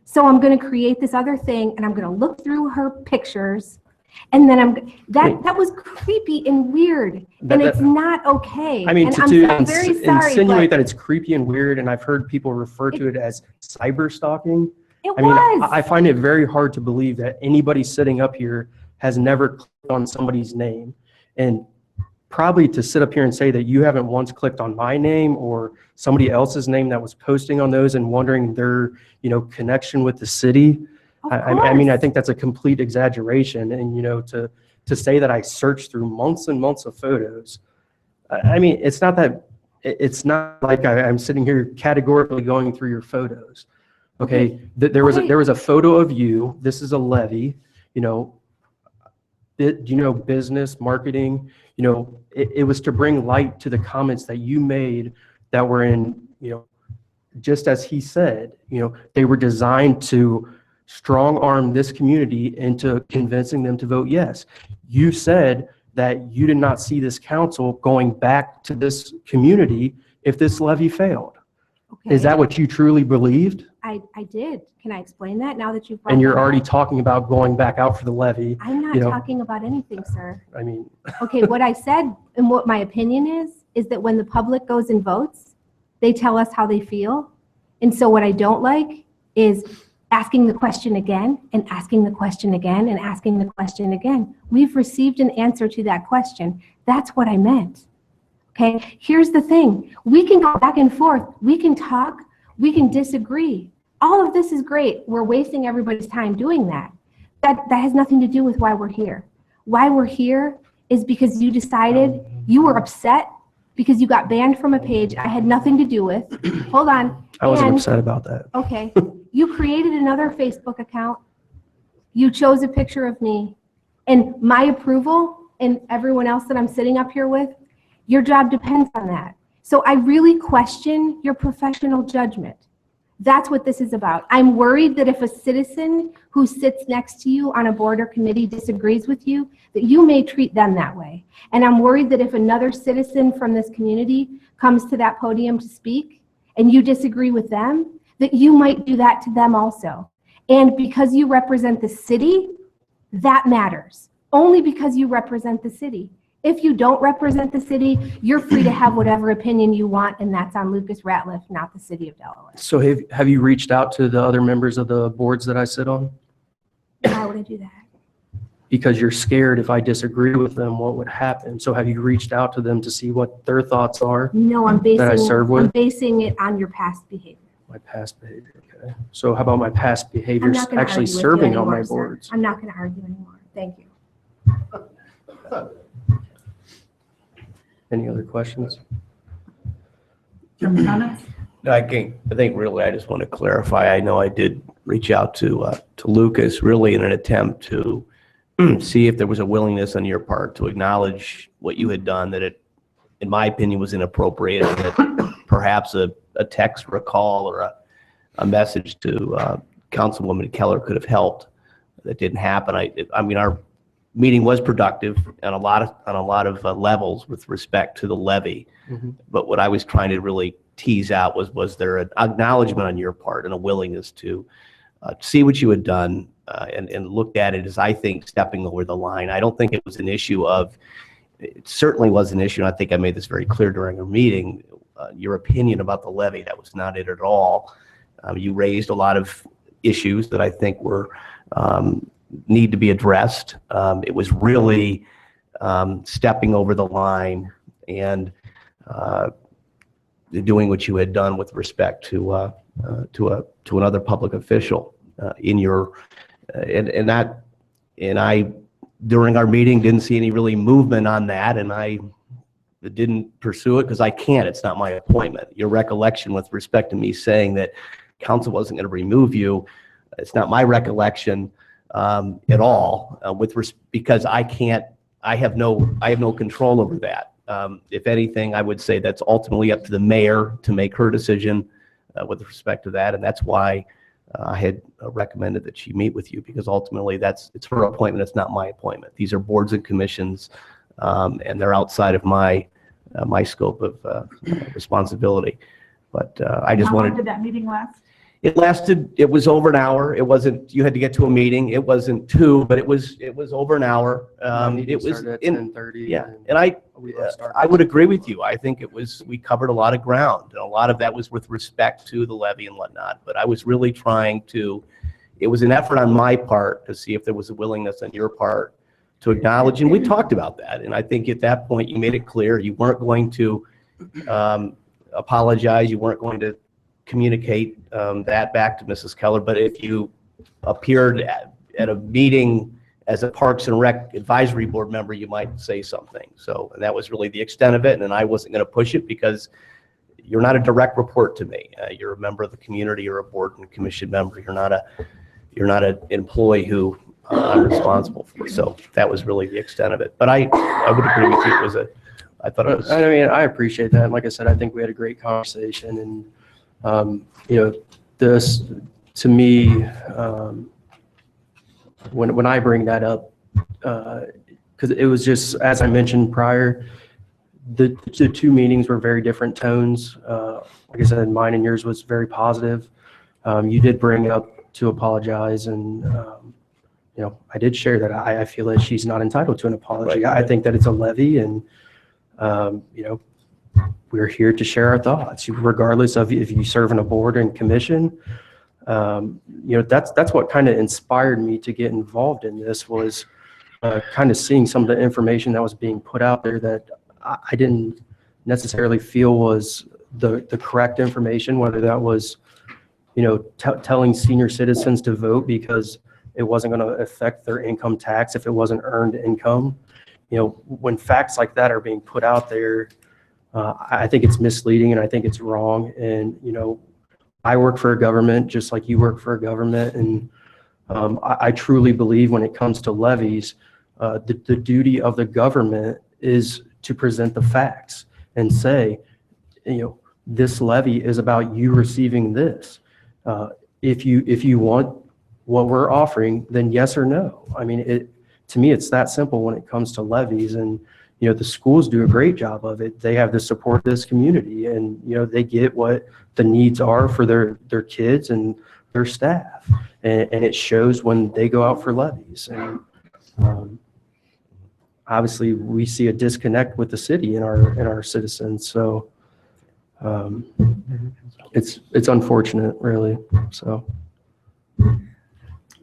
So I'm going to create this other thing, and I'm going to look through her pictures, and then that was creepy and weird, and it's not okay. I mean, and to I'm very sorry, insinuate but that it's creepy and weird, and I've heard people refer to it as cyber stalking. It I mean, was. I find it very hard to believe that anybody sitting up here has never clicked on somebody's name, and probably to sit up here and say that you haven't once clicked on my name or somebody else's name that was posting on those and wondering their, connection with the city. I mean, I think that's a complete exaggeration. And, to say that I searched through months and months of photos, I mean, it's not like I'm sitting here categorically going through your photos. Okay. There was a photo of you. This is a levy, business, marketing, it was to bring light to the comments that you made that were in, just as he said, they were designed to strong arm this community into convincing them to vote yes. You said that you did not see this council going back to this community if this levy failed. Okay. Is that what you truly believed? I did. Can I explain that now that you've brought And you're that already up? talking about going back out for the levy. I'm not talking about anything, sir. I mean, Okay, what I said and what my opinion is that when the public goes and votes, they tell us how they feel. And so what I don't like is asking the question again and asking the question again and asking the question again. We've received an answer to that question. That's what I meant. Okay, here's the thing. We can go back and forth. We can talk. We can disagree. All of this is great. We're wasting everybody's time doing that. That has nothing to do with why we're here. Why we're here is because you decided you were upset because you got banned from a page I had nothing to do with. Hold on. I wasn't And- upset about that. Okay. You created another Facebook account. You chose a picture of me. And my approval and everyone else that I'm sitting up here with, your job depends on that. So I really question your professional judgment. That's what this is about. I'm worried that if a citizen who sits next to you on a board or committee disagrees with you, that you may treat them that way. And I'm worried that if another citizen from this community comes to that podium to speak and you disagree with them, that you might do that to them also. And because you represent the city, that matters. Only because you represent the city. If you don't represent the city, you're free to have whatever opinion you want, and that's on Lucas Ratliff, not the city of Delaware. So have you reached out to the other members of the boards that I sit on? Why would I do that? Because you're scared if I disagree with them, what would happen? So have you reached out to them to see what their thoughts are? No, I'm That I serve with? basing it on your past behavior. My past behavior, okay. So how about my past I'm behaviors not gonna actually argue with you serving on my anymore, sir. boards? I'm not going to argue anymore. Thank you. Any other questions? Comments? No, I think really I just want to clarify. I know I did reach out to Lucas really in an attempt to see if there was a willingness on your part to acknowledge what you had done, that it, in my opinion, was inappropriate, and that perhaps a text or a call or a message to Councilwoman Keller could have helped. That didn't happen. I mean, our meeting was productive on a lot of levels with respect to the levy. Mm-hmm. But what I was trying to really tease out was there an acknowledgement on your part and a willingness to see what you had done and looked at it as, I think, stepping over the line. I don't think it was an issue of, it certainly was an issue, and I think I made this very clear during our meeting, your opinion about the levy. That was not it at all. You raised a lot of issues that I think were need to be addressed. It was really stepping over the line and doing what you had done with respect to another public official in your, and I, during our meeting, didn't see any really movement on that, and I didn't pursue it because I can't. It's not my appointment. Your recollection with respect to me saying that council wasn't going to remove you, it's not my recollection at all. Because I can't. I have no control over that. If anything, I would say that's ultimately up to the mayor to make her decision with respect to that, and that's why I had recommended that she meet with you, because ultimately it's her appointment. It's not my appointment. These are boards and commissions, and they're outside of my scope of responsibility. But I just How long wanted. did that meeting last? It was over an hour. It wasn't, you had to get to a meeting. It wasn't 2, but it was over an hour. It was started at in, 10:30. yeah. And I would agree with you. I think we covered a lot of ground, and a lot of that was with respect to the levy and whatnot. But I was really it was an effort on my part to see if there was a willingness on your part to acknowledge, and we talked about that. And I think at that point you made it clear you weren't going to apologize. You weren't going to communicate that back to Mrs. Keller, but if you appeared at a meeting as a Parks and Rec Advisory Board member, you might say something. So, and that was really the extent of it, and I wasn't going to push it because you're not a direct report to me. You're a member of the community. You're a board and commission member. You're not an employee who I'm responsible for. So that was really the extent of it. But I would agree with you. I thought it was. I mean, I appreciate that. And like I said, I think we had a great conversation, and this, to me, when I bring that up, because it was just, as I mentioned prior, the 2 meetings were very different tones. Like I said, mine and yours was very positive. You did bring up to apologize, and I did share that I feel that she's not entitled to an apology. Right. I think that it's a levy, and we're here to share our thoughts, regardless of if you serve on a board and commission. That's what kind of inspired me to get involved in this, was kind of seeing some of the information that was being put out there that I didn't necessarily feel was the correct information, whether that was, telling senior citizens to vote because it wasn't going to affect their income tax if it wasn't earned income. When facts like that are being put out there, I think it's misleading, and I think it's wrong. And, I work for a government just like you work for a government. And I truly believe when it comes to levies, the duty of the government is to present the facts and say, this levy is about you receiving this. If you want what we're offering, then yes or no. I mean, to me, it's that simple when it comes to levies. And the schools do a great job of it. They have the support of this community, and they get what the needs are for their kids and their staff, and it shows when they go out for levies. And obviously, we see a disconnect with the city and our citizens. So it's unfortunate, really. So.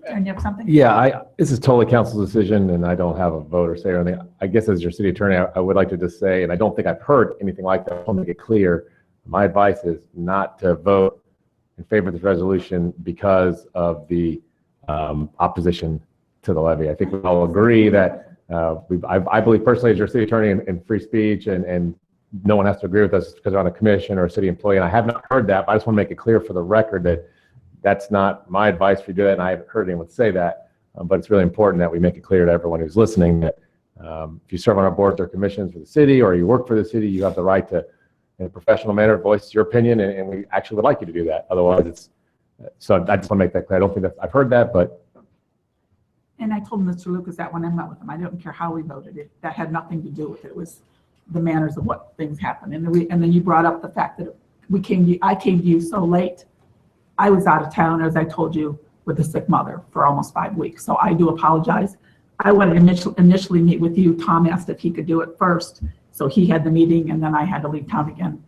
And you have something? Yeah, this is totally council's decision, and I don't have a vote or say or anything. I guess as your city attorney, I would like to just say, and I don't think I've heard anything like that. I want to make it clear. My advice is not to vote in favor of this resolution because of the opposition to the levy. I think we all agree that I believe personally as your city attorney in free speech, and no one has to agree with us because they're on a commission or a city employee. And I have not heard that, but I just want to make it clear for the record that that's not my advice for you to do that, and I haven't heard anyone say that. But it's really important that we make it clear to everyone who's listening that if you serve on our boards or commissions for the city, or you work for the city, you have the right to, in a professional manner, voice your opinion, and we actually would like you to do that. Otherwise, so I just want to make that clear. I don't think that I've heard that, but. And I told Mr. Lucas that when I met with him, I didn't care how we voted. That had nothing to do with it. It was the manners of what things happened. And then you brought up the fact that I came to you so late. I was out of town, as I told you, with a sick mother for almost 5 weeks. So I do apologize. I wanted to initially meet with you. Tom asked if he could do it first. So he had the meeting, and then I had to leave town again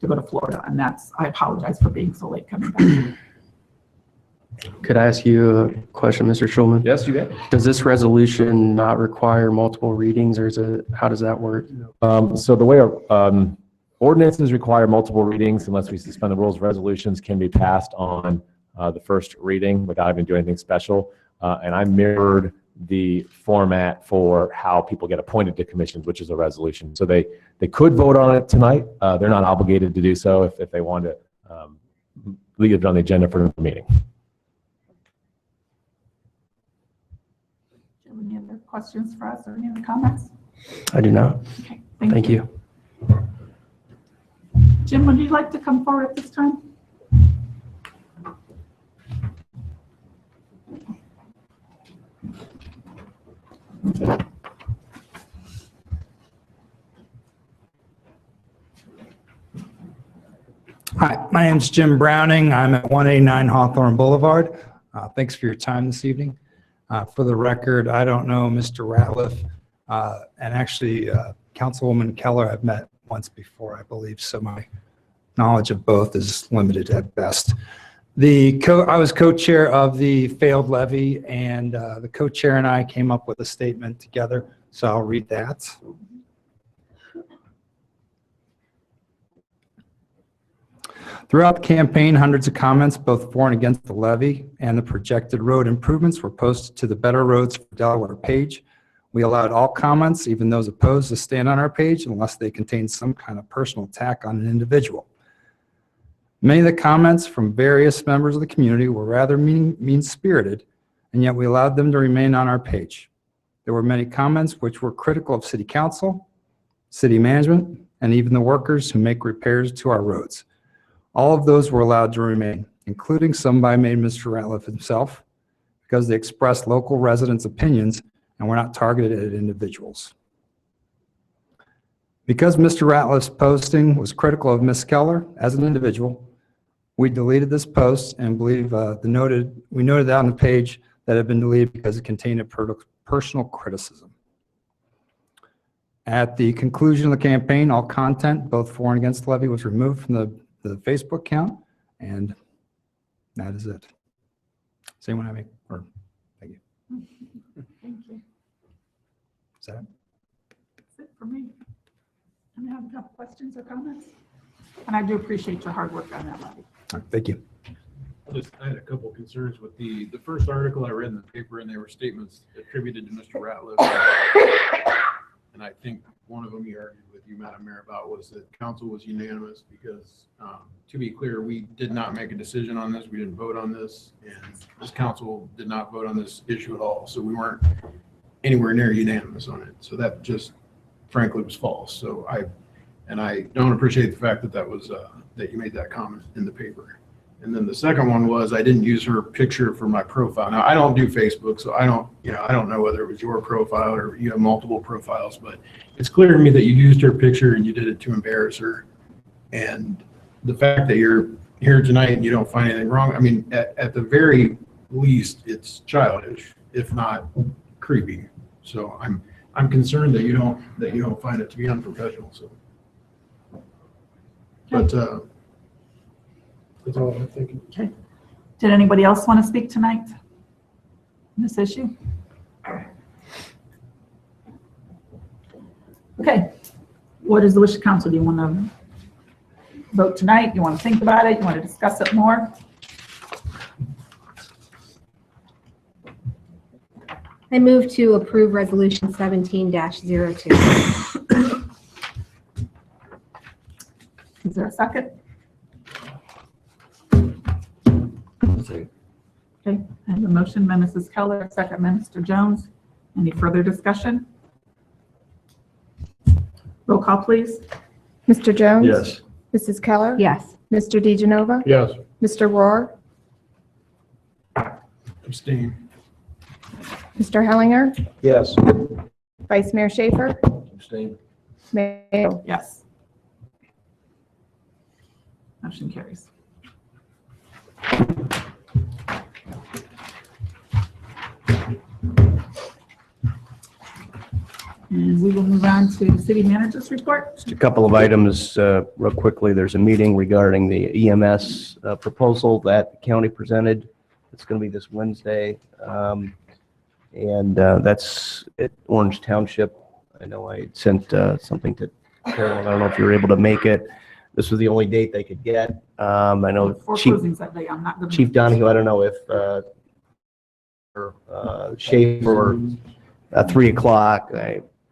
to go to Florida. And I apologize for being so late coming back. Could I ask you a question, Mr. Schulman? Yes, you can. Does this resolution not require multiple readings, or how does that work? So the way Ordinances require multiple readings unless we suspend the rules. Resolutions can be passed on the first reading without having to do anything special. And I mirrored the format for how people get appointed to commissions, which is a resolution. So they could vote on it tonight. They're not obligated to do so if they want to leave it on the agenda for the meeting. Do you have any other questions for us or any other comments? I do not. Okay, Thank you. Jim, would you like to come forward at this time? Hi, my name's Jim Browning. I'm at 189 Hawthorne Boulevard. Thanks for your time this evening. For the record, I don't know Mr. Ratliff, and actually Councilwoman Keller I've met once before, I believe, so my knowledge of both is limited at best. I was co-chair of the failed levy, and the co-chair and I came up with a statement together, so I'll read that. Throughout the campaign, hundreds of comments, both for and against the levy and the projected road improvements, were posted to the Better Roads for Delaware page. We allowed all comments, even those opposed, to stand on our page unless they contain some kind of personal attack on an individual. Many of the comments from various members of the community were rather mean-spirited, and yet we allowed them to remain on our page. There were many comments which were critical of City Council, city management, and even the workers who make repairs to our roads. All of those were allowed to remain, including some by Mr. Ratliff himself, because they expressed local residents' opinions and were not targeted at individuals. Because Mr. Ratliff's posting was critical of Ms. Keller as an individual, we deleted this post and believe we noted that on the page that had been deleted because it contained a personal criticism. At the conclusion of the campaign, all content, both for and against the levy, was removed from the Facebook account, and that is it. Does anyone have any? Or thank you. Thank you. Is that it? That's it for me. Any other questions or comments? And I do appreciate your hard work on that levy. All right, thank you. I had a couple concerns with the first article I read in the paper, and they were statements attributed to Mr. Ratliff. And I think one of them he argued with you, Madam Mayor, about was that council was unanimous because, to be clear, we did not make a decision on this. We didn't vote on this, and this council did not vote on this issue at all. So we weren't anywhere near unanimous on it. So that just, frankly, was false. So I don't appreciate the fact that that you made that comment in the paper. And then the second one was I didn't use her picture for my profile. Now I don't do Facebook, so I don't know whether it was your profile or you have multiple profiles, but it's clear to me that you used her picture and you did it to embarrass her. And the fact that you're here tonight and you don't find anything wrong, I mean, at the very least, it's childish, if not creepy. So I'm concerned that you don't find it to be unprofessional. So, but that's all I'm thinking. Okay. Did anybody else want to speak tonight on this issue? Okay. What is the wish of council? Do you want to vote tonight? You want to think about it? You want to discuss it more? I move to approve Resolution 17-02. Is there a second? Okay, I have a motion by Mrs. Keller, a second by Mr. Jones. Any further discussion? Roll call, please. Mr. Jones? Yes. Mrs. Keller? Yes. Mr. DeGenova? Yes. Mr. Rohr? Abstain. Mr. Hellinger? Yes. Vice Mayor Schaefer? Abstain. Mayor? Yes. Motion carries. And we will move on to city manager's report. Just a couple of items real quickly. There's a meeting regarding the EMS proposal that the county presented. It's going to be this Wednesday. And that's at Orange Township. I know I sent something to Carolyn, I don't know if you were able to make it. This was the only date they could get. I know Four Chief closings that day, I'm not going to. Chief Donahue, I don't know if Schaefer, 3 o'clock.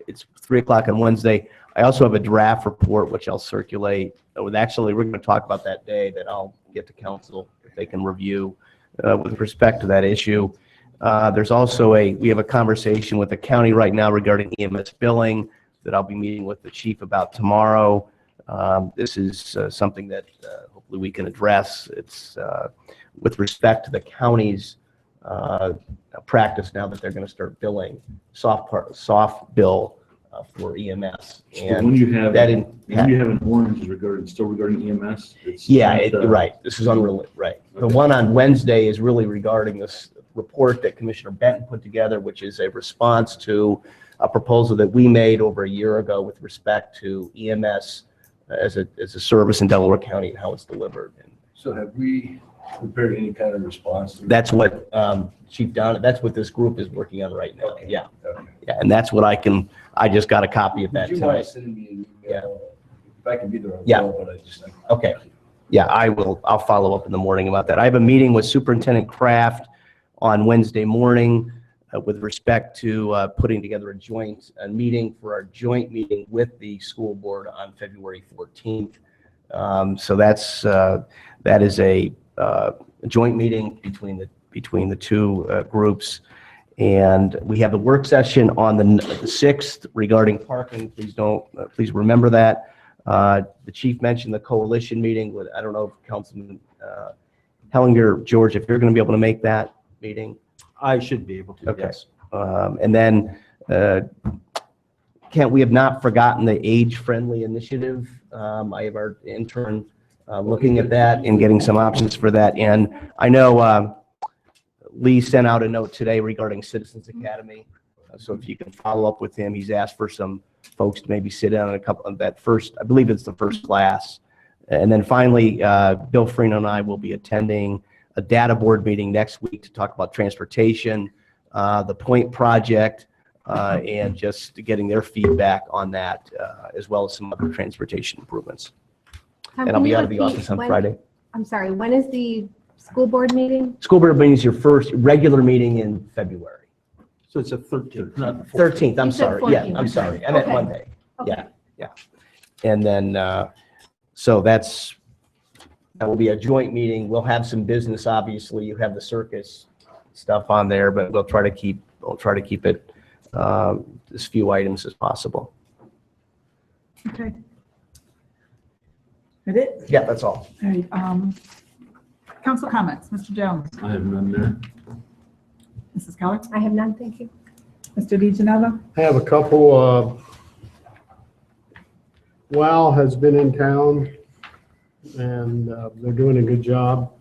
It's 3 o'clock on Wednesday. I also have a draft report, which I'll circulate. Actually, we're going to talk about that day that I'll get to council if they can review with respect to that issue. There's also we have a conversation with the county right now regarding EMS billing that I'll be meeting with the chief about tomorrow. This is something that hopefully we can address. It's with respect to the county's practice now that they're going to start billing soft bill for EMS. And when you have that an ordinance regarding EMS, it's right. This is unrelated. Right. Okay. The one on Wednesday is really regarding this report that Commissioner Benton put together, which is a response to a proposal that we made over a year ago with respect to EMS as a service in Delaware County and how it's delivered. So have we prepared any kind of response? That's what Chief Don. That's what this group is working on right now. Okay. Yeah. Okay. Yeah, and that's what I just got a copy of that Would you mind tonight. sending me an email? If I can be there, I Yeah. will, but Okay. Yeah, I will. I'll follow up in the morning about that. I have a meeting with Superintendent Kraft on Wednesday morning with respect to putting together a meeting for our joint meeting with the school board on February 14th. So that is a joint meeting between the two groups. And we have the work session on the 6th regarding parking. Please remember that. The chief mentioned the coalition meeting with, I don't know if Councilman Hellinger, George, if you're going to be able to make that meeting. I should be able to, Okay. yes. And then, Kent, we have not forgotten the age-friendly initiative. I have our intern looking at that and getting some options for that. And I know Lee sent out a note today regarding Citizens Academy. So if you can follow up with him, he's asked for some folks to maybe sit down on a couple of that first, I believe it's the first class. And then finally, Bill Farina and I will be attending a data board meeting next week to talk about transportation, the Point Project, and just getting their feedback on that, as well as some other transportation improvements. And I'll be out of the office on Friday. I'm sorry, when is the school board meeting? School board meeting is your first regular meeting in February. So it's a 13th, not the 13th, I'm You said sorry. Yeah, 14th. I'm sorry. I meant Okay. Monday. Okay. Yeah. And then, so that will be a joint meeting. We'll have some business, obviously. You have the circus stuff on there, but we'll try to keep it as few items as possible. Okay. That it? Yeah, that's all. All right, council comments, Mr. Jones, I have none there. Mrs. Keller, I have none, thank you. Mr. DeGenova. I have a couple, WOW has been in town and they're doing a good job.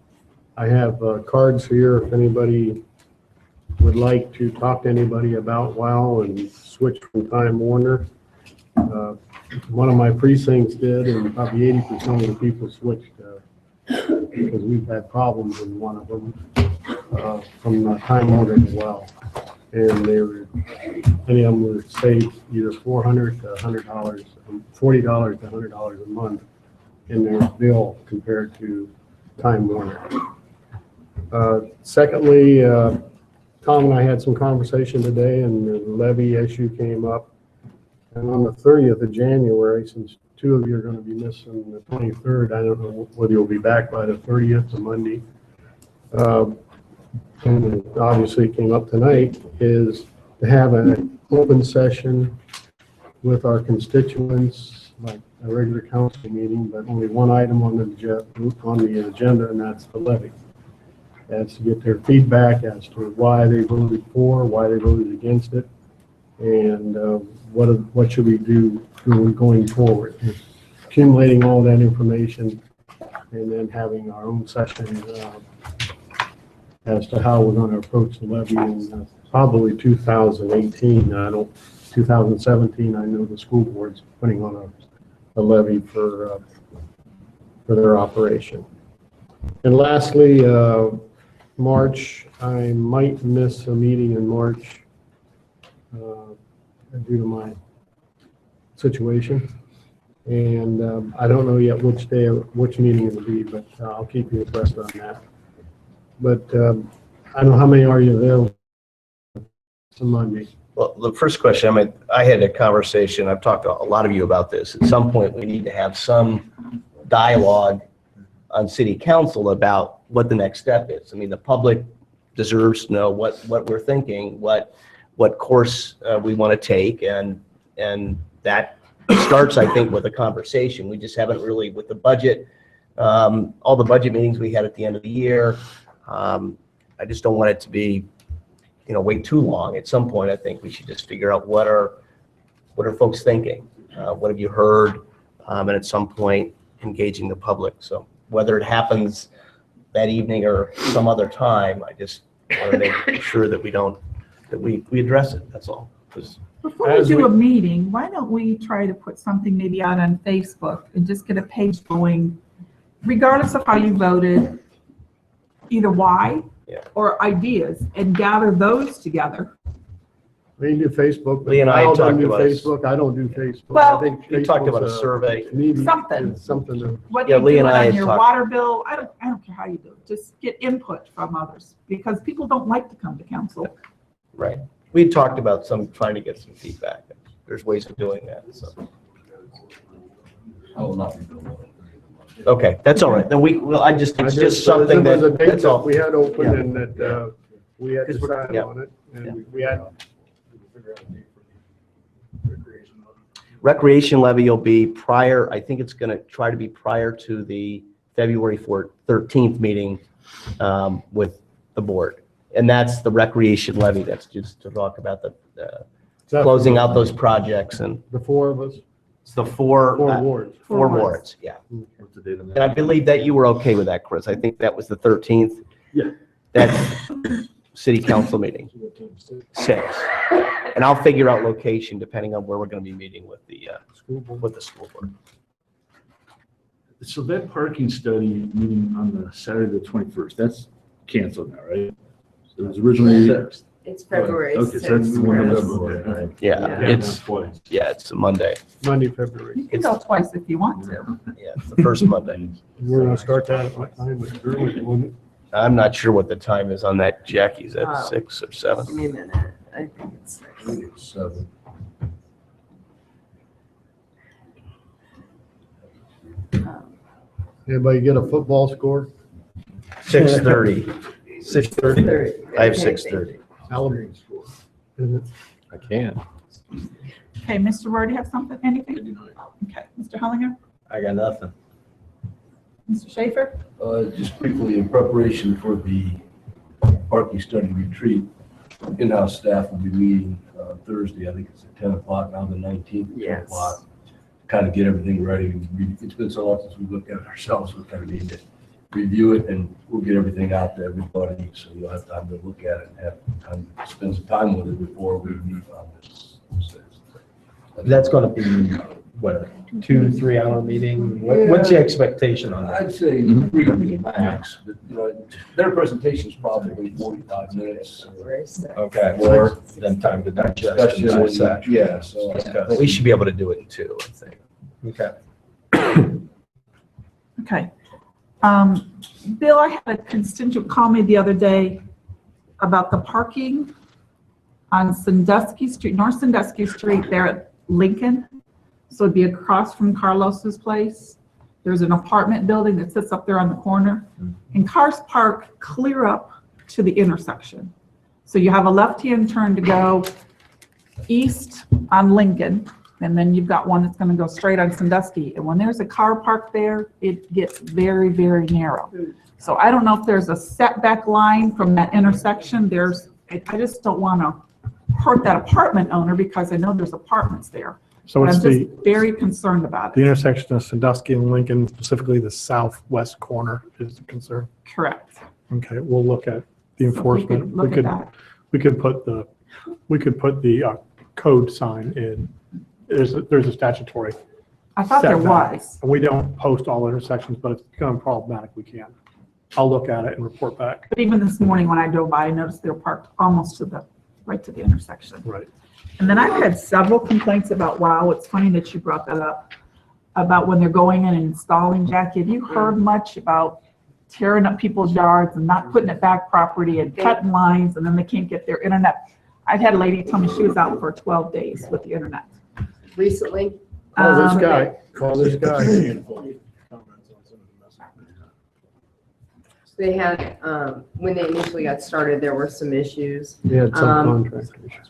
I have cards here if anybody would like to talk to anybody about WOW and switch from Time Warner. One of my precincts did, and probably 80% of the people switched because we've had problems in one of them from Time Warner to WOW. And many of them were saved either $400 to $100, $40 to $100 a month in their bill compared to Time Warner. Secondly, Tom and I had some conversation today and the levy issue came up. And on the 30th of January, since two of you are going to be missing the 23rd, I don't know whether you'll be back by the 30th, the Monday. And obviously it came up tonight, is to have an open session with our constituents, like a regular council meeting, but only one item on the agenda, and that's the levy. That's to get their feedback as to why they voted for, why they voted against it, and what should we do going forward. Accumulating all that information and then having our own session as to how we're going to approach the levy in probably 2018. 2017, I know the school board's putting on a levy for their operation. And lastly, March, I might miss a meeting in March due to my situation. And I don't know yet which day, or which meeting it'll be, but I'll keep you abreast on that. But I don't know how many are you available on Monday? Well, the first question, I had a conversation, I've talked to a lot of you about this. At some point, we need to have some dialogue on city council about what the next step is. I mean, the public deserves to know what we're thinking, what course we want to take, and that starts, I think, with a conversation. We just haven't really, with the budget, all the budget meetings we had at the end of the year, I just don't want it to be, wait too long. At some point, I think we should just figure out what are folks thinking? What have you heard? And at some point, engaging the public. So whether it happens that evening or some other time, I just want to make sure that we address it. That's all. Before we do a meeting, why don't we try to put something maybe out on Facebook and just get a page going, regardless of how you voted, either why or ideas, and gather those together. We can do Facebook. Lee and I don't talked do about it. Facebook. I don't do Facebook. Well, I think we talked about a Facebook's survey. Something. To. What Yeah, you Lee do and it I on had your talked. water bill, I don't care how you do it. Just get input from others, because people don't like to come to council. Right. We talked about trying to get some feedback. There's ways of doing that. So. I will not be doing Okay, that's all right. Then it's just something There was a that, date that's that all. we had open Yeah. and that we had to decide yeah. on it. And we had, Recreation levy will be prior, I think it's going to try to be prior to the February 13th meeting with the board. And that's the recreation levy. That's just to talk about the closing out those projects and. the four of us, It's the four wards. Four wards, yeah. And I believe that you were okay with that, Chris. I think that was the 13th. Yeah. That's city council meeting, 6. And I'll figure out location depending on where we're going to be meeting with the school board. So that parking study meeting on the Saturday, the 21st, that's canceled now, right? So it was originally. It's February Okay, so that's the one that's. Okay, all right. Yeah, it's a Monday. Monday, February. You can go twice if you want to. Yeah, it's the first Monday. We're going to start that at what time? Like early, wouldn't it? I'm not sure what the time is on that, Jackie. Is that Oh. 6 or 7? Give me a minute. I think it's 7. Anybody get a football score? 6:30. 6:30. I have 6:30. Alabama score. I can. Okay, Mr. Word, you have something, anything? Okay, Mr. Hellinger, I got nothing. Mr. Schaefer? Just quickly, in preparation for the parking study retreat, in-house staff will be meeting Thursday, I think it's at 10 o'clock, now the 19th, 10 Yes. o'clock. Kind of get everything ready. It's been so long since we looked at it ourselves, we kind of need to review it, and we'll get everything out to everybody, so you'll have time to look at it and have time to spend some time with it before we meet on this. That's going to be, what, 2-3 hour meeting? What's the expectation on that? I'd say 3 max, but, their presentation's probably 45 minutes. Okay, more than time to digest and dissect. Yeah, so. But we should be able to do it in 2, I think. Okay. Okay. Bill, I had a constituent call me the other day about the parking on Sandusky Street, North Sandusky Street there at Lincoln. So it'd be across from Carlos's place. There's an apartment building that sits up there on the corner. And cars park clear up to the intersection. So you have a left-hand turn to go east on Lincoln, and then you've got one that's going to go straight on Sandusky. And when there's a car parked there, it gets very, very narrow. So I don't know if there's a setback line from that intersection. I just don't want to hurt that apartment owner because I know there's apartments there. So But it's I'm the, just very concerned about the it. intersection of Sandusky and Lincoln, specifically the southwest corner is the concern. Correct. Okay, we'll look at the So if we could enforcement. look at that. We could put the code sign in. There's a statutory. I thought there setback. was. And we don't post all intersections, but if it's becoming problematic, we can. I'll look at it and report back. But even this morning when I drove by, I noticed they were parked almost right to the intersection. Right. And then I've had several complaints about, wow, it's funny that you brought that up. about when they're going in and installing, Jackie? Have you heard much about tearing up people's yards and not putting it back properly and cutting lines and then they can't get their internet? I've had a lady tell me she was out for 12 days with the internet. Recently? Call this guy, call this guy. They had, when they initially got started, there were some issues. They had subcontractors.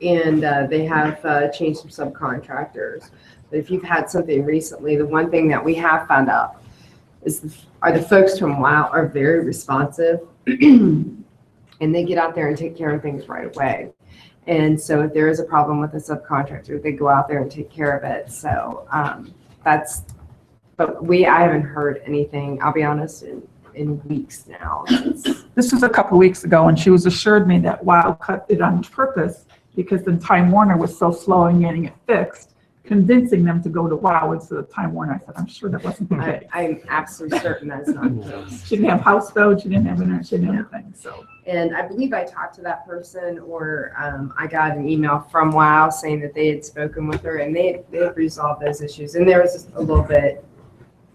And they have changed some subcontractors. But if you've had something recently, the one thing that we have found out is the folks from WOW are very responsive and they get out there and take care of things right away. And so if there is a problem with a subcontractor, they go out there and take care of it. So but I haven't heard anything, I'll be honest, in weeks now. This was a couple weeks ago, and she was assured me that WOW cut it on purpose because the Time Warner was so slow in getting it fixed, convincing them to go to WOW instead of Time Warner. I said, I'm sure that wasn't the case. I'm absolutely certain that's not the case. She didn't have house code, she didn't have internet, she didn't have anything, so. And I believe I talked to that person, or I got an email from WOW saying that they had spoken with her and they had resolved those issues. And there was a little bit,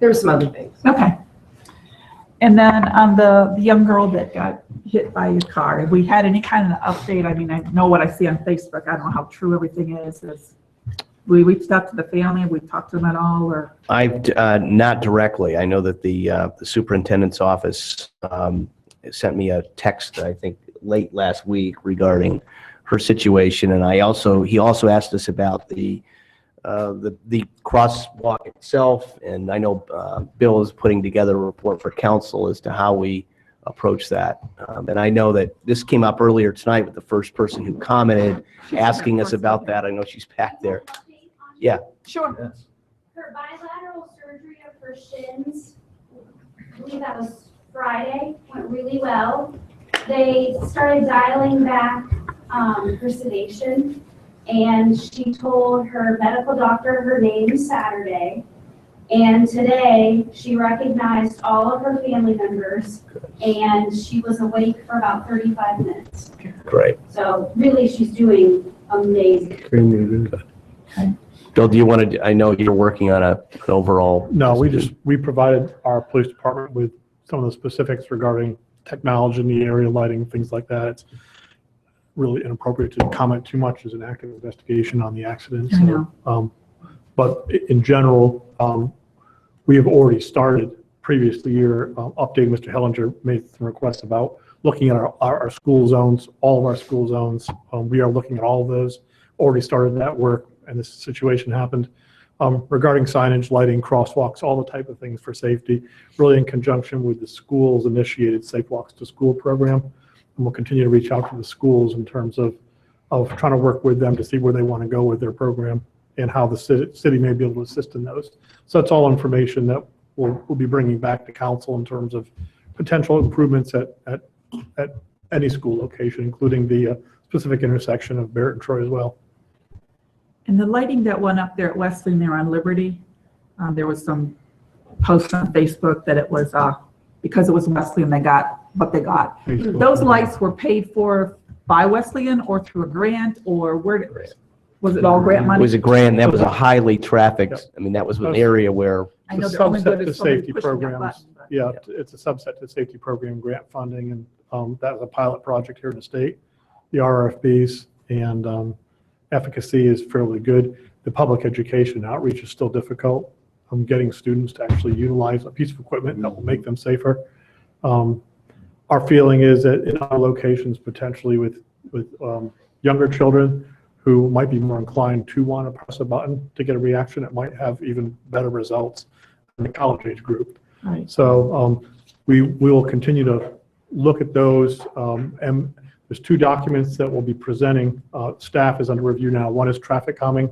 there were some other things. Okay. And then on the young girl that got hit by your car, have we had any kind of update? I mean, I know what I see on Facebook. I don't know how true everything is. We reached out to the family. We talked to them at all, or? I've not directly. I know that the superintendent's office sent me a text, I think, late last week regarding her situation, and he also asked us about the crosswalk itself, and I know Bill is putting together a report for council as to how we approach that. And I know that this came up earlier tonight with the first person who commented, asking us about that. I know she's back there. Yeah. Sure. Her bilateral surgery of her shins, I believe that was Friday, went really well. They started dialing back her sedation, and she told her medical doctor her name Saturday. And today she recognized all of her family members, and she was awake for about 35 minutes. Great. So really, she's doing amazing. Okay. Bill, do you want to, I know you're working on an overall. No, we provided our police department with some of the specifics regarding technology in the area, lighting, things like that. It's really inappropriate to comment too much as an active investigation on the accident. So, but in general, we have already started previous year updating. Mr. Hellinger made some requests about looking at our school zones, all of our school zones. We are looking at all of those, already started that work, and this situation happened. Regarding signage, lighting, crosswalks, all the type of things for safety, really in conjunction with the school's initiated Safe Walks to School program. And we'll continue to reach out to the schools in terms of trying to work with them to see where they want to go with their program and how the city may be able to assist in those. So that's all information that we'll be bringing back to council in terms of potential improvements at any school location, including the specific intersection of Barrett and Troy as well. And the lighting that went up there at Wesleyan there on Liberty, there was some posts on Facebook that it was because it was Wesleyan, they got what they got. Those lights were paid for by Wesleyan or through a grant, or where was it all grant money? It was a grant. That was a highly trafficked, I mean, that was an area where. I know It's a they're only subset good to as somebody safety pushing that programs. button, but- Yeah, it's a subset to safety program grant funding, and that was a pilot project here in the state. The RFBs and efficacy is fairly good. The public education outreach is still difficult. Getting students to actually utilize a piece of equipment that will make them safer. Our feeling is that in other locations, potentially with younger children who might be more inclined to want to press a button to get a reaction, it might have even better results than the college age group. Right. So we will continue to look at those. And there's two documents that we'll be presenting. Staff is under review now. One is traffic calming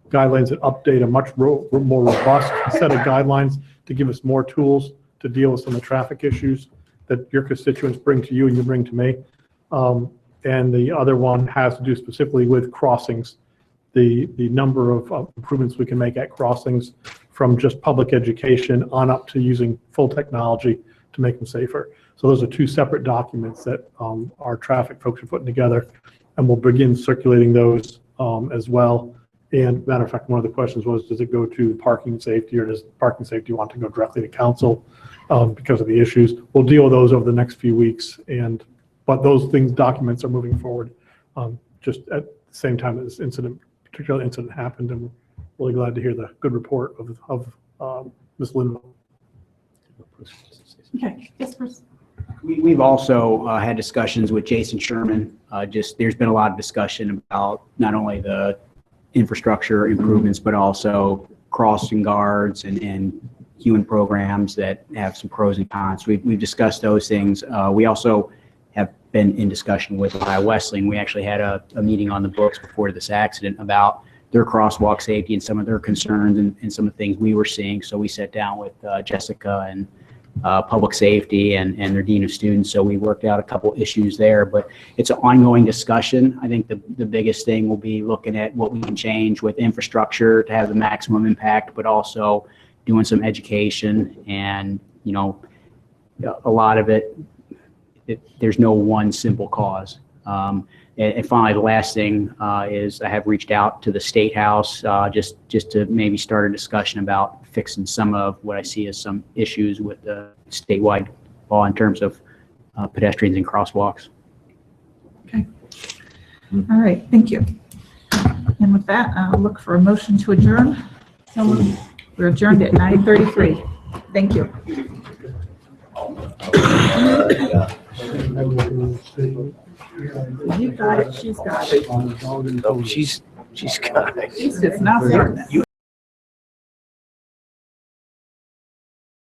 guidelines that update a much more robust set of guidelines to give us more tools to deal with some of the traffic issues that your constituents bring to you and you bring to me. And the other one has to do specifically with crossings, the number of improvements we can make at crossings from just public education on up to using full technology to make them safer. So those are two separate documents that our traffic folks are putting together, and we'll begin circulating those as well And matter of fact, one of the questions was, does it go to parking safety or does parking safety want to go directly to council because of the issues? We'll deal with those over the next few weeks. But those documents are moving forward just at the same time that this particular incident happened. And we're really glad to hear the good report of Ms. Linville. Okay, yes, Bruce. We've also had discussions with Jason Sherman. There's been a lot of discussion about not only the infrastructure improvements, but also crossing guards and human programs that have some pros and cons. We've discussed those things. We also have been in discussion with Ohio Wesleyan. We actually had a meeting on the books before this accident about their crosswalk safety and some of their concerns and some of the things we were seeing. So we sat down with Jessica and public safety and their dean of students. So we worked out a couple issues there, but it's an ongoing discussion. I think the biggest thing will be looking at what we can change with infrastructure to have the maximum impact, but also doing some education and, a lot of it, there's no one simple cause. And finally, the last thing is I have reached out to the State House just to maybe start a discussion about fixing some of what I see as some issues with the statewide law in terms of pedestrians and crosswalks. Okay. All right, thank you. And with that, I'll look for a motion to adjourn. So moved. We're adjourned at 9:33. Thank you. You got it, she's got it. She's got it. She's just not starting it.